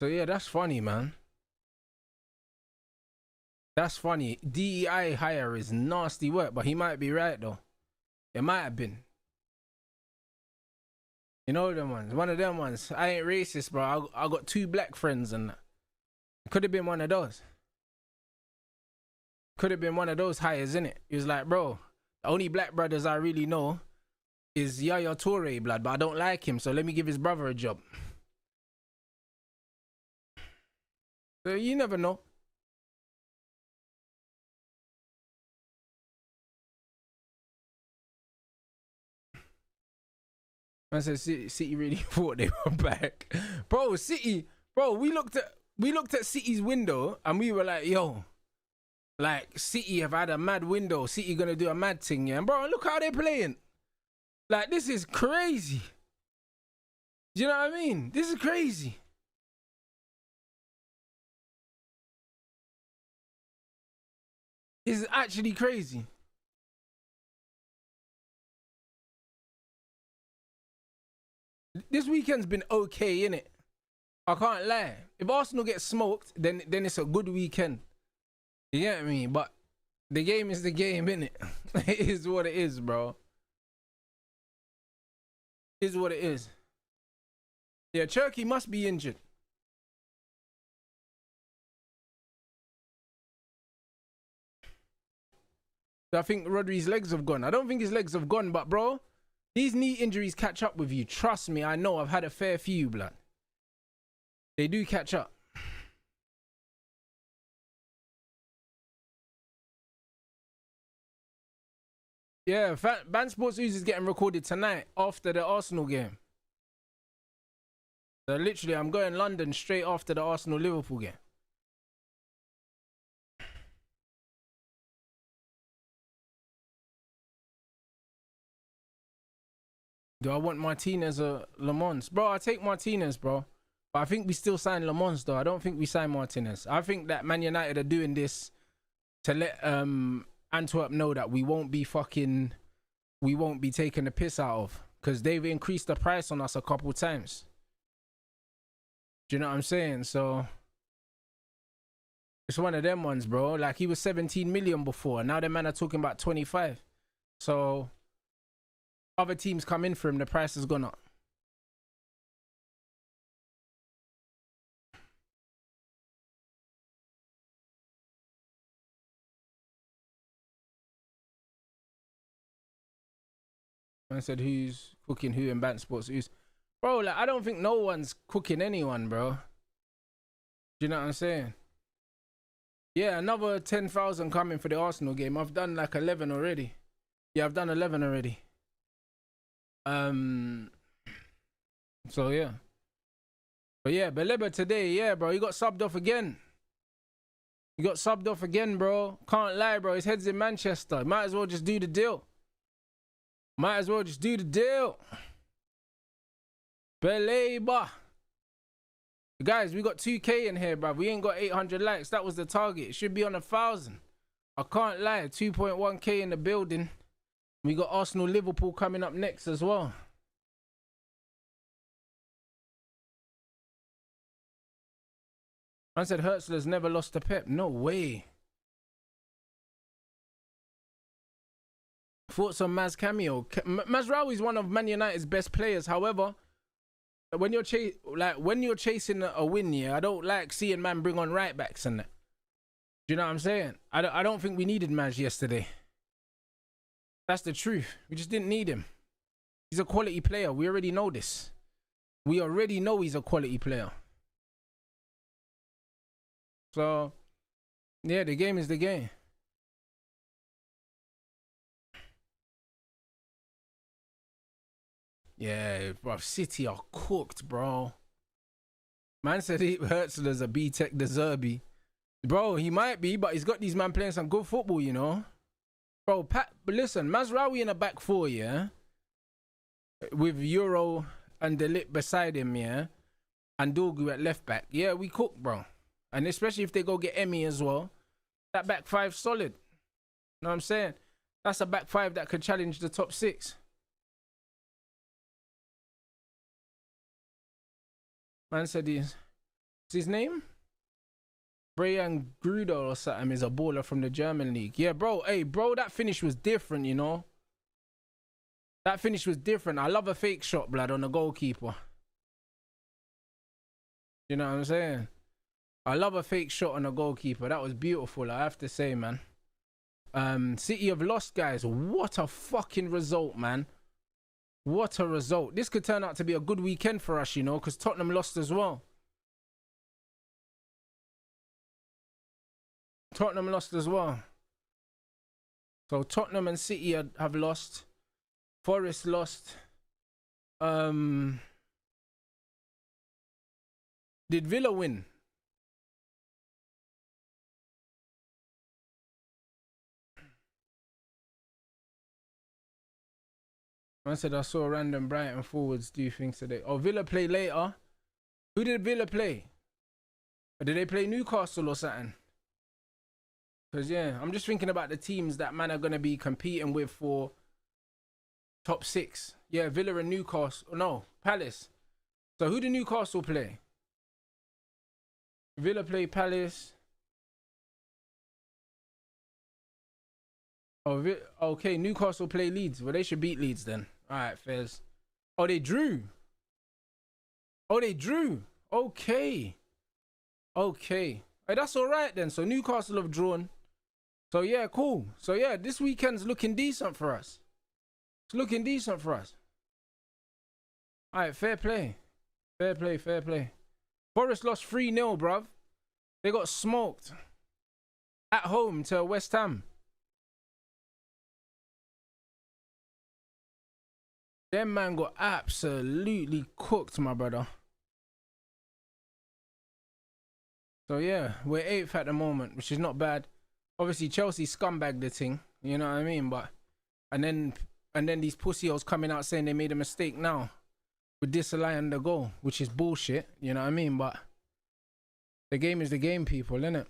So, yeah, that's funny, man. That's funny. DEI hire is nasty work, but he might be right, though. It might have been. You know them ones. One of them ones. I ain't racist, bro. I got 2 black friends and that. Could have been one of those. Could have been one of those hires, innit? He was like, bro, the only black brothers I really know is Yaya Toure, blood, but I don't like him, so let me give his brother a job. So you never know. I said City really thought they were back. Bro, City, bro, we looked at City's window and we were like, yo, like City have had a mad window. City gonna do a mad thing, yeah. And bro, look how they're playing. Like, this is crazy. Do you know what I mean? This is crazy. This is actually crazy. This weekend's been okay, innit? I can't lie. If Arsenal get smoked, then it's a good weekend. You get what I mean? But the game is the game, innit? It is what it is, bro. It is what it is. Yeah, Cherky must be injured. I think Rodri's legs have gone. I don't think his legs have gone, but bro, these knee injuries catch up with you. Trust me, I know. I've had a fair few, blood. They do catch up. Yeah, Band Sports News is getting recorded tonight after the Arsenal game. So literally, I'm going London straight after the Arsenal-Liverpool game. Do I want Martinez or Le Mans? Bro, I take Martinez, bro. But I think we still sign Le Mans, though. I don't think we sign Martinez. I think that Man United are doing this to let Antwerp know that we won't be taking the piss out of, because they've increased the price on us a couple times. Do you know what I'm saying? So it's one of them ones, bro. Like, he was 17 million before. Now the man are talking about 25. So other teams come in for him, the price has gone up. I said, who's cooking who in Bant Sports? Who's, bro, like, I don't think no one's cooking anyone, bro. Do you know what I'm saying? Yeah, another 10,000 coming for the Arsenal game. I've done like 11 already. Yeah, I've done 11 already. So yeah. But yeah, Beleba today, yeah, bro, he got subbed off again. He got subbed off again, bro. Can't lie, bro. His head's in Manchester. Might as well just do the deal. Might as well just do the deal. Beleba. Guys, we got 2K in here, bro. We ain't got 800 likes. That was the target. It should be on 1,000. I can't lie. 2.1K in the building. We got Arsenal Liverpool coming up next as well. I said Hertzler's never lost to Pep. No way. Thoughts on Maz cameo? Mazraoui is one of Man United's best players. However, when you're chasing a win, yeah, I don't like seeing man bring on right backs and that. Do you know what I'm saying? I don't think we needed Maz yesterday. That's the truth. We just didn't need him. He's a quality player. We already know this. We already know he's a quality player. So, yeah, the game is the game. Yeah, bro, City are cooked, bro. Man said he Herzl as a B-Tech De Zerbi. Bro, he might be, but he's got these man playing some good football, you know. Bro, but listen, Mazraoui in a back four, yeah? With Euro and De Ligt beside him, yeah? And Dorgu at left back. Yeah, we cook, bro. And especially if they go get Emmy as well. That back five solid. Know what I'm saying? That's a back five that could challenge the top six. Man said what's his name? Brian Gruder or something is a baller from the German league. Yeah, bro. Hey, bro, that finish was different, you know. That finish was different. I love a fake shot, blood, on the goalkeeper. You know what I'm saying? I love a fake shot on a goalkeeper. That was beautiful, I have to say, man. City have lost, guys. What a fucking result, man. What a result. This could turn out to be a good weekend for us, you know, because Tottenham lost as well. Tottenham lost as well. So Tottenham and City have lost. Forest lost. Did Villa win? I said I saw random Brighton forwards do things today. Oh, Villa play later. Who did Villa play? Or did they play Newcastle or something? Because, yeah, I'm just thinking about the teams that man are going to be competing with for top 6. Yeah, Villa and Newcastle. No, Palace. So who did Newcastle play? Villa play Palace. Oh, okay, Newcastle play Leeds. Well, they should beat Leeds then. All right, Fez. Oh, they drew. Oh, they drew. Okay. Okay. Hey, that's all right then. So Newcastle have drawn. So, yeah, cool. So, yeah, this weekend's looking decent for us. It's looking decent for us. All right, fair play. Fair play, fair play. Forest lost 3-0, bruv. They got smoked at home to West Ham. Them man got absolutely cooked, my brother. So yeah, we're 8th at the moment, which is not bad. Obviously, Chelsea scumbagged the thing, you know what I mean? But and then these pussy-hoes coming out saying they made a mistake now with disallowing the goal, which is bullshit, you know what I mean? But the game is the game, people, innit?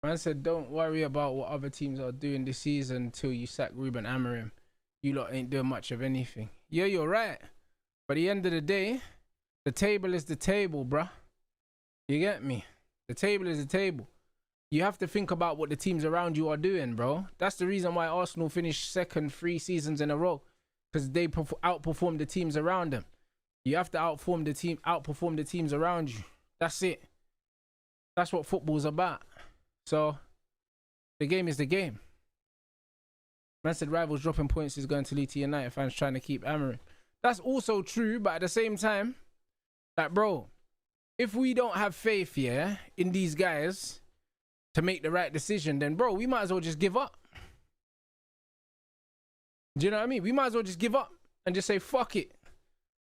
Man said, don't worry about what other teams are doing this season until you sack Ruben Amorim. You lot ain't doing much of anything. Yeah, you're right. But at the end of the day, the table is the table, bruh. You get me? The table is the table. You have to think about what the teams around you are doing, bro. That's the reason why Arsenal finished second 3 seasons in a row. Because they outperformed the teams around them. You have to outperform the teams around you. That's it. That's what football's about. So, the game is the game. Man said rivals dropping points is going to lead to United fans trying to keep Amorim. That's also true, but at the same time, like, bro, if we don't have faith, yeah, in these guys to make the right decision, then, bro, we might as well just give up. Do you know what I mean? We might as well just give up and just say, fuck it.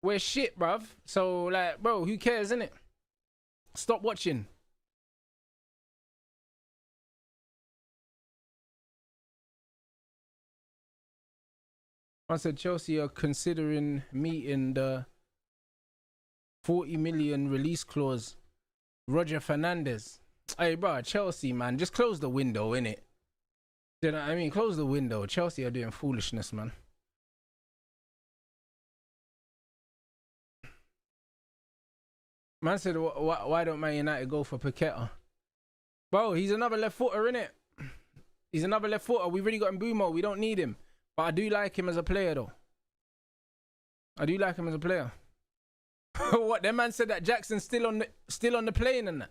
We're shit, bruv. So, like, bro, who cares, innit? Stop watching. I said Chelsea are considering meeting the 40 million release clause. Roger Fernandez. Hey, bro, Chelsea, man, just close the window, innit? You know what I mean? Close the window. Chelsea are doing foolishness, man. Man said, why don't Man United go for Paqueta? Bro, he's another left footer, innit? He's another left footer. We've already got Mbumo. We don't need him. But I do like him as a player, though. I do like him as a player. What? That man said that Jackson's still on the plane and that.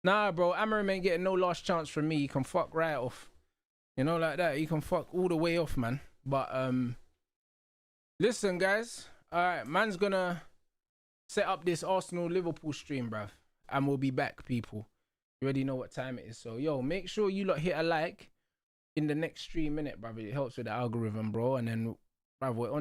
Nah, bro. Amorim ain't getting no last chance from me. He can fuck right off. You know, like that. He can fuck all the way off, man. But listen, guys. All right, man's gonna set up this Arsenal-Liverpool stream, bruv, and we'll be back, people. You already know what time it is. So, yo, make sure you lot hit a like in the next stream, innit, bruv. It helps with the algorithm, bro. And then, bruv, we're on